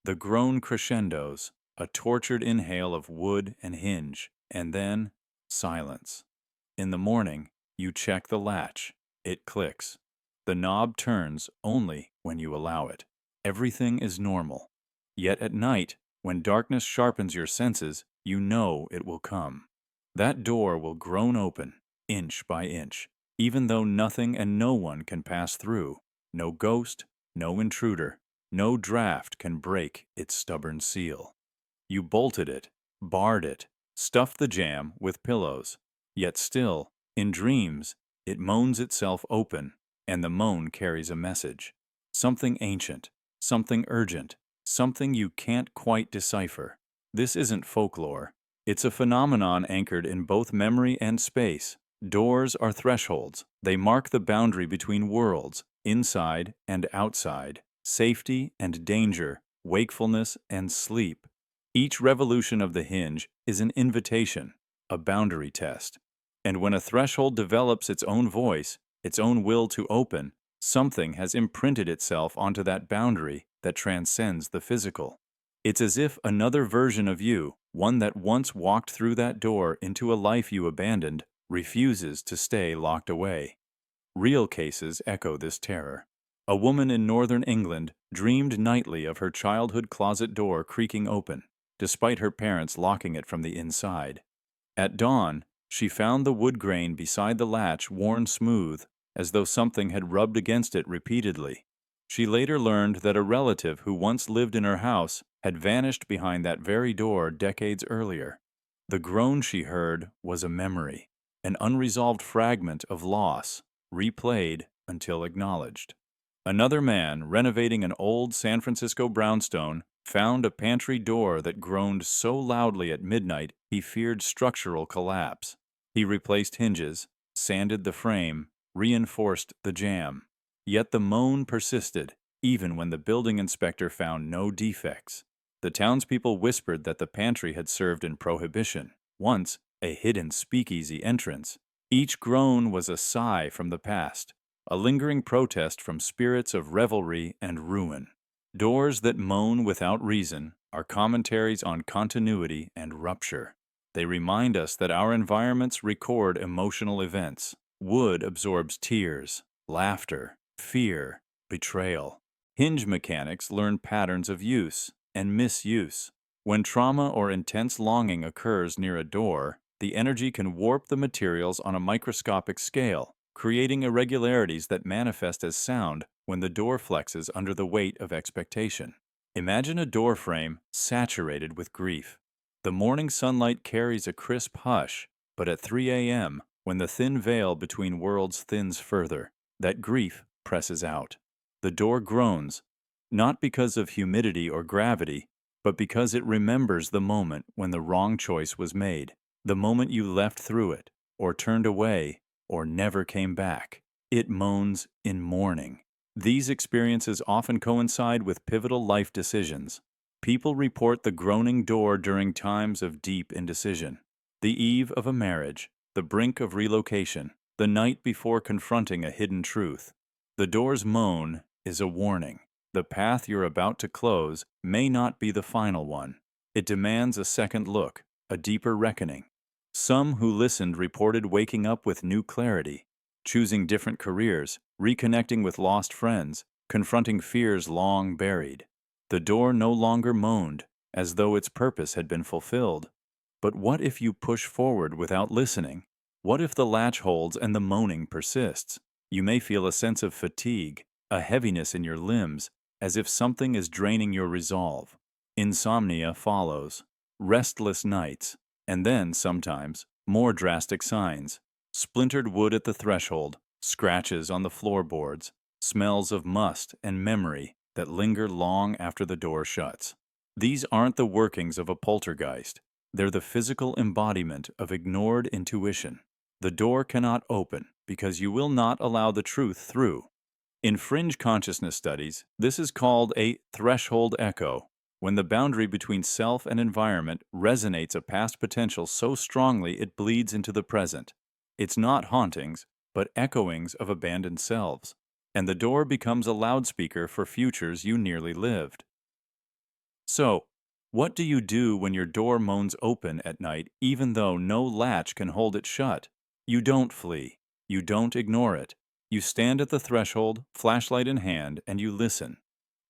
Speaker 1: The groan crescendos, a tortured inhale of wood and hinge, and then silence. In the morning, you check the latch. It clicks. The knob turns only when you allow it. Everything is normal. Yet at night, when darkness sharpens your senses, you know it will come. That door will groan open, inch by inch, even though nothing and no one can pass through. No ghost, no intruder, no draft can break its stubborn seal. You bolted it, barred it, stuffed the jamb with pillows. Yet still, in dreams, it moans itself open, and the moan carries a message. Something ancient, something urgent, something you can't quite decipher. This isn't folklore. It's a phenomenon anchored in both memory and space. Doors are thresholds. They mark the boundary between worlds, inside and outside, safety and danger, wakefulness and sleep. Each revolution of the hinge is an invitation, a boundary test. And when a threshold develops its own voice, its own will to open, something has imprinted itself onto that boundary that transcends the physical. It's as if another version of you, one that once walked through that door into a life you abandoned, refuses to stay locked away. Real cases echo this terror. A woman in northern England dreamed nightly of her childhood closet door creaking open, despite her parents locking it from the inside. At dawn, she found the wood grain beside the latch worn smooth, as though something had rubbed against it repeatedly. She later learned that a relative who once lived in her house had vanished behind that very door decades earlier. The groan she heard was a memory, an unresolved fragment of loss, replayed until acknowledged. Another man, renovating an old San Francisco brownstone, found a pantry door that groaned so loudly at midnight he feared structural collapse. He replaced hinges, sanded the frame, reinforced the jamb. Yet the moan persisted, even when the building inspector found no defects. The townspeople whispered that the pantry had served in Prohibition, once a hidden speakeasy entrance. Each groan was a sigh from the past, a lingering protest from spirits of revelry and ruin. Doors that moan without reason are commentaries on continuity and rupture. They remind us that our environments record emotional events. Wood absorbs tears, laughter, fear, betrayal. Hinge mechanics learn patterns of use and misuse. When trauma or intense longing occurs near a door, the energy can warp the materials on a microscopic scale, creating irregularities that manifest as sound when the door flexes under the weight of expectation. Imagine a door frame saturated with grief. The morning sunlight carries a crisp hush, but at 3 a.m., when the thin veil between worlds thins further, that grief presses out. The door groans, not because of humidity or gravity, but because it remembers the moment when the wrong choice was made, the moment you left through it, or turned away, or never came back. It moans in mourning. These experiences often coincide with pivotal life decisions. People report the groaning door during times of deep indecision. The eve of a marriage, the brink of relocation, the night before confronting a hidden truth. The door's moan is a warning. The path you're about to close may not be the final one. It demands a second look, a deeper reckoning. Some who listened reported waking up with new clarity, choosing different careers, reconnecting with lost friends, confronting fears long buried. The door no longer moaned, as though its purpose had been fulfilled. But what if you push forward without listening? What if the latch holds and the moaning persists? You may feel a sense of fatigue, a heaviness in your limbs, as if something is draining your resolve. Insomnia follows, restless nights, and then, sometimes, more drastic signs. Splintered wood at the threshold, scratches on the floorboards, smells of must and memory that linger long after the door shuts. These aren't the workings of a poltergeist. They're the physical embodiment of ignored intuition. The door cannot open because you will not allow the truth through. In fringe consciousness studies, this is called a threshold echo, when the boundary between self and environment resonates a past potential so strongly it bleeds into the present. It's not hauntings, but echoings of abandoned selves, and the door becomes a loudspeaker for futures you nearly lived. So, what do you do when your door moans open at night even though no latch can hold it shut? You don't flee. You don't ignore it. You stand at the threshold, flashlight in hand, and you listen.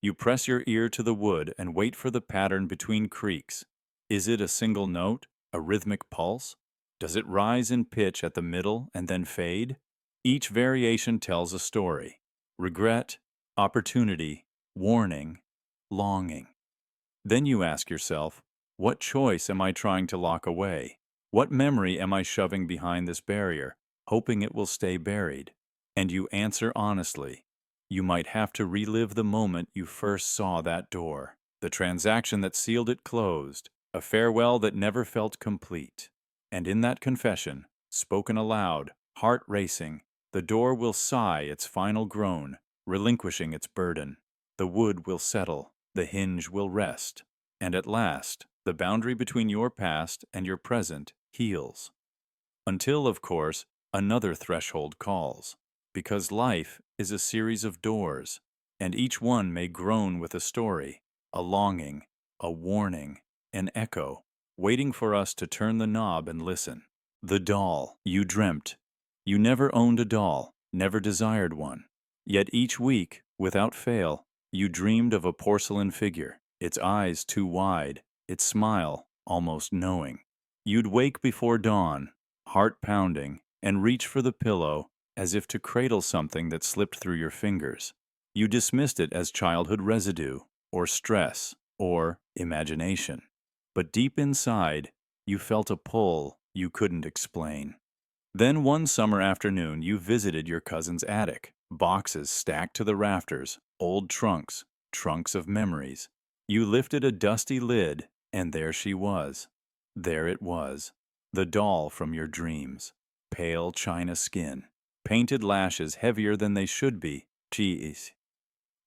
Speaker 1: You press your ear to the wood and wait for the pattern between creaks. Is it a single note? A rhythmic pulse? Does it rise in pitch at the middle and then fade? Each variation tells a story. Regret, opportunity, warning, longing. Then you ask yourself, what choice am I trying to lock away? What memory am I shoving behind this barrier, hoping it will stay buried? And you answer honestly. You might have to relive the moment you first saw that door, the transaction that sealed it closed, a farewell that never felt complete. And in that confession, spoken aloud, heart racing, the door will sigh its final groan, relinquishing its burden. The wood will settle, the hinge will rest, and at last, the boundary between your past and your present heals. Until, of course, another threshold calls, because life is a series of doors, and each one may groan with a story, a longing, a warning, an echo, waiting for us to turn the knob and listen. The doll you dreamt. You never owned a doll, never desired one. Yet each week, without fail, you dreamed of a porcelain figure, its eyes too wide, its smile almost knowing. You'd wake before dawn, heart pounding, and reach for the pillow as if to cradle something that slipped through your fingers. You dismissed it as childhood residue, or stress, or imagination. But deep inside, you felt a pull you couldn't explain. Then one summer afternoon, you visited your cousin's attic, boxes stacked to the rafters, old trunks, trunks of memories. You lifted a dusty lid, and there she was. There it was, the doll from your dreams. Pale china skin, painted lashes heavier than they should be, cheese.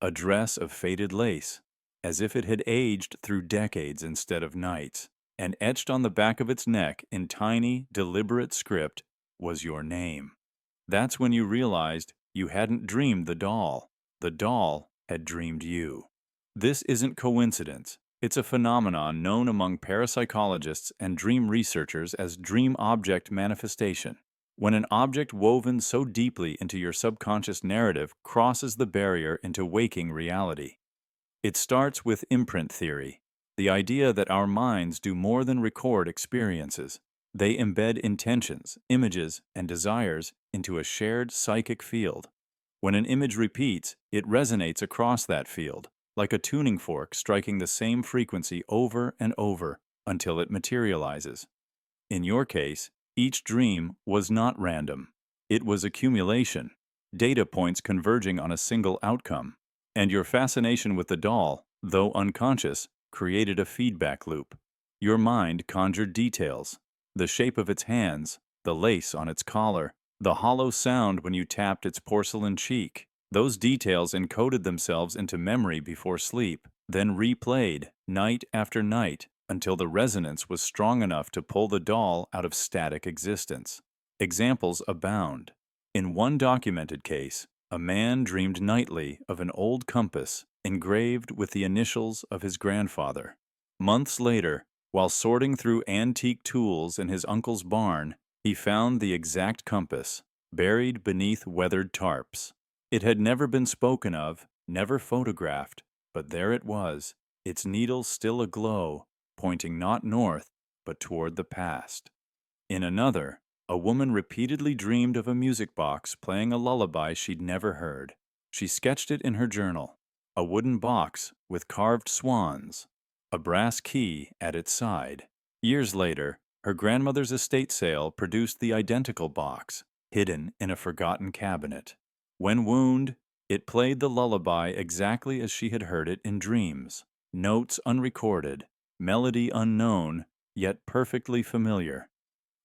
Speaker 1: A dress of faded lace, as if it had aged through decades instead of nights, and etched on the back of its neck in tiny, deliberate script was your name. That's when you realized you hadn't dreamed the doll had dreamed you. This isn't coincidence. It's a phenomenon known among parapsychologists and dream researchers as dream object manifestation. When an object woven so deeply into your subconscious narrative crosses the barrier into waking reality. It starts with imprint theory, the idea that our minds do more than record experiences. They embed intentions, images, and desires into a shared psychic field. When an image repeats, it resonates across that field, like a tuning fork striking the same frequency over and over until it materializes. In your case, each dream was not random. It was accumulation, data points converging on a single outcome. And your fascination with the doll, though unconscious, created a feedback loop. Your mind conjured details, the shape of its hands, the lace on its collar, the hollow sound when you tapped its porcelain cheek. Those details encoded themselves into memory before sleep, then replayed night after night until the resonance was strong enough to pull the doll out of static existence. Examples abound. In one documented case, a man dreamed nightly of an old compass engraved with the initials of his grandfather. Months later, while sorting through antique tools in his uncle's barn, he found the exact compass, buried beneath weathered tarps. It had never been spoken of, never photographed, but there it was, its needle still aglow, pointing not north, but toward the past. In another, a woman repeatedly dreamed of a music box playing a lullaby she'd never heard. She sketched it in her journal. A wooden box with carved swans, a brass key at its side. Years later, her grandmother's estate sale produced the identical box, hidden in a forgotten cabinet. When wound, it played the lullaby exactly as she had heard it in dreams. Notes unrecorded, melody unknown, yet perfectly familiar.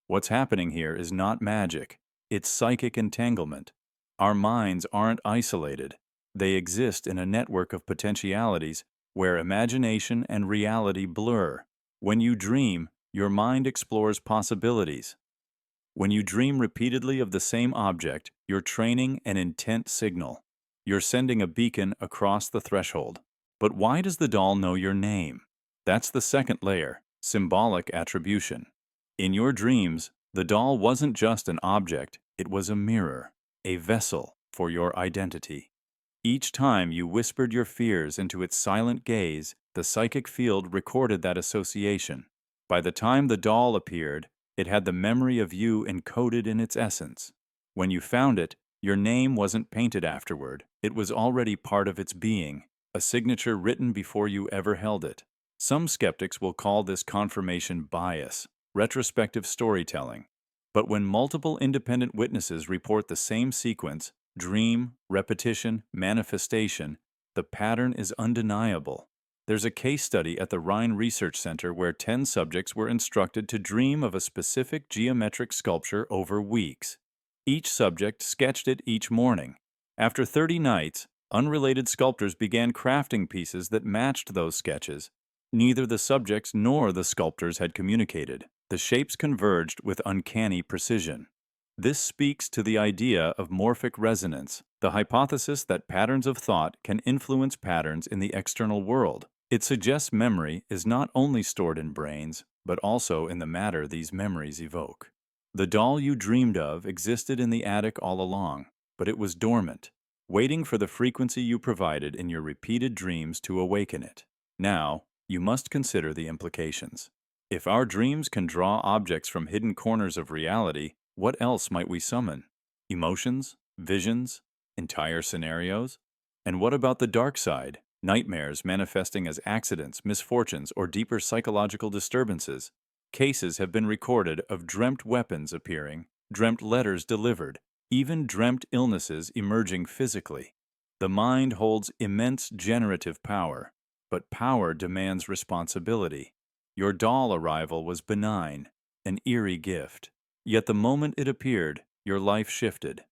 Speaker 1: What's happening here is not magic, it's psychic entanglement. Our minds aren't isolated. They exist in a network of potentialities where imagination and reality blur. When you dream, your mind explores possibilities. When you dream repeatedly of the same object, you're training an intent signal. You're sending a beacon across the threshold. But why does the doll know your name? That's the second layer, symbolic attribution. In your dreams, the doll wasn't just an object, it was a mirror, a vessel for your identity. Each time you whispered your fears into its silent gaze, the psychic field recorded that association. By the time the doll appeared, it had the memory of you encoded in its essence. When you found it, your name wasn't painted afterward. It was already part of its being, a signature written before you ever held it. Some skeptics will call this confirmation bias, retrospective storytelling. But when multiple independent witnesses report the same sequence, dream, repetition, manifestation, the pattern is undeniable. There's a case study at the Rhine Research Center where 10 subjects were instructed to dream of a specific geometric sculpture over weeks. Each subject sketched it each morning. After 30 nights, unrelated sculptors began crafting pieces that matched those sketches. Neither the subjects nor the sculptors had communicated. The shapes converged with uncanny precision. This speaks to the idea of morphic resonance, the hypothesis that patterns of thought can influence patterns in the external world. It suggests memory is not only stored in brains, but also in the matter these memories evoke. The doll you dreamed of existed in the attic all along, but it was dormant, waiting for the frequency you provided in your repeated dreams to awaken it. Now, you must consider the implications. If our dreams can draw objects from hidden corners of reality, what else might we summon? Emotions? Visions? Entire scenarios? And what about the dark side? Nightmares manifesting as accidents, misfortunes, or deeper psychological disturbances. Cases have been recorded of dreamt weapons appearing, dreamt letters delivered, even dreamt illnesses emerging physically. The mind holds immense generative power, but power demands responsibility. Your doll arrival was benign, an eerie gift. Yet the moment it appeared, your life shifted.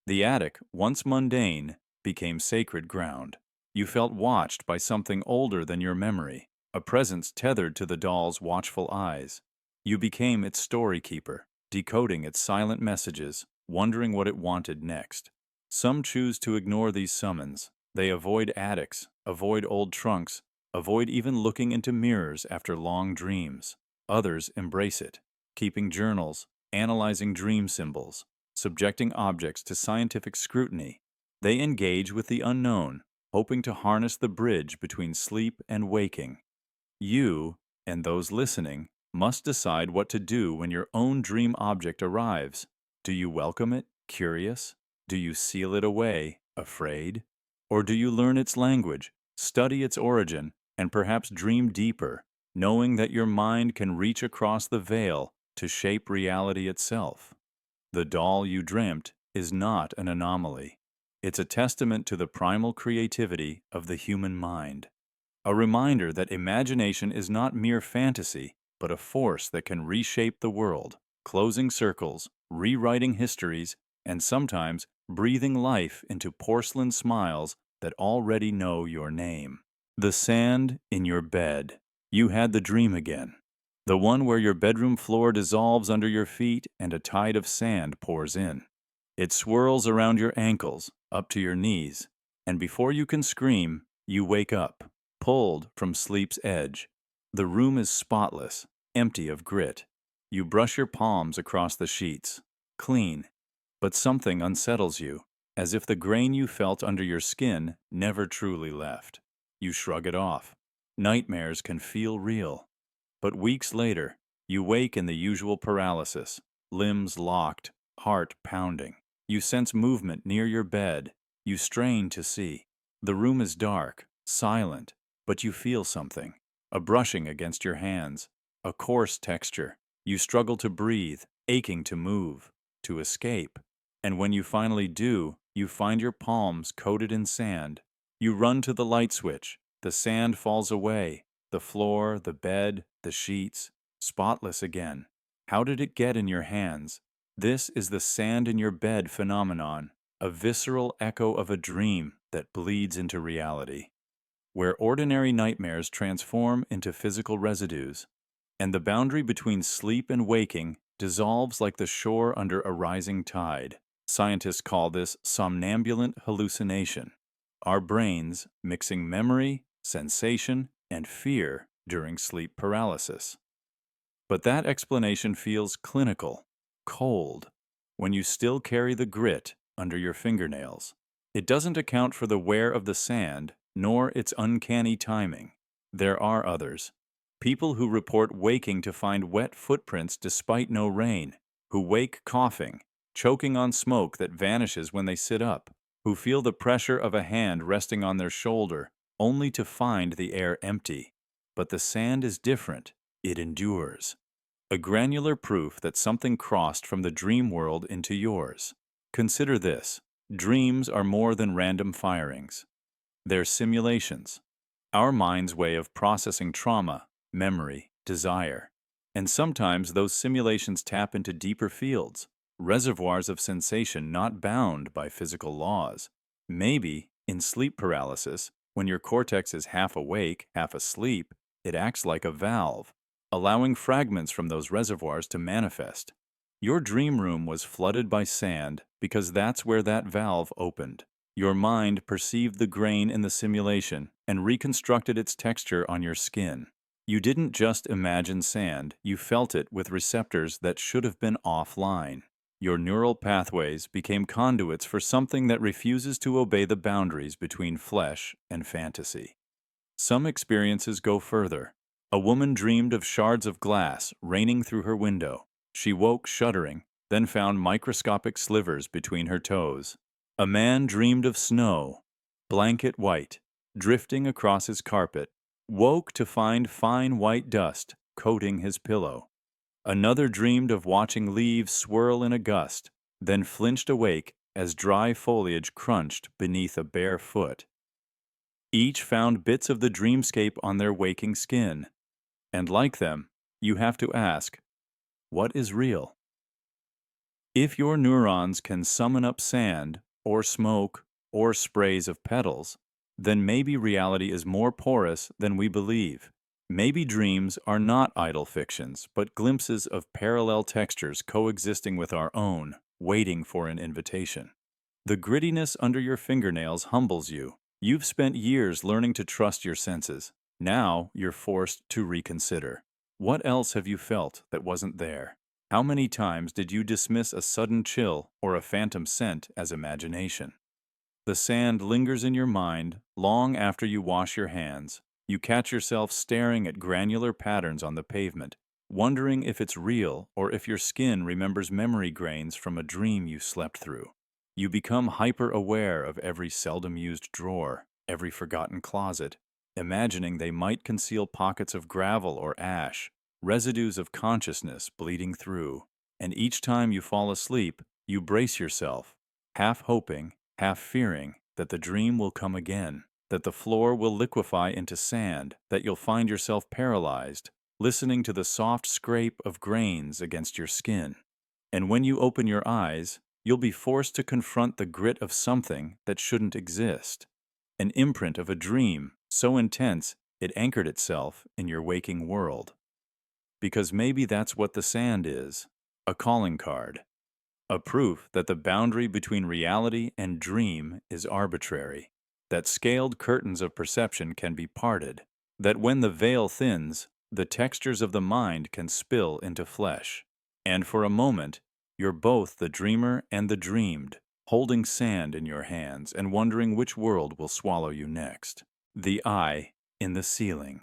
Speaker 1: The attic, once mundane, became sacred ground. You felt watched by something older than your memory, a presence tethered to the doll's watchful eyes. You became its story keeper, decoding its silent messages, wondering what it wanted next. Some choose to ignore these summons. They avoid attics, avoid old trunks, avoid even looking into mirrors after long dreams. Others embrace it, keeping journals, analyzing dream symbols, subjecting objects to scientific scrutiny. They engage with the unknown, hoping to harness the bridge between sleep and waking. You, and those listening, must decide what to do when your own dream object arrives. Do you welcome it, curious? Do you seal it away, afraid? Or do you learn its language, study its origin, and perhaps dream deeper, knowing that your mind can reach across the veil to shape reality itself? The doll you dreamt is not an anomaly. It's a testament to the primal creativity of the human mind. A reminder that imagination is not mere fantasy, but a force that can reshape the world, closing circles, rewriting histories, and sometimes breathing life into porcelain smiles that already know your name. The sand in your bed. You had the dream again. The one where your bedroom floor dissolves under your feet and a tide of sand pours in. It swirls around your ankles, up to your knees, and before you can scream, you wake up, pulled from sleep's edge. The room is spotless, empty of grit. You brush your palms across the sheets, clean, but something unsettles you. as if the grain you felt under your skin never truly left. You shrug it off. Nightmares can feel real. But weeks later, you wake in the usual paralysis, limbs locked, heart pounding. You sense movement near your bed. You strain to see. The room is dark, silent, but you feel something. A brushing against your hands, a coarse texture. You struggle to breathe, aching to move, to escape. And when you finally do, you find your palms coated in sand. You run to the light switch. The sand falls away. The floor, the bed, the sheets, spotless again. How did it get in your hands? This is the sand in your bed phenomenon, a visceral echo of a dream that bleeds into reality, where ordinary nightmares transform into physical residues, and the boundary between sleep and waking dissolves like the shore under a rising tide. Scientists call this somnambulant hallucination. Our brains mixing memory, sensation, and fear during sleep paralysis. But that explanation feels clinical, cold, when you still carry the grit under your fingernails. It doesn't account for the wear of the sand, nor its uncanny timing. There are others. People who report waking to find wet footprints despite no rain, who wake coughing, choking on smoke that vanishes when they sit up, who feel the pressure of a hand resting on their shoulder, only to find the air empty. But the sand is different. It endures. A granular proof that something crossed from the dream world into yours. Consider this. Dreams are more than random firings. They're simulations. Our mind's way of processing trauma, memory, desire. And sometimes those simulations tap into deeper fields, reservoirs of sensation not bound by physical laws. Maybe, in sleep paralysis, when your cortex is half awake, half asleep, it acts like a valve, allowing fragments from those reservoirs to manifest. Your dream room was flooded by sand because that's where that valve opened. Your mind perceived the grain in the simulation and reconstructed its texture on your skin. You didn't just imagine sand, you felt it with receptors that should have been offline. Your neural pathways became conduits for something that refuses to obey the boundaries between flesh and fantasy. Some experiences go further. A woman dreamed of shards of glass raining through her window. She woke shuddering, then found microscopic slivers between her toes. A man dreamed of snow, blanket white, drifting across his carpet, woke to find fine white dust coating his pillow. Another dreamed of watching leaves swirl in a gust, then flinched awake as dry foliage crunched beneath a bare foot. Each found bits of the dreamscape on their waking skin. And like them, you have to ask, what is real? If your neurons can summon up sand, or smoke, or sprays of petals, then maybe reality is more porous than we believe. Maybe dreams are not idle fictions, but glimpses of parallel textures coexisting with our own, waiting for an invitation. The grittiness under your fingernails humbles you. You've spent years learning to trust your senses. Now you're forced to reconsider. What else have you felt that wasn't there? How many times did you dismiss a sudden chill or a phantom scent as imagination? The sand lingers in your mind long after you wash your hands. You catch yourself staring at granular patterns on the pavement, wondering if it's real or if your skin remembers memory grains from a dream you slept through. You become hyper-aware of every seldom-used drawer, every forgotten closet, imagining they might conceal pockets of gravel or ash, residues of consciousness bleeding through. And each time you fall asleep, you brace yourself, half hoping, half fearing that the dream will come again, that the floor will liquefy into sand, that you'll find yourself paralyzed, listening to the soft scrape of grains against your skin. And when you open your eyes, you'll be forced to confront the grit of something that shouldn't exist, an imprint of a dream so intense it anchored itself in your waking world. Because maybe that's what the sand is, a calling card, a proof that the boundary between reality and dream is arbitrary, that scaled curtains of perception can be parted, that when the veil thins, the textures of the mind can spill into flesh. And for a moment, you're both the dreamer and the dreamed, holding sand in your hands and wondering which world will swallow you next. The eye in the ceiling.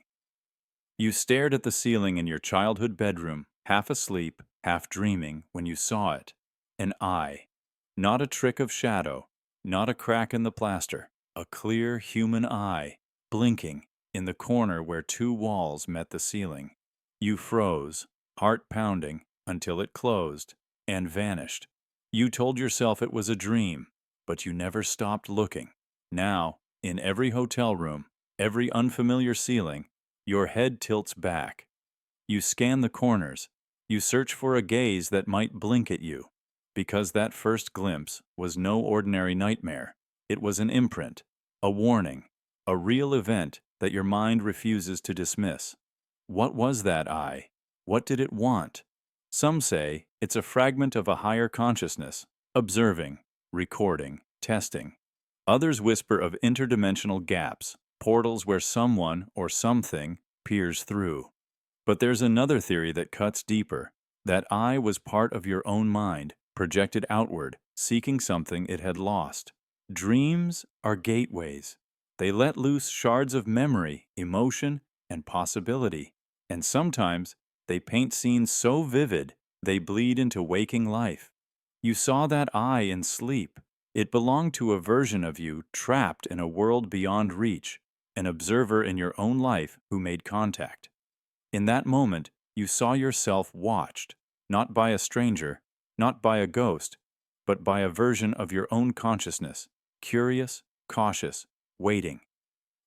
Speaker 1: You stared at the ceiling in your childhood bedroom, half asleep, half dreaming, when you saw it. An eye. Not a trick of shadow, not a crack in the plaster. A clear human eye, blinking, in the corner where two walls met the ceiling. You froze, heart pounding, until it closed and vanished. You told yourself it was a dream, but you never stopped looking. Now, in every hotel room, every unfamiliar ceiling, your head tilts back. You scan the corners. You search for a gaze that might blink at you. Because that first glimpse was no ordinary nightmare. It was an imprint, a warning, a real event that your mind refuses to dismiss. What was that eye? What did it want? Some say it's a fragment of a higher consciousness, observing, recording, testing. Others whisper of interdimensional gaps, portals where someone or something peers through. But there's another theory that cuts deeper. That eye was part of your own mind, projected outward, seeking something it had lost. Dreams are gateways. They let loose shards of memory, emotion, and possibility. And sometimes they paint scenes so vivid they bleed into waking life. You saw that eye in sleep. It belonged to a version of you trapped in a world beyond reach, an observer in your own life who made contact. In that moment, you saw yourself watched, not by a stranger, not by a ghost, but by a version of your own consciousness, curious, cautious, waiting.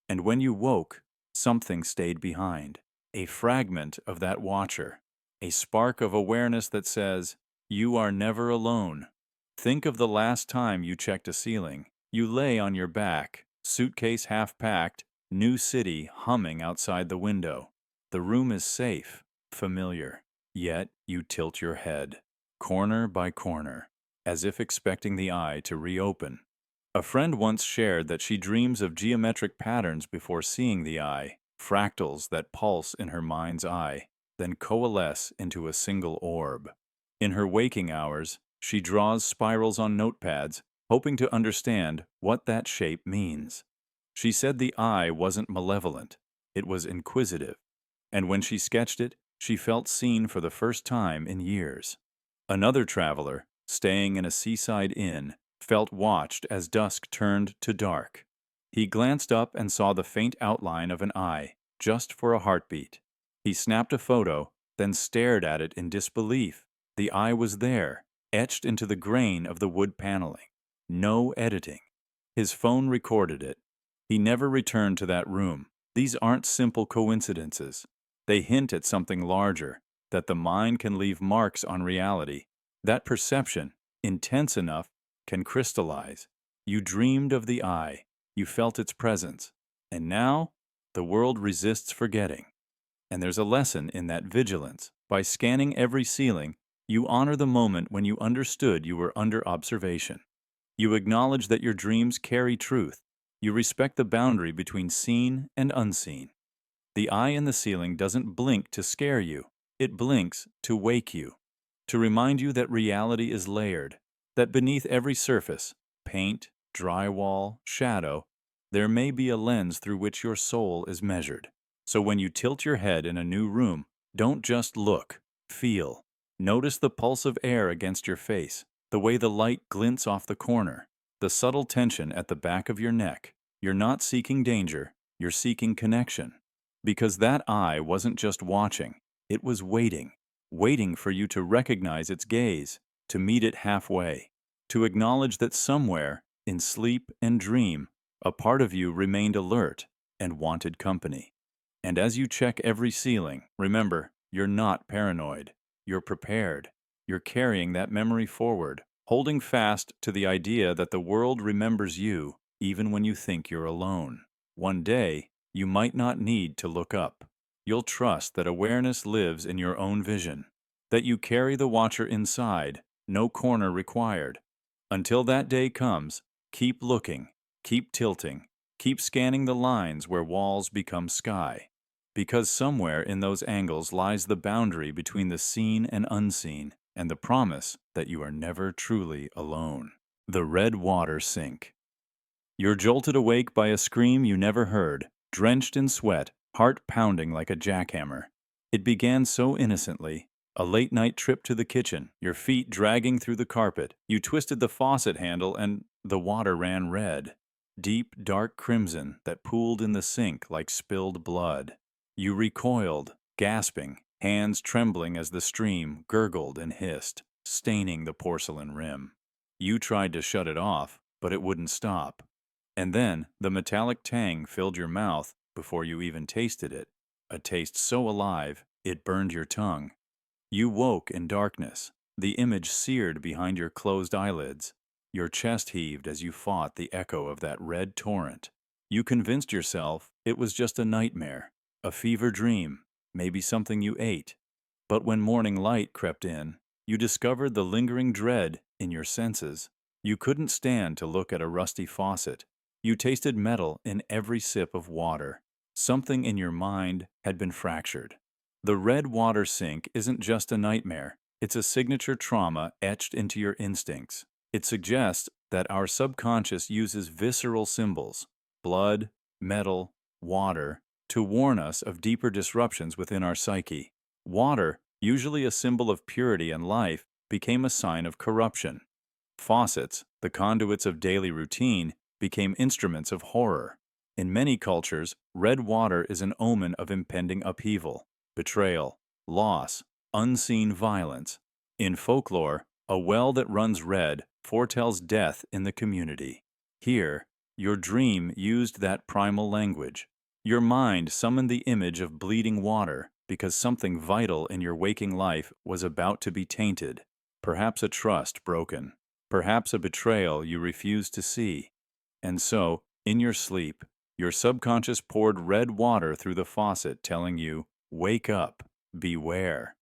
Speaker 1: And when you woke, something stayed behind, a fragment of that watcher, a spark of awareness that says, you are never alone. Think of the last time you checked a ceiling. You lay on your back, suitcase half packed, new city humming outside the window. The room is safe, familiar, yet you tilt your head, corner by corner, as if expecting the eye to reopen. A friend once shared that she dreams of geometric patterns before seeing the eye, fractals that pulse in her mind's eye, then coalesce into a single orb. In her waking hours, she draws spirals on notepads, hoping to understand what that shape means. She said the eye wasn't malevolent, it was inquisitive. And when she sketched it, she felt seen for the first time in years. Another traveler, staying in a seaside inn, felt watched as dusk turned to dark. He glanced up and saw the faint outline of an eye, just for a heartbeat. He snapped a photo, then stared at it in disbelief. The eye was there, etched into the grain of the wood paneling. No editing. His phone recorded it. He never returned to that room. These aren't simple coincidences. They hint at something larger, that the mind can leave marks on reality. That perception, intense enough, can crystallize. You dreamed of the eye. You felt its presence. And now, the world resists forgetting. And there's a lesson in that vigilance. By scanning every ceiling, you honor the moment when you understood you were under observation. You acknowledge that your dreams carry truth. You respect the boundary between seen and unseen. The eye in the ceiling doesn't blink to scare you. It blinks to wake you, to remind you that reality is layered, that beneath every surface, paint, drywall, shadow, there may be a lens through which your soul is measured. So when you tilt your head in a new room, don't just look, feel. Notice the pulse of air against your face, the way the light glints off the corner, the subtle tension at the back of your neck. You're not seeking danger, you're seeking connection. Because that eye wasn't just watching, it was waiting, waiting for you to recognize its gaze, to meet it halfway, to acknowledge that somewhere, in sleep and dream, a part of you remained alert and wanted company. And as you check every ceiling, remember, you're not paranoid. You're prepared. You're carrying that memory forward, holding fast to the idea that the world remembers you even when you think you're alone. One day, you might not need to look up. You'll trust that awareness lives in your own vision, that you carry the watcher inside, no corner required. Until that day comes, keep looking, keep tilting, keep scanning the lines where walls become sky. Because somewhere in those angles lies the boundary between the seen and unseen, and the promise that you are never truly alone. The red water sink. You're jolted awake by a scream you never heard, drenched in sweat, heart pounding like a jackhammer. It began so innocently. A late-night trip to the kitchen, your feet dragging through the carpet. You twisted the faucet handle and the water ran red. Deep, dark crimson that pooled in the sink like spilled blood. You recoiled, gasping, hands trembling as the stream gurgled and hissed, staining the porcelain rim. You tried to shut it off, but it wouldn't stop. And then the metallic tang filled your mouth before you even tasted it, a taste so alive it burned your tongue. You woke in darkness, the image seared behind your closed eyelids. Your chest heaved as you fought the echo of that red torrent. You convinced yourself it was just a nightmare, a fever dream, maybe something you ate. But when morning light crept in, you discovered the lingering dread in your senses. You couldn't stand to look at a rusty faucet. You tasted metal in every sip of water. Something in your mind had been fractured. The red water sink isn't just a nightmare. It's a signature trauma etched into your instincts. It suggests that our subconscious uses visceral symbols, blood, metal, water, to warn us of deeper disruptions within our psyche. Water, usually a symbol of purity and life, became a sign of corruption. Faucets, the conduits of daily routine, became instruments of horror. In many cultures, red water is an omen of impending upheaval, betrayal, loss, unseen violence. In folklore, a well that runs red foretells death in the community. Here, your dream used that primal language. Your mind summoned the image of bleeding water because something vital in your waking life was about to be tainted, perhaps a trust broken, perhaps a betrayal you refused to see. And so, in your sleep, your subconscious poured red water through the faucet, telling you, "Wake up, beware."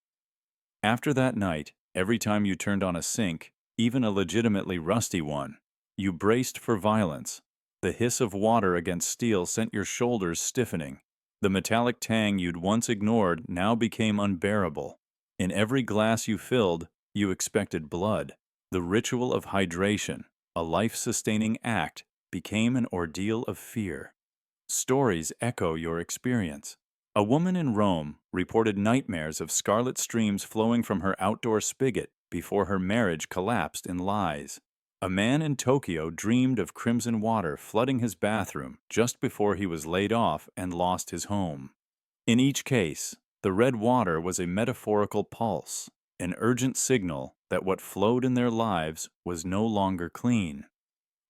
Speaker 1: After that night, every time you turned on a sink, even a legitimately rusty one, you braced for violence. The hiss of water against steel sent your shoulders stiffening. The metallic tang you'd once ignored now became unbearable. In every glass you filled, you expected blood. The ritual of hydration, a life-sustaining act, became an ordeal of fear. Stories echo your experience. A woman in Rome reported nightmares of scarlet streams flowing from her outdoor spigot before her marriage collapsed in lies. A man in Tokyo dreamed of crimson water flooding his bathroom just before he was laid off and lost his home. In each case, the red water was a metaphorical pulse, an urgent signal that what flowed in their lives was no longer clean.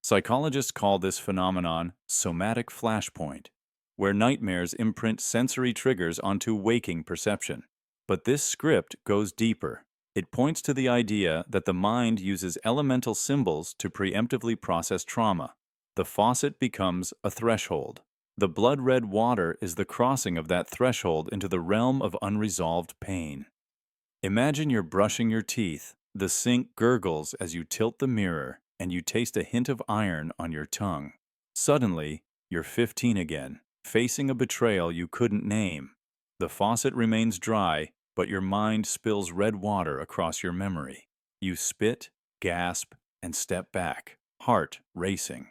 Speaker 1: Psychologists call this phenomenon somatic flashpoint, where nightmares imprint sensory triggers onto waking perception. But this script goes deeper. It points to the idea that the mind uses elemental symbols to preemptively process trauma. The faucet becomes a threshold. The blood-red water is the crossing of that threshold into the realm of unresolved pain. Imagine you're brushing your teeth. The sink gurgles as you tilt the mirror, and you taste a hint of iron on your tongue. Suddenly, you're 15 again, facing a betrayal you couldn't name. The faucet remains dry, but your mind spills red water across your memory. You spit, gasp, and step back, heart racing.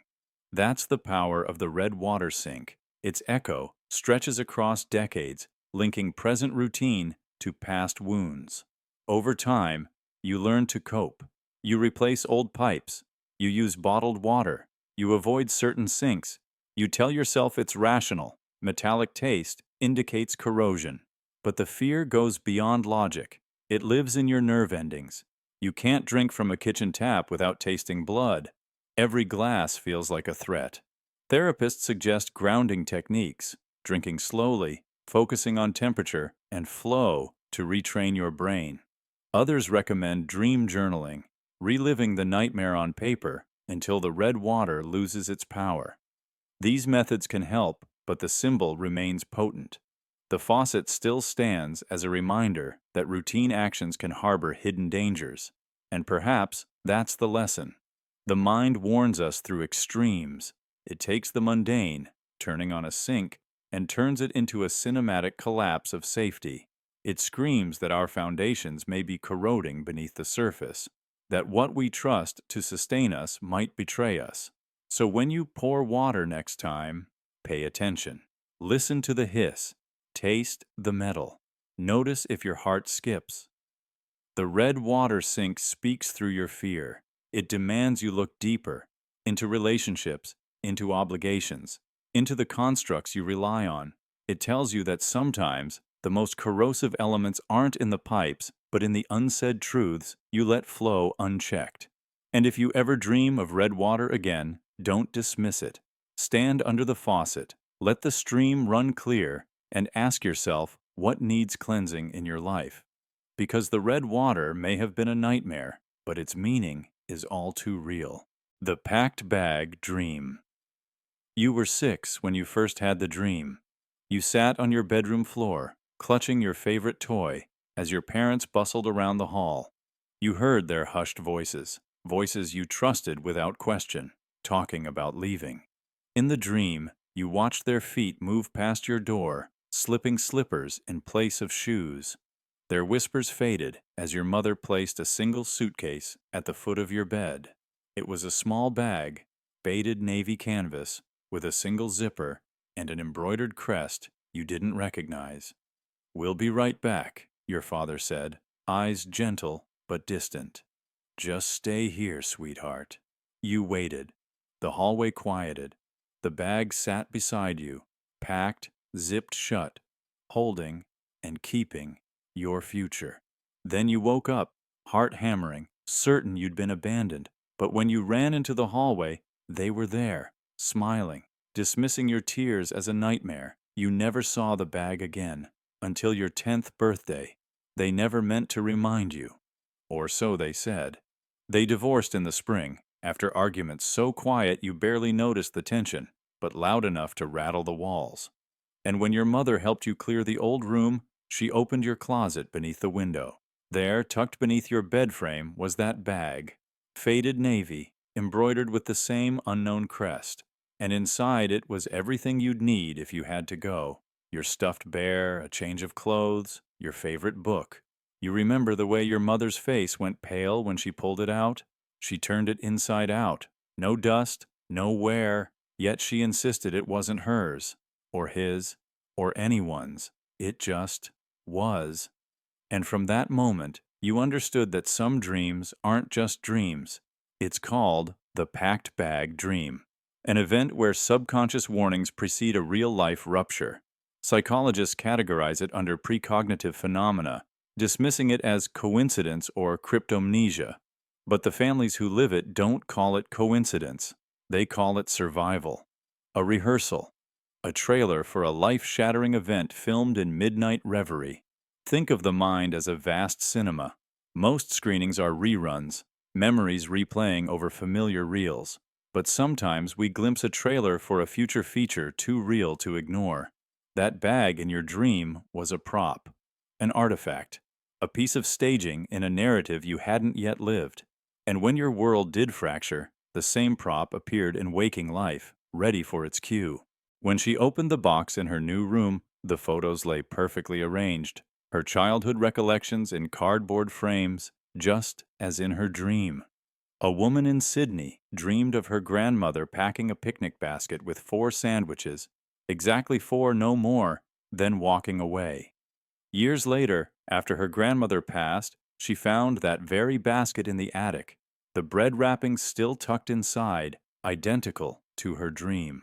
Speaker 1: That's the power of the red water sink. Its echo stretches across decades, linking present routine to past wounds. Over time, you learn to cope. You replace old pipes. You use bottled water. You avoid certain sinks. You tell yourself it's rational. Metallic taste indicates corrosion. But the fear goes beyond logic. It lives in your nerve endings. You can't drink from a kitchen tap without tasting blood. Every glass feels like a threat. Therapists suggest grounding techniques, drinking slowly, focusing on temperature and flow to retrain your brain. Others recommend dream journaling, reliving the nightmare on paper until the red water loses its power. These methods can help, but the symbol remains potent. The faucet still stands as a reminder that routine actions can harbor hidden dangers. And perhaps that's the lesson. The mind warns us through extremes. It takes the mundane, turning on a sink, and turns it into a cinematic collapse of safety. It screams that our foundations may be corroding beneath the surface. that what we trust to sustain us might betray us. So when you pour water next time, pay attention. Listen to the hiss. Taste the metal. Notice if your heart skips. The red water sink speaks through your fear. It demands you look deeper, into relationships, into obligations, into the constructs you rely on. It tells you that sometimes the most corrosive elements aren't in the pipes, but in the unsaid truths you let flow unchecked. And if you ever dream of red water again, don't dismiss it. Stand under the faucet, let the stream run clear, and ask yourself what needs cleansing in your life. Because the red water may have been a nightmare, but its meaning is all too real. The packed bag dream. You were 6 when you first had the dream. You sat on your bedroom floor, clutching your favorite toy, as your parents bustled around the hall. You heard their hushed voices, voices you trusted without question, talking about leaving. In the dream, you watched their feet move past your door, slipping slippers in place of shoes. Their whispers faded as your mother placed a single suitcase at the foot of your bed. It was a small bag, faded navy canvas, with a single zipper and an embroidered crest you didn't recognize. "We'll be right back," your father said, eyes gentle but distant. "Just stay here, sweetheart." You waited. The hallway quieted. The bag sat beside you, packed, zipped shut, holding and keeping your future. Then you woke up, heart hammering, certain you'd been abandoned. But when you ran into the hallway, they were there, smiling, dismissing your tears as a nightmare. You never saw the bag again, until your 10th birthday. They never meant to remind you. Or so they said. They divorced in the spring, after arguments so quiet you barely noticed the tension, but loud enough to rattle the walls. And when your mother helped you clear the old room, she opened your closet beneath the window. There, tucked beneath your bed frame, was that bag, faded navy, embroidered with the same unknown crest. And inside it was everything you'd need if you had to go. Your stuffed bear, a change of clothes, your favorite book. You remember the way your mother's face went pale when she pulled it out? She turned it inside out. No dust, no wear, yet she insisted it wasn't hers, or his, or anyone's. It just was. And from that moment, you understood that some dreams aren't just dreams. It's called the packed bag dream, an event where subconscious warnings precede a real-life rupture. Psychologists categorize it under precognitive phenomena, dismissing it as coincidence or cryptomnesia. But the families who live it don't call it coincidence. They call it survival, a rehearsal, a trailer for a life-shattering event filmed in midnight reverie. Think of the mind as a vast cinema. Most screenings are reruns, memories replaying over familiar reels. But sometimes we glimpse a trailer for a future feature too real to ignore. That bag in your dream was a prop, an artifact, a piece of staging in a narrative you hadn't yet lived. And when your world did fracture, the same prop appeared in waking life, ready for its cue. When she opened the box in her new room, the photos lay perfectly arranged, her childhood recollections in cardboard frames, just as in her dream. A woman in Sydney dreamed of her grandmother packing a picnic basket with 4 sandwiches, exactly 4, no more, then walking away. Years later, after her grandmother passed, she found that very basket in the attic, the bread wrappings still tucked inside, identical to her dream.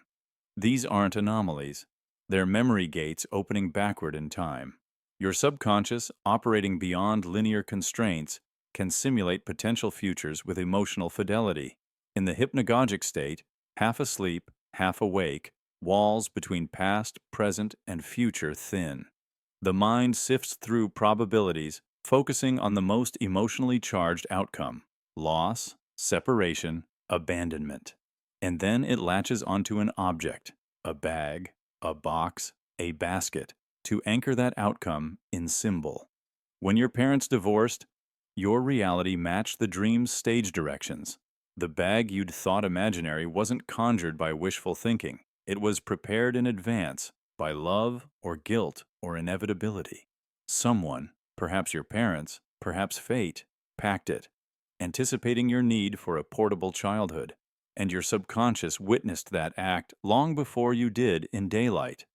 Speaker 1: These aren't anomalies. They're memory gates opening backward in time. Your subconscious, operating beyond linear constraints, can simulate potential futures with emotional fidelity. In the hypnagogic state, half asleep, half awake, walls between past, present, and future thin. The mind sifts through probabilities, focusing on the most emotionally charged outcome: loss, separation, abandonment. And then it latches onto an object, a bag, a box, a basket, to anchor that outcome in symbol. When your parents divorced, your reality matched the dream's stage directions. The bag you'd thought imaginary wasn't conjured by wishful thinking. It was prepared in advance by love or guilt or inevitability. Someone, perhaps your parents, perhaps fate, packed it. anticipating your need for a portable childhood, and your subconscious witnessed that act long before you did in daylight.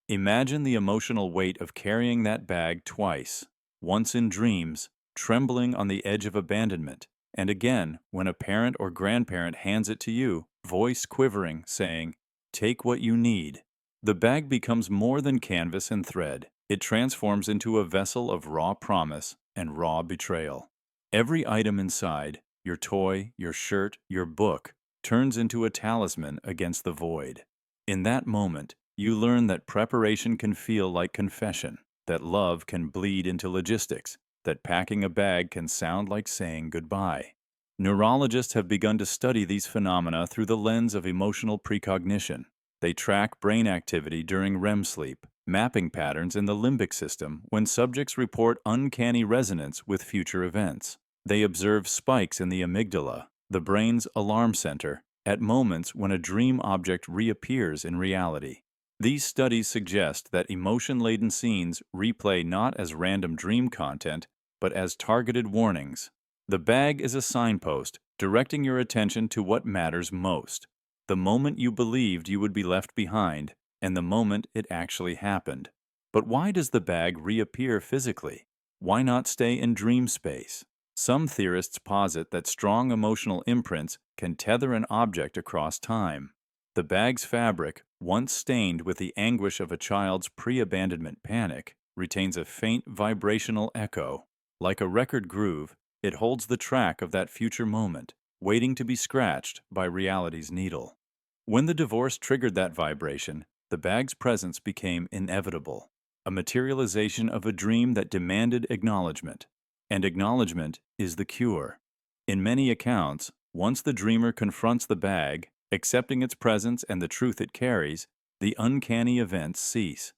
Speaker 1: Imagine the emotional weight of carrying that bag twice, once in dreams, trembling on the edge of abandonment, and again when a parent or grandparent hands it to you, voice quivering, saying, "Take what you need." The bag becomes more than canvas and thread. It transforms into a vessel of raw promise and raw betrayal. Every item inside, your toy, your shirt, your book, turns into a talisman against the void. In that moment, you learn that preparation can feel like confession, that love can bleed into logistics, that packing a bag can sound like saying goodbye. Neurologists have begun to study these phenomena through the lens of emotional precognition. They track brain activity during REM sleep, mapping patterns in the limbic system when subjects report uncanny resonance with future events. They observe spikes in the amygdala, the brain's alarm center, at moments when a dream object reappears in reality. These studies suggest that emotion-laden scenes replay not as random dream content, but as targeted warnings. The bag is a signpost, directing your attention to what matters most. The moment you believed you would be left behind, and the moment it actually happened. But why does the bag reappear physically? Why not stay in dream space? Some theorists posit that strong emotional imprints can tether an object across time. The bag's fabric, once stained with the anguish of a child's pre-abandonment panic, retains a faint vibrational echo. Like a record groove, it holds the track of that future moment, waiting to be scratched by reality's needle. When the divorce triggered that vibration, the bag's presence became inevitable, a materialization of a dream that demanded acknowledgement. And acknowledgement is the cure. In many accounts, once the dreamer confronts the bag, accepting its presence and the truth it carries, the uncanny events cease.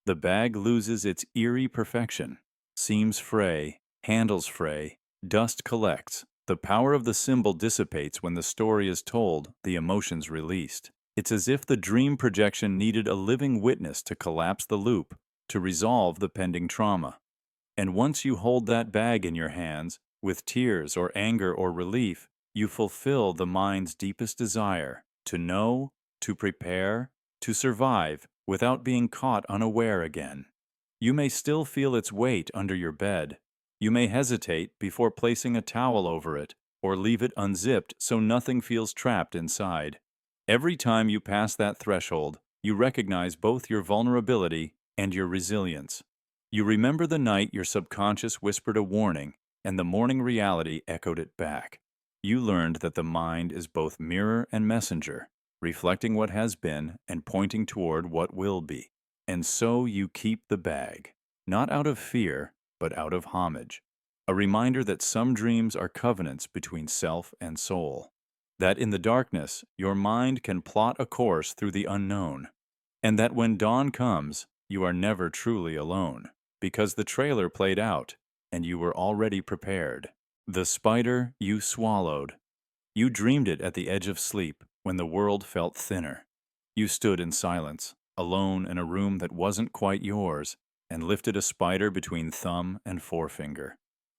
Speaker 1: The bag loses its eerie perfection. Seams fray, handles fray, dust collects. The power of the symbol dissipates when the story is told, the emotions released. It's as if the dream projection needed a living witness to collapse the loop, to resolve the pending trauma. And once you hold that bag in your hands, with tears or anger or relief, you fulfill the mind's deepest desire to know, to prepare, to survive without being caught unaware again. You may still feel its weight under your bed. You may hesitate before placing a towel over it or leave it unzipped so nothing feels trapped inside. Every time you pass that threshold, you recognize both your vulnerability and your resilience. You remember the night your subconscious whispered a warning, and the morning reality echoed it back. You learned that the mind is both mirror and messenger, reflecting what has been and pointing toward what will be. And so you keep the bag, not out of fear, but out of homage. A reminder that some dreams are covenants between self and soul. That in the darkness, your mind can plot a course through the unknown. And that when dawn comes, you are never truly alone. Because the trailer played out, and you were already prepared. The spider you swallowed. You dreamed it at the edge of sleep when the world felt thinner. You stood in silence, alone in a room that wasn't quite yours, and lifted a spider between thumb and forefinger.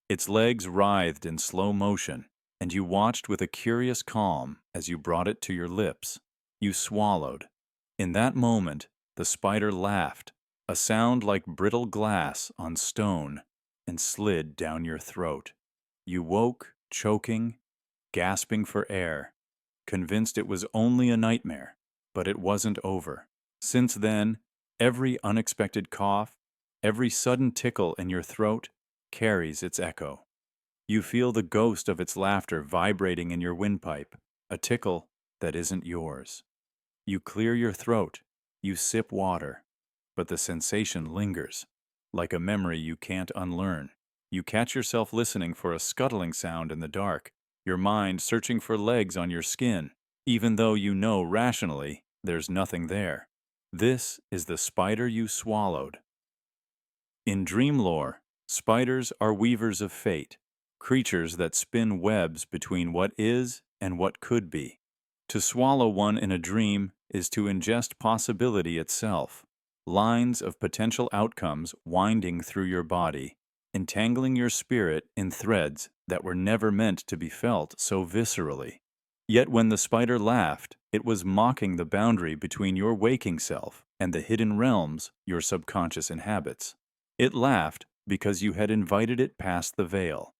Speaker 1: Its legs writhed in slow motion, and you watched with a curious calm as you brought it to your lips. You swallowed. In that moment, the spider laughed, a sound like brittle glass on stone, and slid down your throat. You woke, choking, gasping for air, convinced it was only a nightmare, but it wasn't over. Since then, every unexpected cough, every sudden tickle in your throat carries its echo. You feel the ghost of its laughter vibrating in your windpipe, a tickle that isn't yours. You clear your throat, you sip water, but the sensation lingers, like a memory you can't unlearn. You catch yourself listening for a scuttling sound in the dark, your mind searching for legs on your skin, even though you know rationally there's nothing there. This is the spider you swallowed. In dream lore, spiders are weavers of fate, creatures that spin webs between what is and what could be. To swallow one in a dream is to ingest possibility itself, lines of potential outcomes winding through your body, entangling your spirit in threads that were never meant to be felt so viscerally. Yet when the spider laughed, it was mocking the boundary between your waking self and the hidden realms your subconscious inhabits. It laughed because you had invited it past the veil.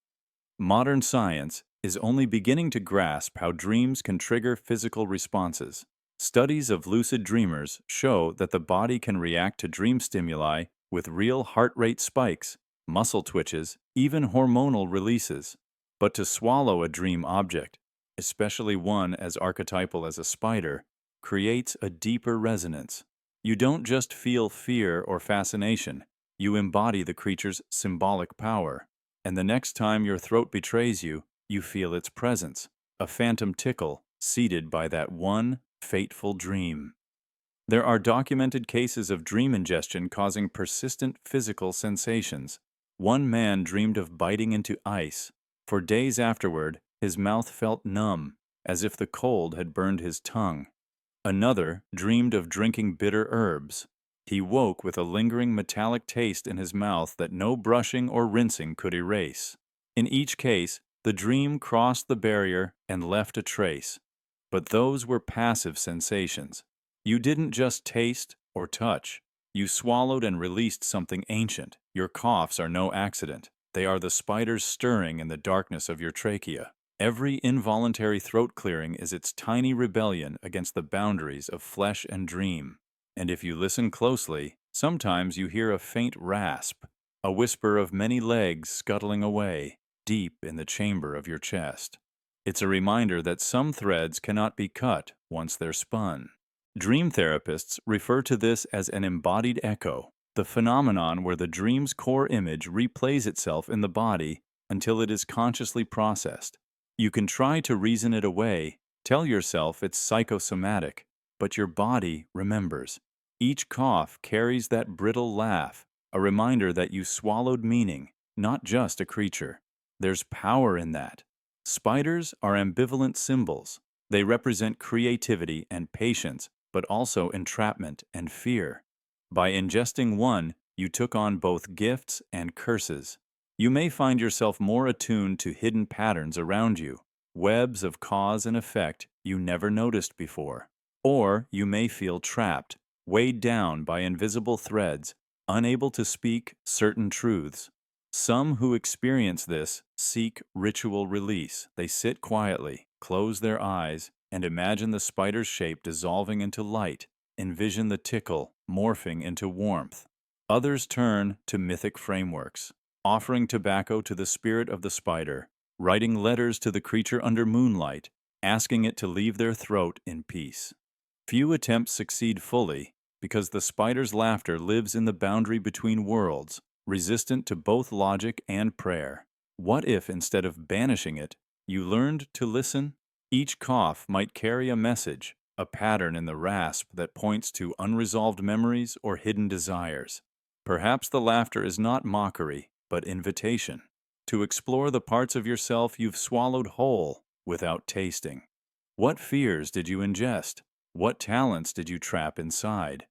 Speaker 1: Modern science is only beginning to grasp how dreams can trigger physical responses. Studies of lucid dreamers show that the body can react to dream stimuli with real heart rate spikes, muscle twitches, even hormonal releases. But to swallow a dream object, especially one as archetypal as a spider, creates a deeper resonance. You don't just feel fear or fascination, you embody the creature's symbolic power. And the next time your throat betrays you, you feel its presence, a phantom tickle seated by that one fateful dream. There are documented cases of dream ingestion causing persistent physical sensations. One man dreamed of biting into ice. For days afterward, his mouth felt numb, as if the cold had burned his tongue. Another dreamed of drinking bitter herbs. He woke with a lingering metallic taste in his mouth that no brushing or rinsing could erase. In each case, the dream crossed the barrier and left a trace. But those were passive sensations. You didn't just taste or touch. You swallowed and released something ancient. Your coughs are no accident. They are the spiders stirring in the darkness of your trachea. Every involuntary throat clearing is its tiny rebellion against the boundaries of flesh and dream. And if you listen closely, sometimes you hear a faint rasp, a whisper of many legs scuttling away, deep in the chamber of your chest. It's a reminder that some threads cannot be cut once they're spun. Dream therapists refer to this as an embodied echo, the phenomenon where the dream's core image replays itself in the body until it is consciously processed. You can try to reason it away, tell yourself it's psychosomatic, but your body remembers. Each cough carries that brittle laugh, a reminder that you swallowed meaning, not just a creature. There's power in that. Spiders are ambivalent symbols. They represent creativity and patience, but also entrapment and fear. By ingesting one, you took on both gifts and curses. You may find yourself more attuned to hidden patterns around you, webs of cause and effect you never noticed before. Or you may feel trapped, weighed down by invisible threads, unable to speak certain truths. Some who experience this seek ritual release. They sit quietly, close their eyes, and imagine the spider's shape dissolving into light, envision the tickle morphing into warmth. Others turn to mythic frameworks, offering tobacco to the spirit of the spider, writing letters to the creature under moonlight, asking it to leave their throat in peace. Few attempts succeed fully because the spider's laughter lives in the boundary between worlds, resistant to both logic and prayer. What if, instead of banishing it, you learned to listen? Each cough might carry a message, a pattern in the rasp that points to unresolved memories or hidden desires. Perhaps the laughter is not mockery, but invitation to explore the parts of yourself you've swallowed whole without tasting. What fears did you ingest? What talents did you trap inside?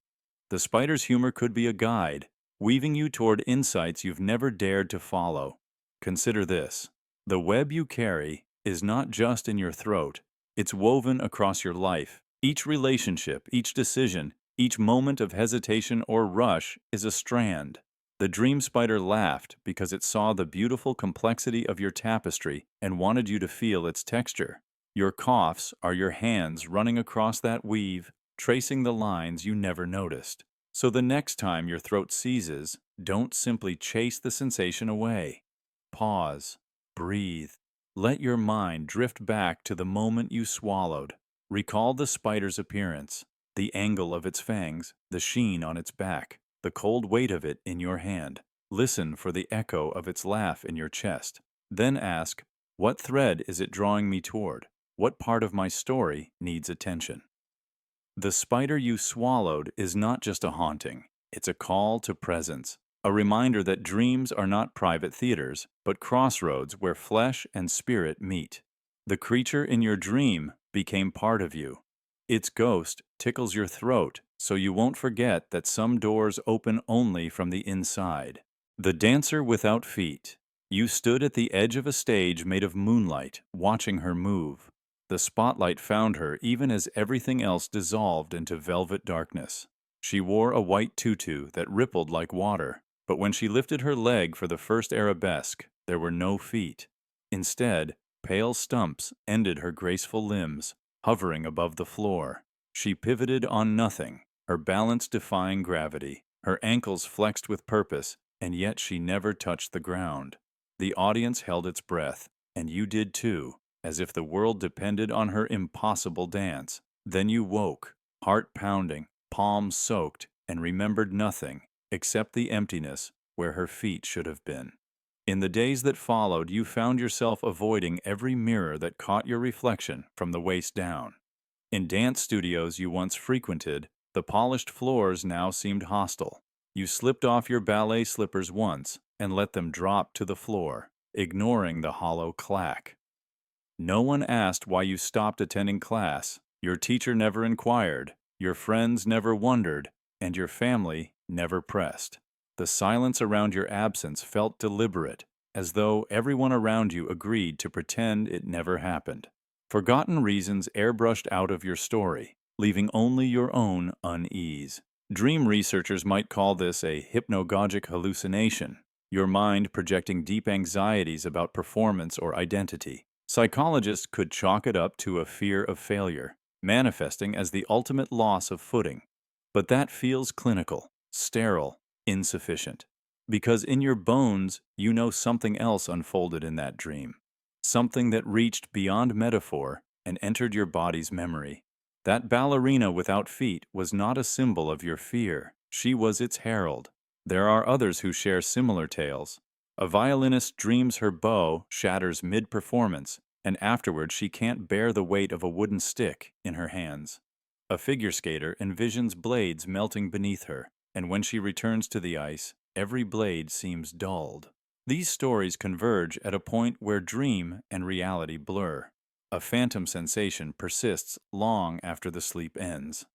Speaker 1: The spider's humor could be a guide, weaving you toward insights you've never dared to follow. Consider this. The web you carry is not just in your throat. It's woven across your life. Each relationship, each decision, each moment of hesitation or rush is a strand. The dream spider laughed because it saw the beautiful complexity of your tapestry and wanted you to feel its texture. Your coughs are your hands running across that weave, tracing the lines you never noticed. So the next time your throat seizes, don't simply chase the sensation away. Pause. Breathe. Let your mind drift back to the moment you swallowed. Recall the spider's appearance, the angle of its fangs, the sheen on its back, the cold weight of it in your hand. Listen for the echo of its laugh in your chest. Then ask, what thread is it drawing me toward? What part of my story needs attention? The spider you swallowed is not just a haunting. It's a call to presence, a reminder that dreams are not private theaters, but crossroads where flesh and spirit meet. The creature in your dream became part of you. Its ghost tickles your throat so you won't forget that some doors open only from the inside. The Dancer Without Feet. You stood at the edge of a stage made of moonlight, watching her move. The spotlight found her even as everything else dissolved into velvet darkness. She wore a white tutu that rippled like water, but when she lifted her leg for the first arabesque, there were no feet. Instead, pale stumps ended her graceful limbs, hovering above the floor. She pivoted on nothing, her balance defying gravity, her ankles flexed with purpose, and yet she never touched the ground. The audience held its breath, and you did too, as if the world depended on her impossible dance. Then you woke, heart pounding, palms soaked, and remembered nothing except the emptiness where her feet should have been. In the days that followed, you found yourself avoiding every mirror that caught your reflection from the waist down. In dance studios you once frequented, the polished floors now seemed hostile. You slipped off your ballet slippers once and let them drop to the floor, ignoring the hollow clack. No one asked why you stopped attending class. Your teacher never inquired, your friends never wondered, and your family never pressed. The silence around your absence felt deliberate, as though everyone around you agreed to pretend it never happened. Forgotten reasons airbrushed out of your story, leaving only your own unease. Dream researchers might call this a hypnagogic hallucination, your mind projecting deep anxieties about performance or identity. Psychologists could chalk it up to a fear of failure, manifesting as the ultimate loss of footing. But that feels clinical, sterile, insufficient. Because in your bones, you know something else unfolded in that dream. Something that reached beyond metaphor and entered your body's memory. That ballerina without feet was not a symbol of your fear. She was its herald. There are others who share similar tales. A violinist dreams her bow shatters mid-performance, and afterward she can't bear the weight of a wooden stick in her hands. A figure skater envisions blades melting beneath her, and when she returns to the ice, every blade seems dulled. These stories converge at a point where dream and reality blur. A phantom sensation persists long after the sleep ends.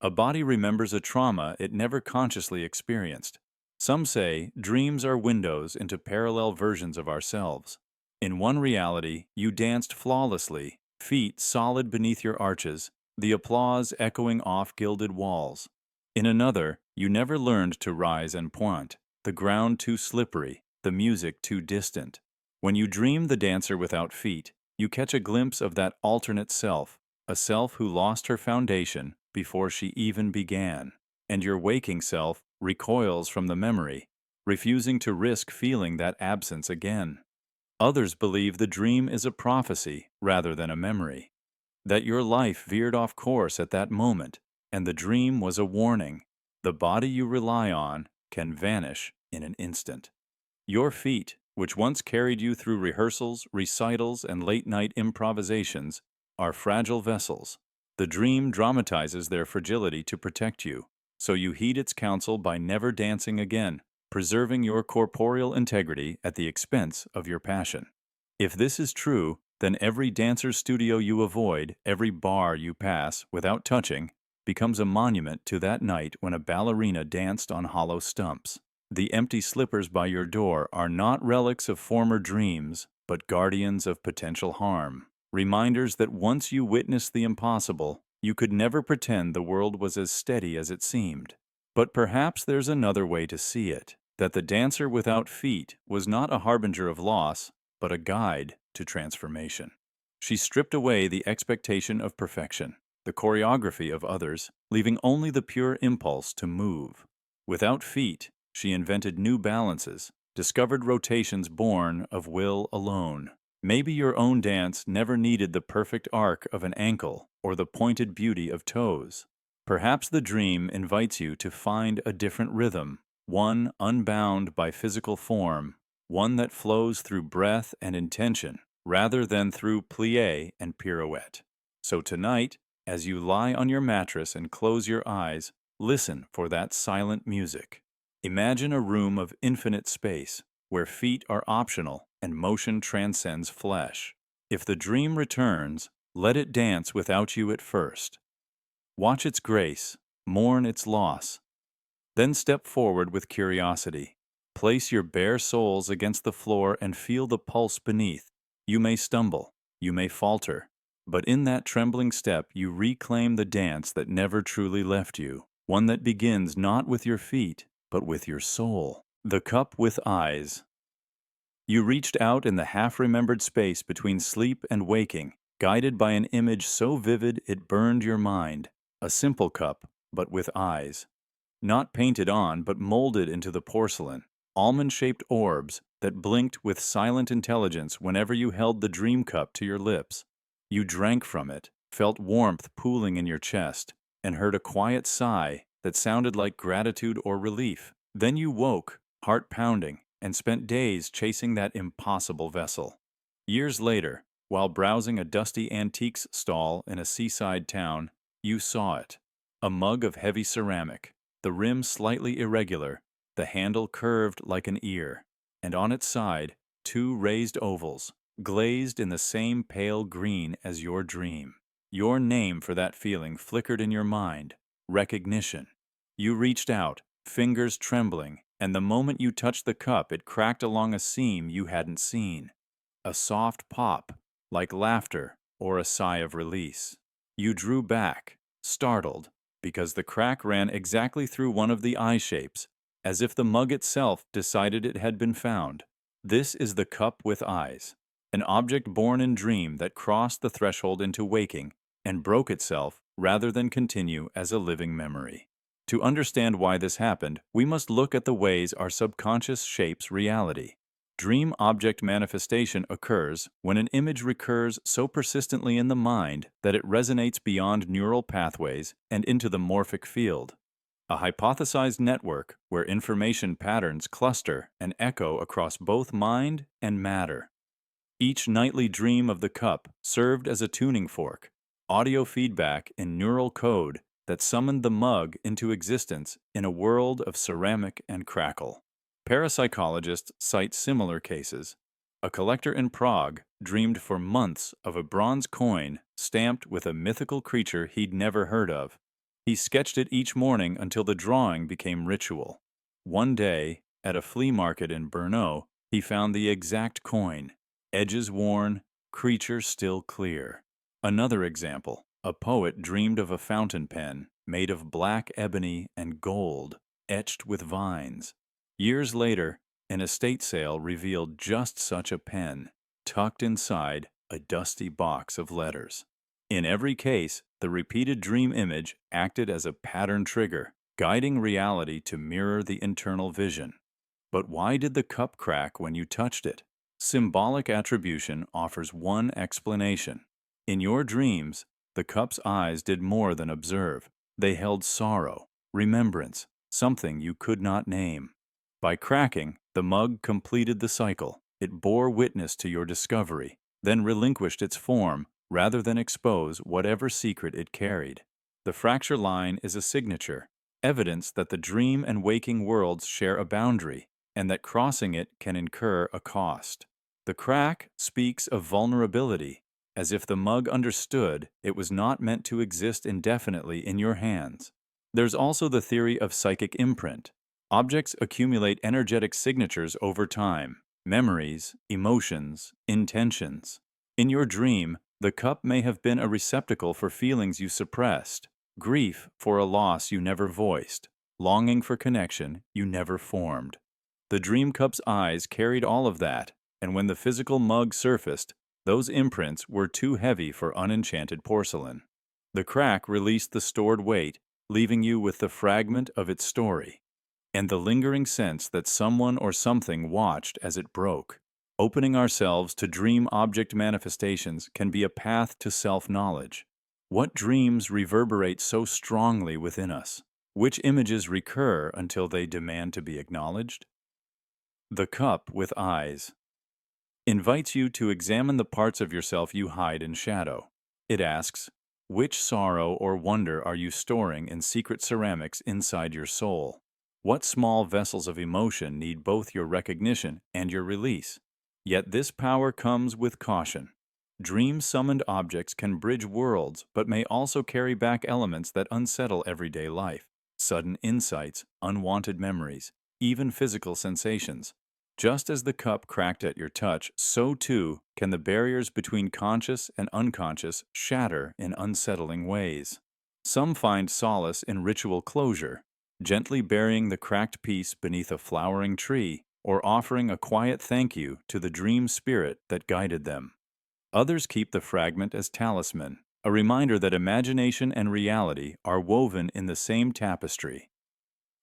Speaker 1: A body remembers a trauma it never consciously experienced. Some say dreams are windows into parallel versions of ourselves. In one reality, you danced flawlessly, feet solid beneath your arches, the applause echoing off gilded walls. In another, you never learned to rise and point, the ground too slippery, the music too distant. When you dream the dancer without feet, you catch a glimpse of that alternate self, a self who lost her foundation before she even began, and your waking self recoils from the memory, refusing to risk feeling that absence again. Others believe the dream is a prophecy rather than a memory, that your life veered off course at that moment, and the dream was a warning. The body you rely on can vanish in an instant. Your feet, which once carried you through rehearsals, recitals, and late-night improvisations, are fragile vessels. The dream dramatizes their fragility to protect you, so you heed its counsel by never dancing again, preserving your corporeal integrity at the expense of your passion. If this is true, then every dancer's studio you avoid, every bar you pass without touching, becomes a monument to that night when a ballerina danced on hollow stumps. The empty slippers by your door are not relics of former dreams, but guardians of potential harm. Reminders that once you witnessed the impossible, you could never pretend the world was as steady as it seemed. But perhaps there's another way to see it, that the dancer without feet was not a harbinger of loss, but a guide to transformation. She stripped away the expectation of perfection, the choreography of others, leaving only the pure impulse to move. Without feet, she invented new balances, discovered rotations born of will alone. Maybe your own dance never needed the perfect arc of an ankle or the pointed beauty of toes. Perhaps the dream invites you to find a different rhythm, one unbound by physical form, one that flows through breath and intention rather than through plie and pirouette. So tonight, as you lie on your mattress and close your eyes, listen for that silent music. Imagine a room of infinite space, where feet are optional and motion transcends flesh. If the dream returns, let it dance without you at first. Watch its grace, mourn its loss. Then step forward with curiosity. Place your bare soles against the floor and feel the pulse beneath. You may stumble, you may falter, but in that trembling step you reclaim the dance that never truly left you, one that begins not with your feet, but with your soul. The cup with eyes. You reached out in the half-remembered space between sleep and waking, guided by an image so vivid it burned your mind. A simple cup, but with eyes. Not painted on, but molded into the porcelain. Almond-shaped orbs that blinked with silent intelligence whenever you held the dream cup to your lips. You drank from it, felt warmth pooling in your chest, and heard a quiet sigh that sounded like gratitude or relief. Then you woke, heart pounding, and spent days chasing that impossible vessel. Years later, while browsing a dusty antiques stall in a seaside town, you saw it. A mug of heavy ceramic, the rim slightly irregular, the handle curved like an ear, and on its side, two raised ovals, glazed in the same pale green as your dream. Your name for that feeling flickered in your mind, recognition. You reached out, fingers trembling, and the moment you touched the cup, it cracked along a seam you hadn't seen. A soft pop, like laughter or a sigh of release. You drew back, startled, because the crack ran exactly through one of the eye shapes, as if the mug itself decided it had been found. This is the cup with eyes, an object born in dream that crossed the threshold into waking and broke itself rather than continue as a living memory. To understand why this happened, we must look at the ways our subconscious shapes reality. Dream object manifestation occurs when an image recurs so persistently in the mind that it resonates beyond neural pathways and into the morphic field. A hypothesized network where information patterns cluster and echo across both mind and matter. Each nightly dream of the cup served as a tuning fork, audio feedback in neural code that summoned the mug into existence in a world of ceramic and crackle. Parapsychologists cite similar cases. A collector in Prague dreamed for months of a bronze coin stamped with a mythical creature he'd never heard of. He sketched it each morning until the drawing became ritual. One day, at a flea market in Brno, he found the exact coin, edges worn, creature still clear. Another example, a poet dreamed of a fountain pen made of black ebony and gold, etched with vines. Years later, an estate sale revealed just such a pen, tucked inside a dusty box of letters. In every case, the repeated dream image acted as a pattern trigger, guiding reality to mirror the internal vision. But why did the cup crack when you touched it? Symbolic attribution offers one explanation. In your dreams, the cup's eyes did more than observe. They held sorrow, remembrance, something you could not name. By cracking, the mug completed the cycle. It bore witness to your discovery, then relinquished its form rather than expose whatever secret it carried. The fracture line is a signature, evidence that the dream and waking worlds share a boundary, and that crossing it can incur a cost. The crack speaks of vulnerability, as if the mug understood it was not meant to exist indefinitely in your hands. There's also the theory of psychic imprint. Objects accumulate energetic signatures over time, memories, emotions, intentions. In your dream, the cup may have been a receptacle for feelings you suppressed, grief for a loss you never voiced, longing for connection you never formed. The dream cup's eyes carried all of that, and when the physical mug surfaced, those imprints were too heavy for unenchanted porcelain. The crack released the stored weight, leaving you with the fragment of its story, and the lingering sense that someone or something watched as it broke. Opening ourselves to dream object manifestations can be a path to self-knowledge. What dreams reverberate so strongly within us? Which images recur until they demand to be acknowledged? The cup with eyes invites you to examine the parts of yourself you hide in shadow. It asks, which sorrow or wonder are you storing in secret ceramics inside your soul? What small vessels of emotion need both your recognition and your release? Yet this power comes with caution. Dream-summoned objects can bridge worlds, but may also carry back elements that unsettle everyday life. Sudden insights, unwanted memories, even physical sensations. Just as the cup cracked at your touch, so too can the barriers between conscious and unconscious shatter in unsettling ways. Some find solace in ritual closure, gently burying the cracked piece beneath a flowering tree or offering a quiet thank you to the dream spirit that guided them. Others keep the fragment as talisman, a reminder that imagination and reality are woven in the same tapestry.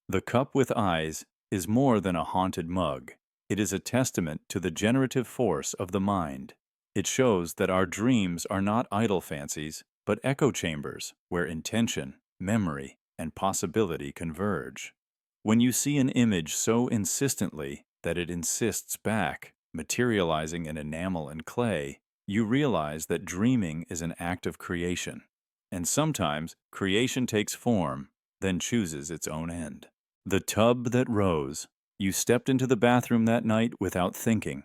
Speaker 1: The cup with eyes is more than a haunted mug. It is a testament to the generative force of the mind. It shows that our dreams are not idle fancies, but echo chambers where intention, memory, and possibility converge. When you see an image so insistently that it insists back, materializing in enamel and clay, you realize that dreaming is an act of creation. And sometimes creation takes form, then chooses its own end. The tub that rose. You stepped into the bathroom that night without thinking.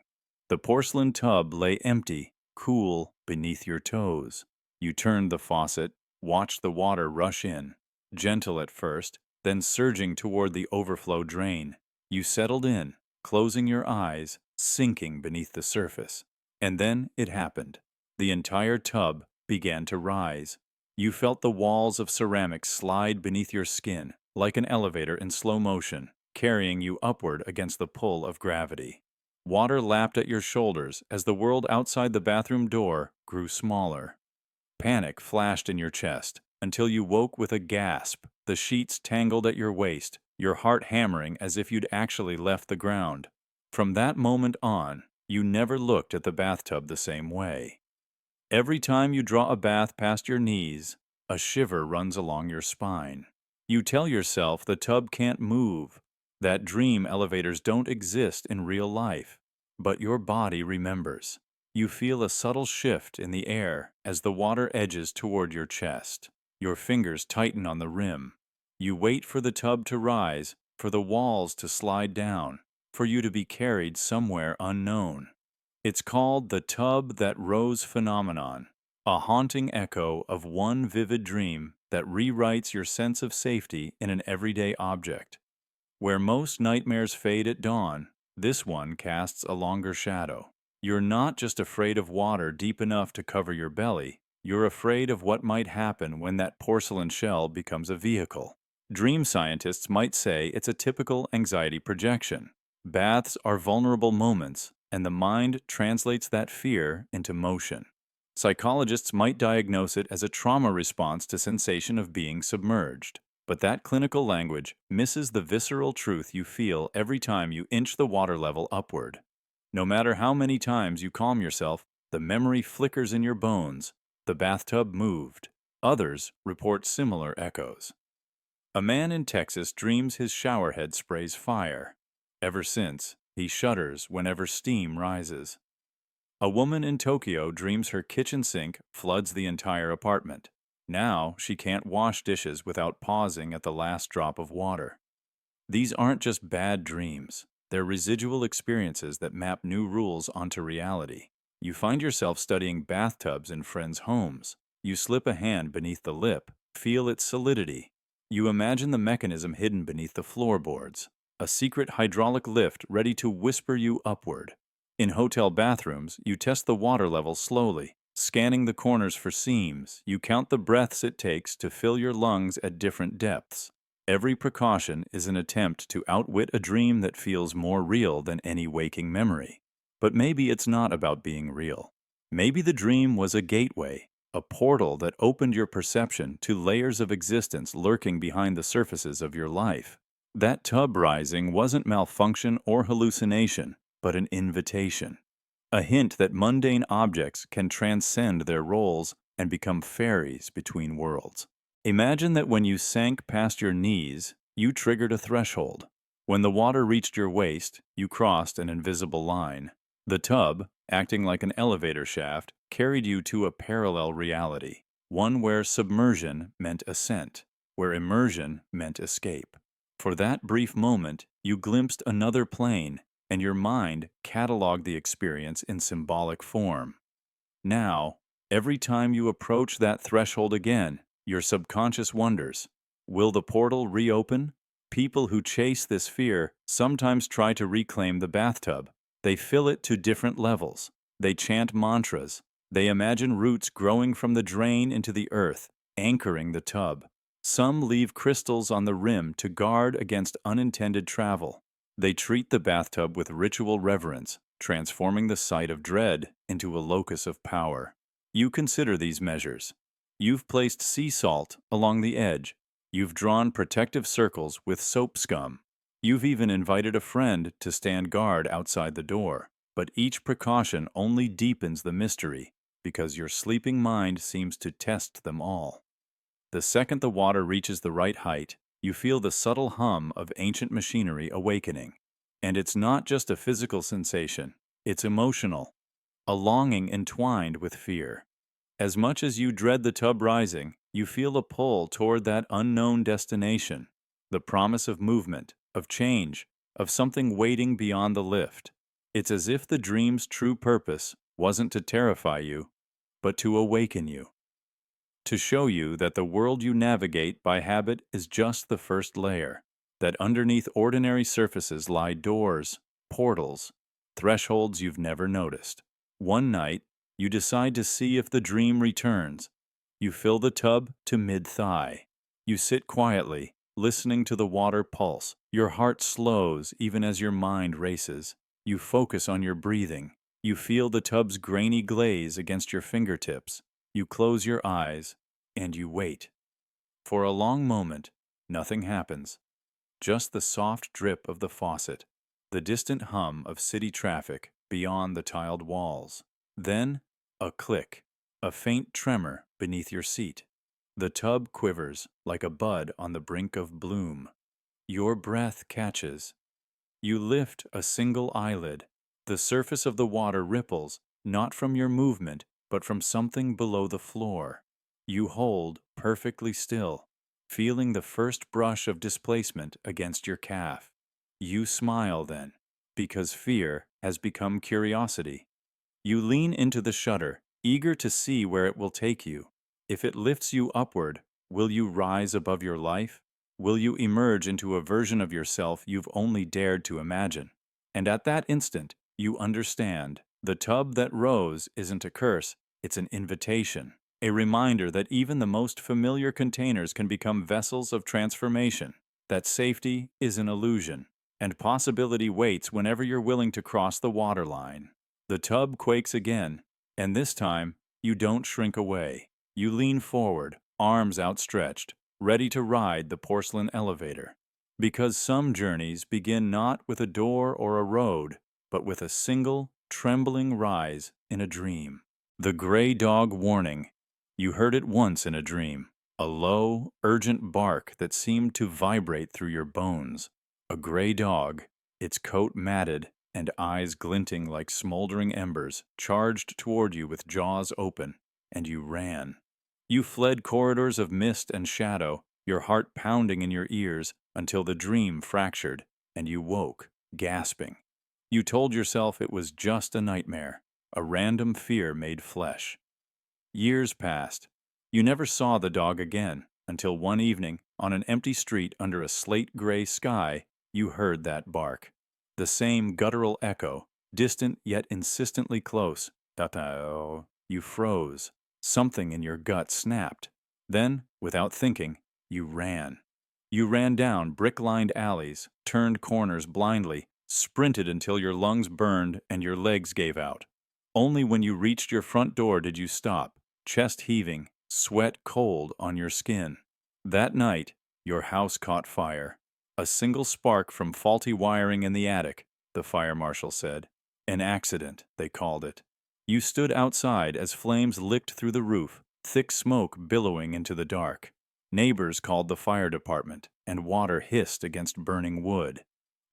Speaker 1: The porcelain tub lay empty, cool, beneath your toes. You turned the faucet, watched the water rush in, gentle at first, then surging toward the overflow drain. You settled in, closing your eyes, sinking beneath the surface. And then it happened. The entire tub began to rise. You felt the walls of ceramic slide beneath your skin, like an elevator in slow motion, carrying you upward against the pull of gravity. Water lapped at your shoulders as the world outside the bathroom door grew smaller. Panic flashed in your chest until you woke with a gasp, the sheets tangled at your waist, your heart hammering as if you'd actually left the ground. From that moment on, you never looked at the bathtub the same way. Every time you draw a bath past your knees, a shiver runs along your spine. You tell yourself the tub can't move, that dream elevators don't exist in real life. But your body remembers. You feel a subtle shift in the air as the water edges toward your chest. Your fingers tighten on the rim. You wait for the tub to rise, for the walls to slide down, for you to be carried somewhere unknown. It's called the tub that rose phenomenon, a haunting echo of one vivid dream that rewrites your sense of safety in an everyday object. Where most nightmares fade at dawn, this one casts a longer shadow. You're not just afraid of water deep enough to cover your belly, you're afraid of what might happen when that porcelain shell becomes a vehicle. Dream scientists might say it's a typical anxiety projection. Baths are vulnerable moments, and the mind translates that fear into motion. Psychologists might diagnose it as a trauma response to sensation of being submerged. But that clinical language misses the visceral truth you feel every time you inch the water level upward. No matter how many times you calm yourself, the memory flickers in your bones. The bathtub moved. Others report similar echoes. A man in Texas dreams his showerhead sprays fire. Ever since, he shudders whenever steam rises. A woman in Tokyo dreams her kitchen sink floods the entire apartment. Now she can't wash dishes without pausing at the last drop of water. These aren't just bad dreams. They're residual experiences that map new rules onto reality. You find yourself studying bathtubs in friends' homes. You slip a hand beneath the lip, feel its solidity. You imagine the mechanism hidden beneath the floorboards, a secret hydraulic lift ready to whisper you upward. In hotel bathrooms, you test the water level slowly, scanning the corners for seams. You count the breaths it takes to fill your lungs at different depths. Every precaution is an attempt to outwit a dream that feels more real than any waking memory. But maybe it's not about being real. Maybe the dream was a gateway, a portal that opened your perception to layers of existence lurking behind the surfaces of your life. That tub rising wasn't malfunction or hallucination, but an invitation. A hint that mundane objects can transcend their roles and become ferries between worlds. Imagine that when you sank past your knees, you triggered a threshold. When the water reached your waist, you crossed an invisible line. The tub, acting like an elevator shaft, carried you to a parallel reality, one where submersion meant ascent, where immersion meant escape. For that brief moment, you glimpsed another plane, and your mind cataloged the experience in symbolic form. Now, every time you approach that threshold again, your subconscious wonders, will the portal reopen? People who chase this fear sometimes try to reclaim the bathtub. They fill it to different levels. They chant mantras. They imagine roots growing from the drain into the earth, anchoring the tub. Some leave crystals on the rim to guard against unintended travel. They treat the bathtub with ritual reverence, transforming the site of dread into a locus of power. You consider these measures. You've placed sea salt along the edge. You've drawn protective circles with soap scum. You've even invited a friend to stand guard outside the door. But each precaution only deepens the mystery, because your sleeping mind seems to test them all. The second the water reaches the right height, you feel the subtle hum of ancient machinery awakening. And it's not just a physical sensation, it's emotional, a longing entwined with fear. As much as you dread the tub rising, you feel a pull toward that unknown destination, the promise of movement, of change, of something waiting beyond the lift. It's as if the dream's true purpose wasn't to terrify you, but to awaken you. To show you that the world you navigate by habit is just the first layer, that underneath ordinary surfaces lie doors, portals, thresholds you've never noticed. One night, you decide to see if the dream returns. You fill the tub to mid-thigh. You sit quietly, listening to the water pulse. Your heart slows even as your mind races. You focus on your breathing. You feel the tub's grainy glaze against your fingertips. You close your eyes, and you wait. For a long moment, nothing happens. Just the soft drip of the faucet, the distant hum of city traffic beyond the tiled walls. Then, a click, a faint tremor beneath your seat. The tub quivers like a bud on the brink of bloom. Your breath catches. You lift a single eyelid. The surface of the water ripples, not from your movement, but from something below the floor. You hold perfectly still, feeling the first brush of displacement against your calf. You smile then, because fear has become curiosity. You lean into the shutter, eager to see where it will take you. If it lifts you upward, will you rise above your life? Will you emerge into a version of yourself you've only dared to imagine? And at that instant, you understand. The tub that rose isn't a curse, it's an invitation. A reminder that even the most familiar containers can become vessels of transformation, that safety is an illusion, and possibility waits whenever you're willing to cross the waterline. The tub quakes again, and this time, you don't shrink away. You lean forward, arms outstretched, ready to ride the porcelain elevator. Because some journeys begin not with a door or a road, but with a single, trembling rise in a dream. The gray dog warning. You heard it once in a dream, a low, urgent bark that seemed to vibrate through your bones. A gray dog, its coat matted and eyes glinting like smoldering embers, charged toward you with jaws open, and you ran. You fled corridors of mist and shadow, your heart pounding in your ears until the dream fractured, and you woke, gasping. You told yourself it was just a nightmare, a random fear made flesh. Years passed. You never saw the dog again, until one evening, on an empty street under a slate-gray sky, you heard that bark. The same guttural echo, distant yet insistently close. Ta-ta-oh. You froze. Something in your gut snapped. Then, without thinking, you ran. You ran down brick-lined alleys, turned corners blindly, sprinted until your lungs burned and your legs gave out. Only when you reached your front door did you stop, chest heaving, sweat cold on your skin. That night, your house caught fire. A single spark from faulty wiring in the attic, the fire marshal said. An accident, they called it. You stood outside as flames licked through the roof, thick smoke billowing into the dark. Neighbors called the fire department, and water hissed against burning wood.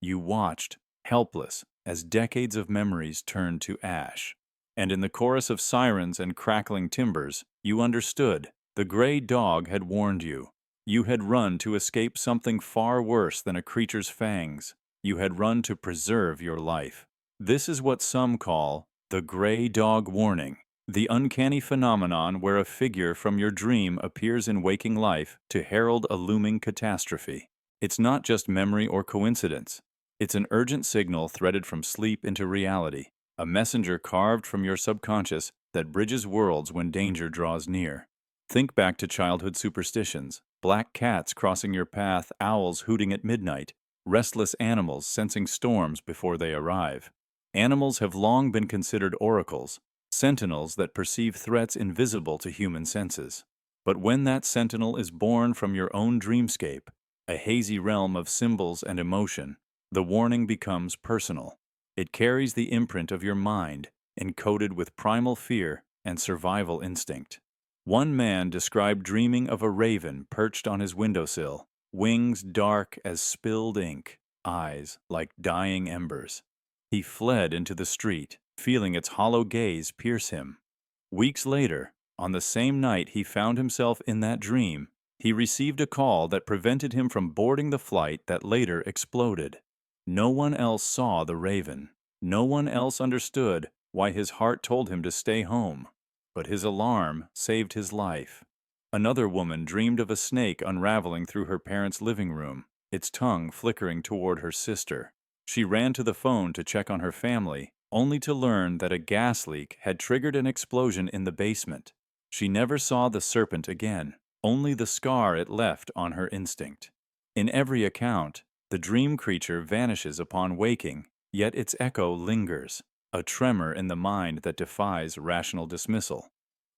Speaker 1: You watched, helpless, as decades of memories turned to ash. And in the chorus of sirens and crackling timbers, you understood. The gray dog had warned you. You had run to escape something far worse than a creature's fangs. You had run to preserve your life. This is what some call the gray dog warning, the uncanny phenomenon where a figure from your dream appears in waking life to herald a looming catastrophe. It's not just memory or coincidence. It's an urgent signal threaded from sleep into reality, a messenger carved from your subconscious that bridges worlds when danger draws near. Think back to childhood superstitions: black cats crossing your path, owls hooting at midnight, restless animals sensing storms before they arrive. Animals have long been considered oracles, sentinels that perceive threats invisible to human senses. But when that sentinel is born from your own dreamscape, a hazy realm of symbols and emotion, the warning becomes personal. It carries the imprint of your mind, encoded with primal fear and survival instinct. One man described dreaming of a raven perched on his windowsill, wings dark as spilled ink, eyes like dying embers. He fled into the street, feeling its hollow gaze pierce him. Weeks later, on the same night he found himself in that dream, he received a call that prevented him from boarding the flight that later exploded. No one else saw the raven. No one else understood why his heart told him to stay home. But his alarm saved his life. Another woman dreamed of a snake unraveling through her parents' living room, its tongue flickering toward her sister. She ran to the phone to check on her family, only to learn that a gas leak had triggered an explosion in the basement. She never saw the serpent again, only the scar it left on her instinct. In every account, the dream creature vanishes upon waking, yet its echo lingers, a tremor in the mind that defies rational dismissal.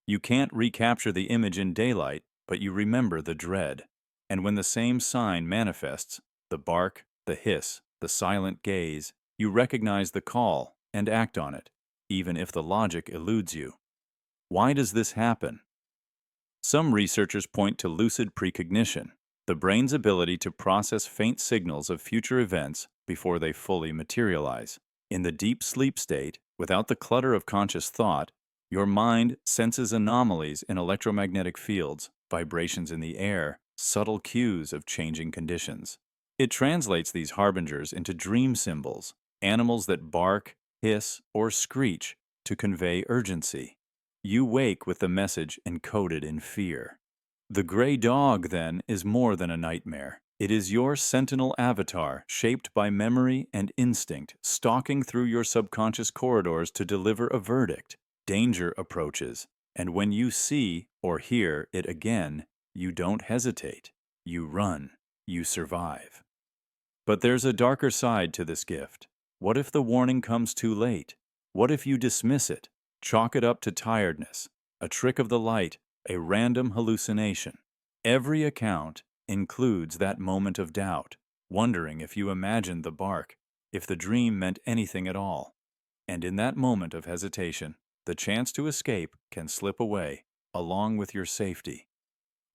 Speaker 1: You can't recapture the image in daylight, but you remember the dread. And when the same sign manifests, the bark, the hiss, the silent gaze, you recognize the call and act on it, even if the logic eludes you. Why does this happen? Some researchers point to lucid precognition, the brain's ability to process faint signals of future events before they fully materialize. In the deep sleep state, without the clutter of conscious thought, your mind senses anomalies in electromagnetic fields, vibrations in the air, subtle cues of changing conditions. It translates these harbingers into dream symbols, animals that bark, hiss, or screech to convey urgency. You wake with the message encoded in fear. The gray dog, then, is more than a nightmare. It is your sentinel avatar, shaped by memory and instinct, stalking through your subconscious corridors to deliver a verdict. Danger approaches, and when you see or hear it again, you don't hesitate. You run. You survive. But there's a darker side to this gift. What if the warning comes too late? What if you dismiss it, chalk it up to tiredness, a trick of the light, a random hallucination? Every account includes that moment of doubt, wondering if you imagined the bark, if the dream meant anything at all. And in that moment of hesitation, the chance to escape can slip away, along with your safety.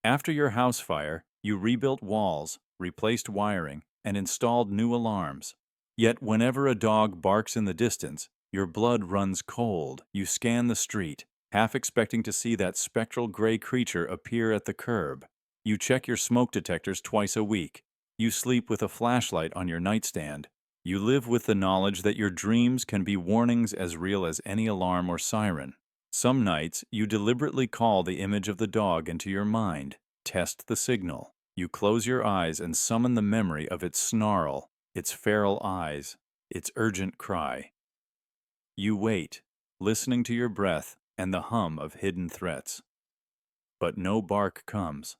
Speaker 1: After your house fire, you rebuilt walls, replaced wiring, and installed new alarms. Yet whenever a dog barks in the distance, your blood runs cold. You scan the street, half expecting to see that spectral gray creature appear at the curb. You check your smoke detectors twice a week. You sleep with a flashlight on your nightstand. You live with the knowledge that your dreams can be warnings as real as any alarm or siren. Some nights, you deliberately call the image of the dog into your mind. Test the signal. You close your eyes and summon the memory of its snarl, its feral eyes, its urgent cry. You wait, listening to your breath and the hum of hidden threats. But no bark comes.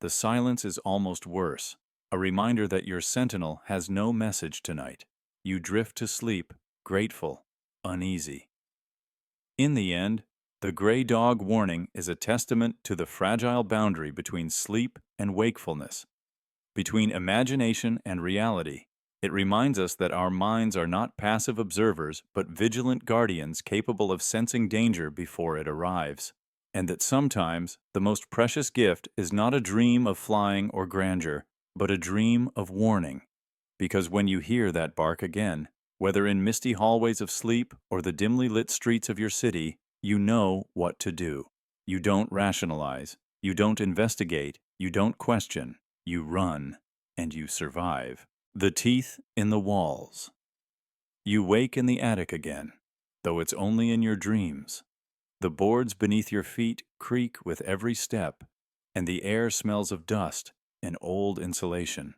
Speaker 1: The silence is almost worse, a reminder that your sentinel has no message tonight. You drift to sleep, grateful, uneasy. In the end, the gray dog warning is a testament to the fragile boundary between sleep and wakefulness, between imagination and reality. It reminds us that our minds are not passive observers, but vigilant guardians capable of sensing danger before it arrives. And that sometimes the most precious gift is not a dream of flying or grandeur, but a dream of warning. Because when you hear that bark again, whether in misty hallways of sleep or the dimly lit streets of your city, you know what to do. You don't rationalize. You don't investigate. You don't question. You run, and you survive. The teeth in the walls. You wake in the attic again, though it's only in your dreams. The boards beneath your feet creak with every step, and the air smells of dust and old insulation.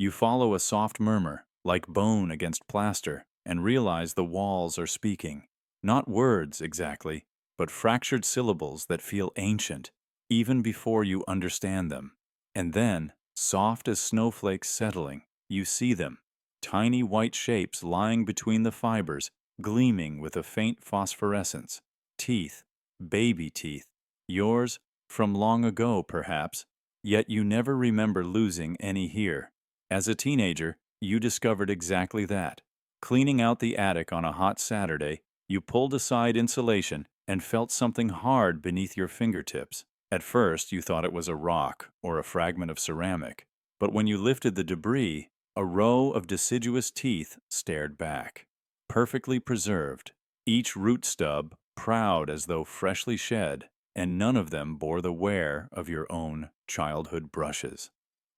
Speaker 1: You follow a soft murmur, like bone against plaster, and realize the walls are speaking. Not words exactly, but fractured syllables that feel ancient, even before you understand them. And then, soft as snowflakes settling, you see them, tiny white shapes lying between the fibers, gleaming with a faint phosphorescence. Teeth, baby teeth, yours from long ago perhaps, yet you never remember losing any here. As a teenager, you discovered exactly that. Cleaning out the attic on a hot Saturday, you pulled aside insulation and felt something hard beneath your fingertips. At first, you thought it was a rock or a fragment of ceramic, but when you lifted the debris, a row of deciduous teeth stared back, perfectly preserved, each root stub proud as though freshly shed, and none of them bore the wear of your own childhood brushes.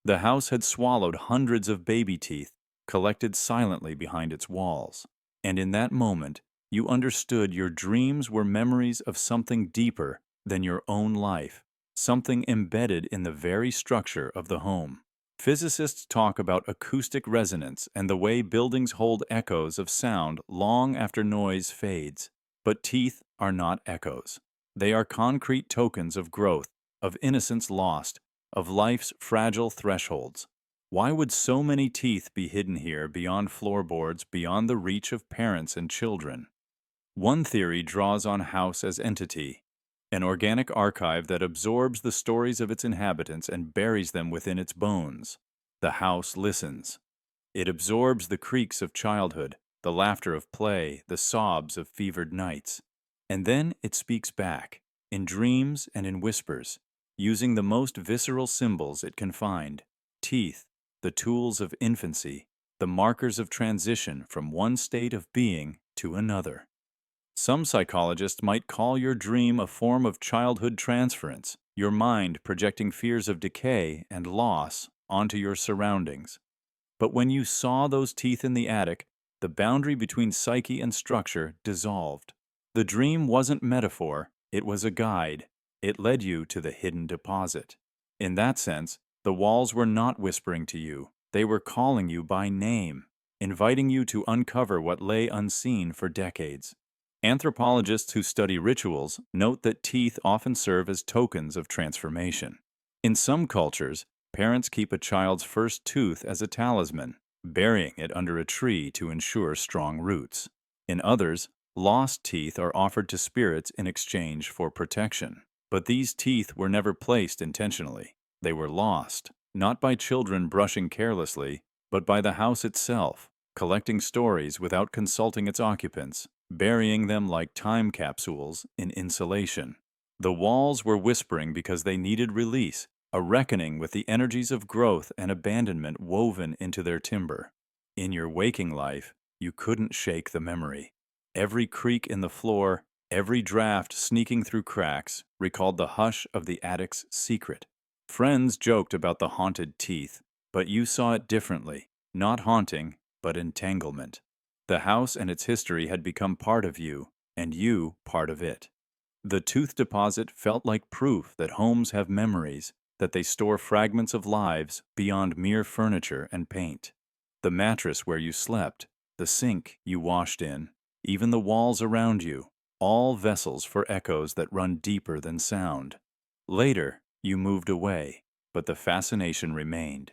Speaker 1: The house had swallowed hundreds of baby teeth, collected silently behind its walls, and in that moment, you understood your dreams were memories of something deeper than your own life, something embedded in the very structure of the home. Physicists talk about acoustic resonance and the way buildings hold echoes of sound long after noise fades. But teeth are not echoes. They are concrete tokens of growth, of innocence lost, of life's fragile thresholds. Why would so many teeth be hidden here beyond floorboards, beyond the reach of parents and children? One theory draws on house as entity, an organic archive that absorbs the stories of its inhabitants and buries them within its bones. The house listens. It absorbs the creaks of childhood, the laughter of play, the sobs of fevered nights. And then it speaks back, in dreams and in whispers, using the most visceral symbols it can find: teeth, the tools of infancy, the markers of transition from one state of being to another. Some psychologists might call your dream a form of childhood transference, your mind projecting fears of decay and loss onto your surroundings. But when you saw those teeth in the attic, the boundary between psyche and structure dissolved. The dream wasn't metaphor, it was a guide. It led you to the hidden deposit. In that sense, the walls were not whispering to you. They were calling you by name, inviting you to uncover what lay unseen for decades. Anthropologists who study rituals note that teeth often serve as tokens of transformation. In some cultures, parents keep a child's first tooth as a talisman, burying it under a tree to ensure strong roots. In others, lost teeth are offered to spirits in exchange for protection. But these teeth were never placed intentionally. They were lost, not by children brushing carelessly, but by the house itself, collecting stories without consulting its occupants, burying them like time capsules in insulation. The walls were whispering because they needed release, a reckoning with the energies of growth and abandonment woven into their timber. In your waking life, you couldn't shake the memory. Every creak in the floor, every draft sneaking through cracks, recalled the hush of the attic's secret. Friends joked about the haunted teeth, but you saw it differently, not haunting, but entanglement. The house and its history had become part of you, and you part of it. The tooth deposit felt like proof that homes have memories, that they store fragments of lives beyond mere furniture and paint. The mattress where you slept, the sink you washed in, even the walls around you, all vessels for echoes that run deeper than sound. Later, you moved away, but the fascination remained.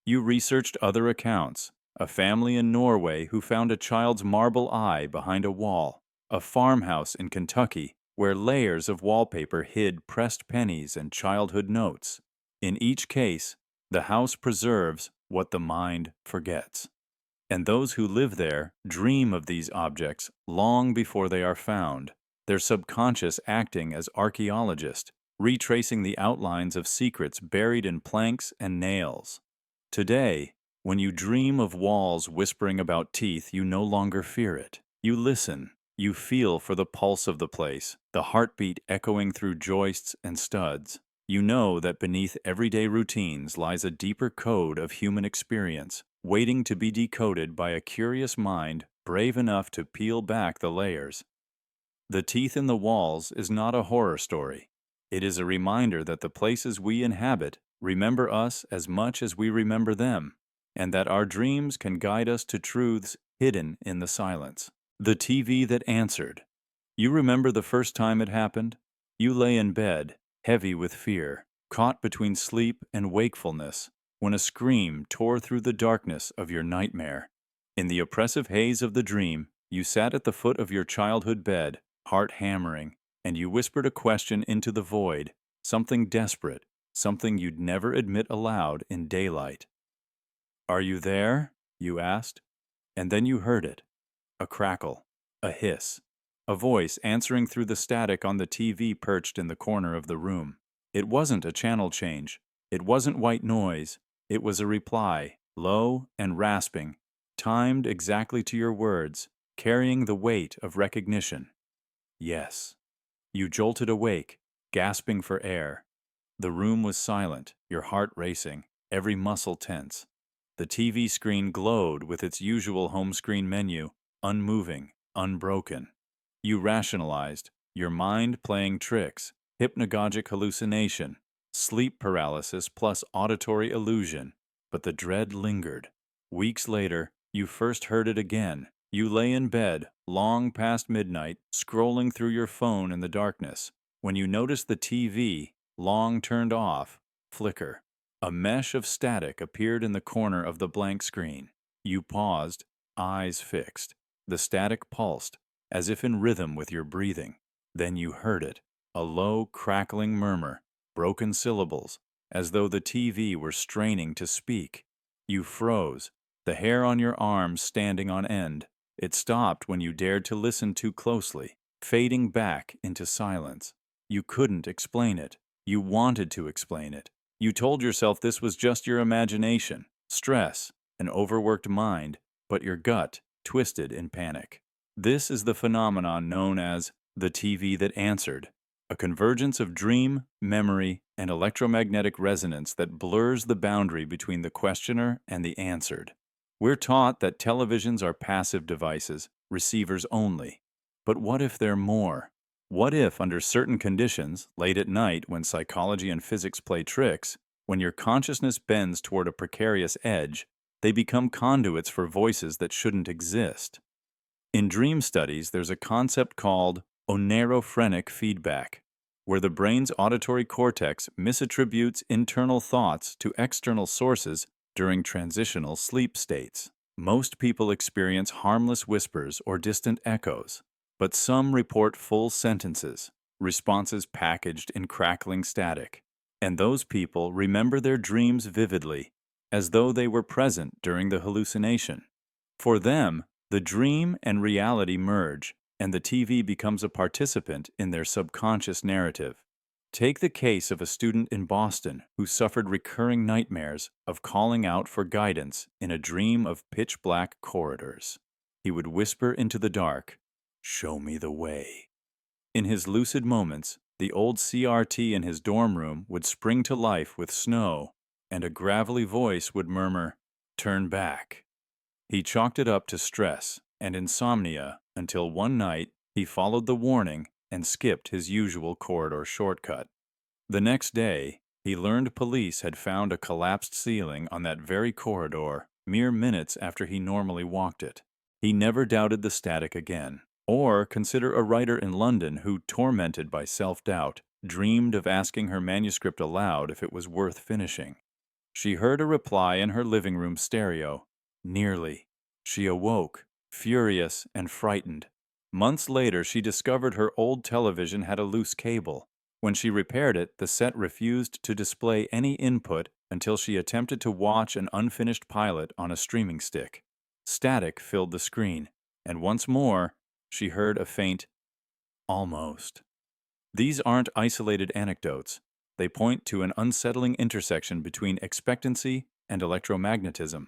Speaker 1: You researched other accounts: a family in Norway who found a child's marble eye behind a wall, a farmhouse in Kentucky where layers of wallpaper hid pressed pennies and childhood notes. In each case, the house preserves what the mind forgets. And those who live there dream of these objects long before they are found, their subconscious acting as archaeologists, retracing the outlines of secrets buried in planks and nails. Today, when you dream of walls whispering about teeth, you no longer fear it. You listen. You feel for the pulse of the place, the heartbeat echoing through joists and studs. You know that beneath everyday routines lies a deeper code of human experience, waiting to be decoded by a curious mind brave enough to peel back the layers. The teeth in the walls is not a horror story. It is a reminder that the places we inhabit remember us as much as we remember them. and that our dreams can guide us to truths hidden in the silence. The TV that answered. You remember the first time it happened? You lay in bed, heavy with fear, caught between sleep and wakefulness, when a scream tore through the darkness of your nightmare. In the oppressive haze of the dream, you sat at the foot of your childhood bed, heart hammering, and you whispered a question into the void, something desperate, something you'd never admit aloud in daylight. "Are you there?" you asked. And then you heard it. A crackle, a hiss, a voice answering through the static on the TV perched in the corner of the room. It wasn't a channel change. It wasn't white noise. It was a reply, low and rasping, timed exactly to your words, carrying the weight of recognition. Yes. You jolted awake, gasping for air. The room was silent, your heart racing, every muscle tense. The TV screen glowed with its usual home screen menu, unmoving, unbroken. You rationalized, your mind playing tricks, hypnagogic hallucination, sleep paralysis plus auditory illusion. But the dread lingered. Weeks later, you first heard it again. You lay in bed, long past midnight, scrolling through your phone in the darkness, when you noticed the TV, long turned off, flicker. A mesh of static appeared in the corner of the blank screen. You paused, eyes fixed. The static pulsed, as if in rhythm with your breathing. Then you heard it, a low, crackling murmur, broken syllables, as though the TV were straining to speak. You froze, the hair on your arms standing on end. It stopped when you dared to listen too closely, fading back into silence. You couldn't explain it. You wanted to explain it. You told yourself this was just your imagination, stress, an overworked mind, but your gut twisted in panic. This is the phenomenon known as the TV that answered, a convergence of dream, memory, and electromagnetic resonance that blurs the boundary between the questioner and the answered. We're taught that televisions are passive devices, receivers only. But what if they're more? What if, under certain conditions, late at night when psychology and physics play tricks, when your consciousness bends toward a precarious edge, they become conduits for voices that shouldn't exist? In dream studies, there's a concept called onerophrenic feedback, where the brain's auditory cortex misattributes internal thoughts to external sources during transitional sleep states. Most people experience harmless whispers or distant echoes, but some report full sentences, responses packaged in crackling static. And those people remember their dreams vividly, as though they were present during the hallucination. For them, the dream and reality merge, and the TV becomes a participant in their subconscious narrative. Take the case of a student in Boston who suffered recurring nightmares of calling out for guidance in a dream of pitch-black corridors. He would whisper into the dark, "Show me the way." In his lucid moments, the old CRT in his dorm room would spring to life with snow, and a gravelly voice would murmur, "Turn back." He chalked it up to stress and insomnia until one night he followed the warning and skipped his usual corridor shortcut. The next day, he learned police had found a collapsed ceiling on that very corridor mere minutes after he normally walked it. He never doubted the static again. Or consider a writer in London who, tormented by self-doubt, dreamed of asking her manuscript aloud if it was worth finishing. She heard a reply in her living room stereo, "Nearly." She awoke, furious and frightened. Months later, she discovered her old television had a loose cable. When she repaired it, the set refused to display any input until she attempted to watch an unfinished pilot on a streaming stick. Static filled the screen, and once more, she heard a faint, "almost." These aren't isolated anecdotes. They point to an unsettling intersection between expectancy and electromagnetism.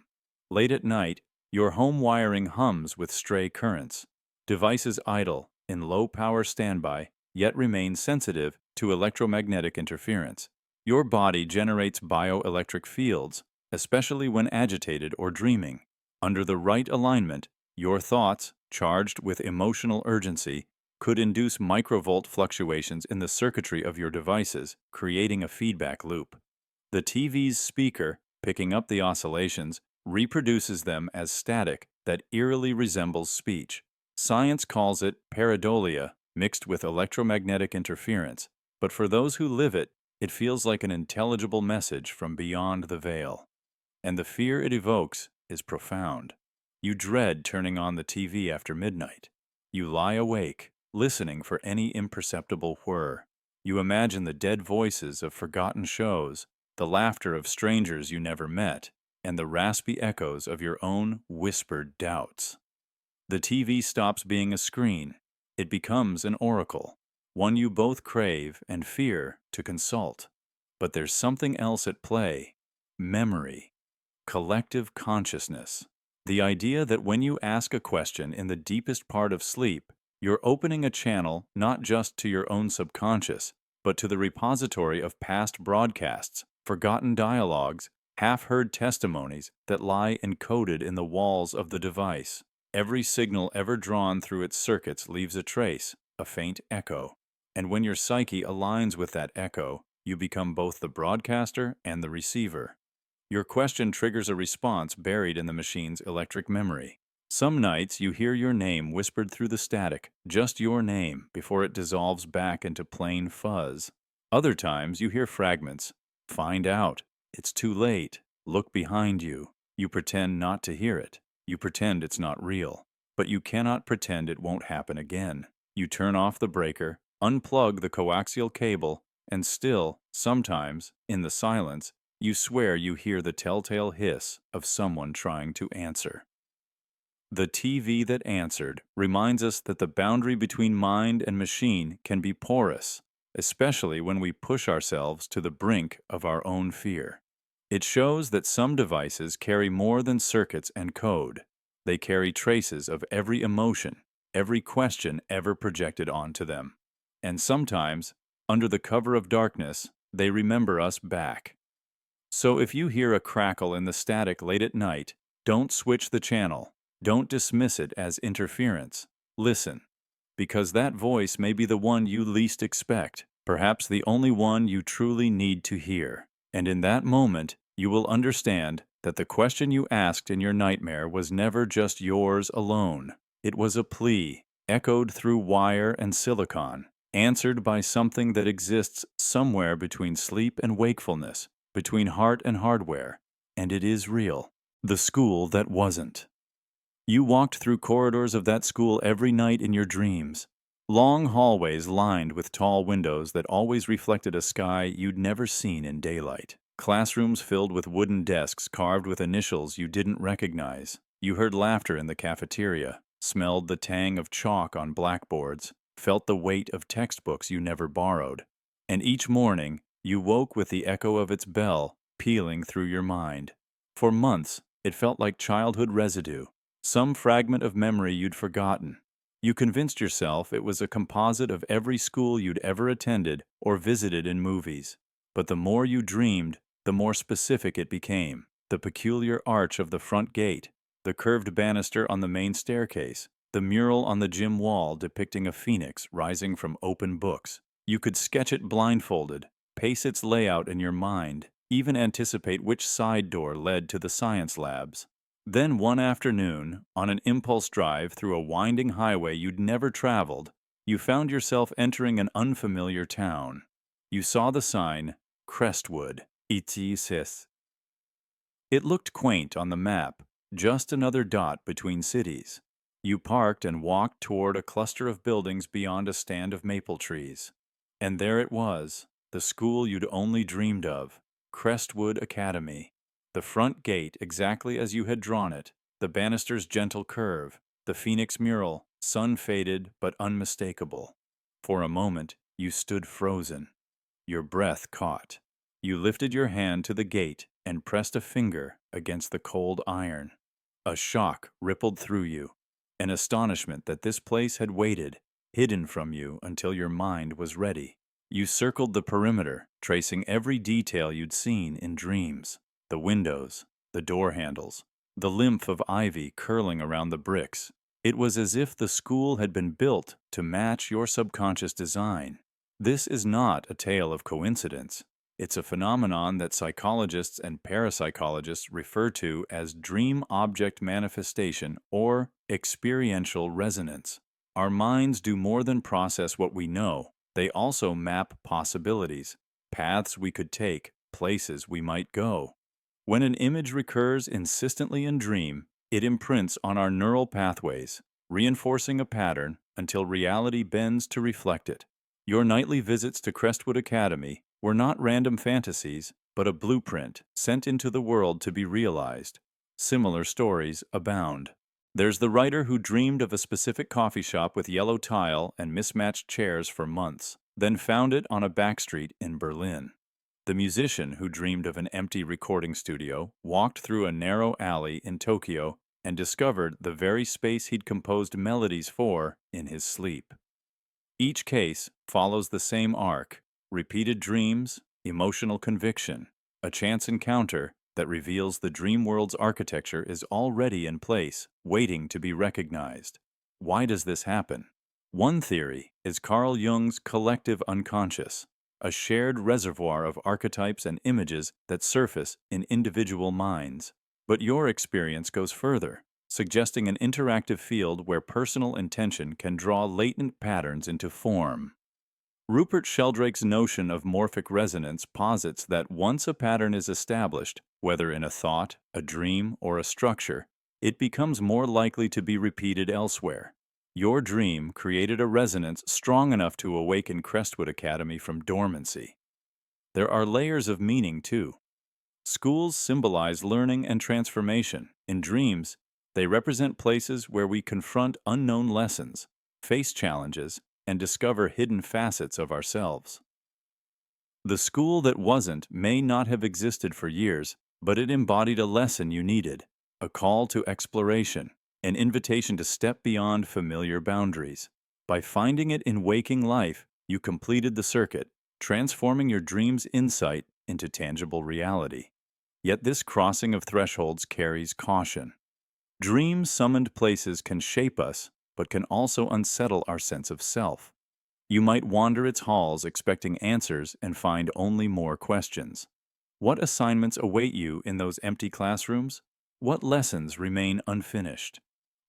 Speaker 1: Late at night, your home wiring hums with stray currents. Devices idle, in low-power standby, yet remain sensitive to electromagnetic interference. Your body generates bioelectric fields, especially when agitated or dreaming. Under the right alignment, your thoughts, charged with emotional urgency, could induce microvolt fluctuations in the circuitry of your devices, creating a feedback loop. The TV's speaker, picking up the oscillations, reproduces them as static that eerily resembles speech. Science calls it pareidolia, mixed with electromagnetic interference, but for those who live it, it feels like an intelligible message from beyond the veil. And the fear it evokes is profound. You dread turning on the TV after midnight. You lie awake, listening for any imperceptible whir. You imagine the dead voices of forgotten shows, the laughter of strangers you never met, and the raspy echoes of your own whispered doubts. The TV stops being a screen. It becomes an oracle, one you both crave and fear to consult. But there's something else at play: memory, collective consciousness. The idea that when you ask a question in the deepest part of sleep, you're opening a channel not just to your own subconscious, but to the repository of past broadcasts, forgotten dialogues, half-heard testimonies that lie encoded in the walls of the device. Every signal ever drawn through its circuits leaves a trace, a faint echo. And when your psyche aligns with that echo, you become both the broadcaster and the receiver. Your question triggers a response buried in the machine's electric memory. Some nights you hear your name whispered through the static, just your name, before it dissolves back into plain fuzz. Other times you hear fragments. Find out. It's too late. Look behind you. You pretend not to hear it. You pretend it's not real. But you cannot pretend it won't happen again. You turn off the breaker, unplug the coaxial cable, and still, sometimes, in the silence, you swear you hear the telltale hiss of someone trying to answer. The TV that answered reminds us that the boundary between mind and machine can be porous, especially when we push ourselves to the brink of our own fear. It shows that some devices carry more than circuits and code. They carry traces of every emotion, every question ever projected onto them. And sometimes, under the cover of darkness, they remember us back. So if you hear a crackle in the static late at night, don't switch the channel. Don't dismiss it as interference. Listen, because that voice may be the one you least expect, perhaps the only one you truly need to hear. And in that moment, you will understand that the question you asked in your nightmare was never just yours alone. It was a plea, echoed through wire and silicon, answered by something that exists somewhere between sleep and wakefulness, between heart and hardware, and it is real. The school that wasn't. You walked through corridors of that school every night in your dreams. Long hallways lined with tall windows that always reflected a sky you'd never seen in daylight. Classrooms filled with wooden desks carved with initials you didn't recognize. You heard laughter in the cafeteria, smelled the tang of chalk on blackboards, felt the weight of textbooks you never borrowed. And each morning, you woke with the echo of its bell pealing through your mind. For months, it felt like childhood residue, some fragment of memory you'd forgotten. You convinced yourself it was a composite of every school you'd ever attended or visited in movies. But the more you dreamed, the more specific it became. The peculiar arch of the front gate, the curved banister on the main staircase, the mural on the gym wall depicting a phoenix rising from open books. You could sketch it blindfolded, pace its layout in your mind, even anticipate which side door led to the science labs. Then one afternoon, on an impulse drive through a winding highway you'd never traveled, you found yourself entering an unfamiliar town. You saw the sign, Crestwood, Itzisis. It looked quaint on the map, just another dot between cities. You parked and walked toward a cluster of buildings beyond a stand of maple trees. And there it was, the school you'd only dreamed of, Crestwood Academy. The front gate exactly as you had drawn it, the banister's gentle curve, the phoenix mural, sun-faded but unmistakable. For a moment, you stood frozen. Your breath caught. You lifted your hand to the gate and pressed a finger against the cold iron. A shock rippled through you, an astonishment that this place had waited, hidden from you until your mind was ready. You circled the perimeter, tracing every detail you'd seen in dreams. The windows, the door handles, the lymph of ivy curling around the bricks. It was as if the school had been built to match your subconscious design. This is not a tale of coincidence. It's a phenomenon that psychologists and parapsychologists refer to as dream object manifestation or experiential resonance. Our minds do more than process what we know, they also map possibilities, paths we could take, places we might go. When an image recurs insistently in dream, it imprints on our neural pathways, reinforcing a pattern until reality bends to reflect it. Your nightly visits to Crestwood Academy were not random fantasies, but a blueprint sent into the world to be realized. Similar stories abound. There's the writer who dreamed of a specific coffee shop with yellow tile and mismatched chairs for months, then found it on a backstreet in Berlin. The musician who dreamed of an empty recording studio walked through a narrow alley in Tokyo and discovered the very space he'd composed melodies for in his sleep. Each case follows the same arc: repeated dreams, emotional conviction, a chance encounter that reveals the dream world's architecture is already in place, waiting to be recognized. Why does this happen? One theory is Carl Jung's collective unconscious, a shared reservoir of archetypes and images that surface in individual minds. But your experience goes further, suggesting an interactive field where personal intention can draw latent patterns into form. Rupert Sheldrake's notion of morphic resonance posits that once a pattern is established, whether in a thought, a dream, or a structure, it becomes more likely to be repeated elsewhere. Your dream created a resonance strong enough to awaken Crestwood Academy from dormancy. There are layers of meaning, too. Schools symbolize learning and transformation. In dreams, they represent places where we confront unknown lessons, face challenges, and discover hidden facets of ourselves. The school that wasn't may not have existed for years, but it embodied a lesson you needed, a call to exploration, an invitation to step beyond familiar boundaries. By finding it in waking life, you completed the circuit, transforming your dream's insight into tangible reality. Yet this crossing of thresholds carries caution. Dream-summoned places can shape us, but can also unsettle our sense of self. You might wander its halls expecting answers and find only more questions. What assignments await you in those empty classrooms? What lessons remain unfinished?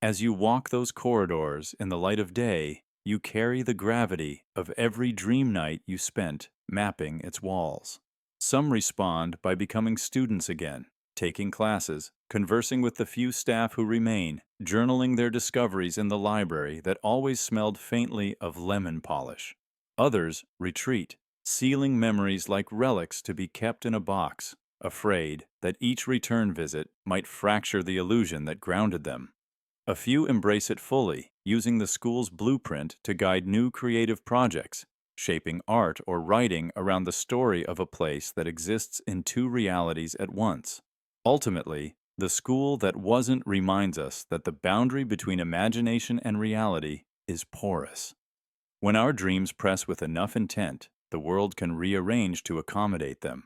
Speaker 1: As you walk those corridors in the light of day, you carry the gravity of every dream night you spent mapping its walls. Some respond by becoming students again, taking classes, conversing with the few staff who remain, journaling their discoveries in the library that always smelled faintly of lemon polish. Others retreat, sealing memories like relics to be kept in a box, afraid that each return visit might fracture the illusion that grounded them. A few embrace it fully, using the school's blueprint to guide new creative projects, shaping art or writing around the story of a place that exists in two realities at once. Ultimately, the school that wasn't reminds us that the boundary between imagination and reality is porous. When our dreams press with enough intent, the world can rearrange to accommodate them.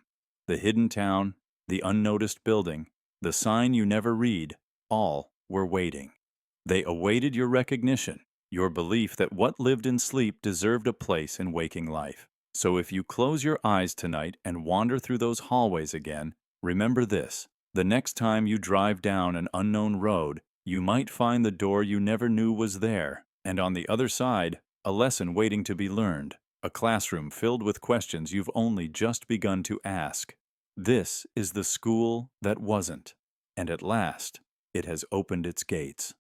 Speaker 1: The hidden town, the unnoticed building, the sign you never read, all were waiting. They awaited your recognition, your belief that what lived in sleep deserved a place in waking life. So if you close your eyes tonight and wander through those hallways again, remember this: the next time you drive down an unknown road, you might find the door you never knew was there, and on the other side, a lesson waiting to be learned, a classroom filled with questions you've only just begun to ask. This is the school that wasn't, and at last, it has opened its gates.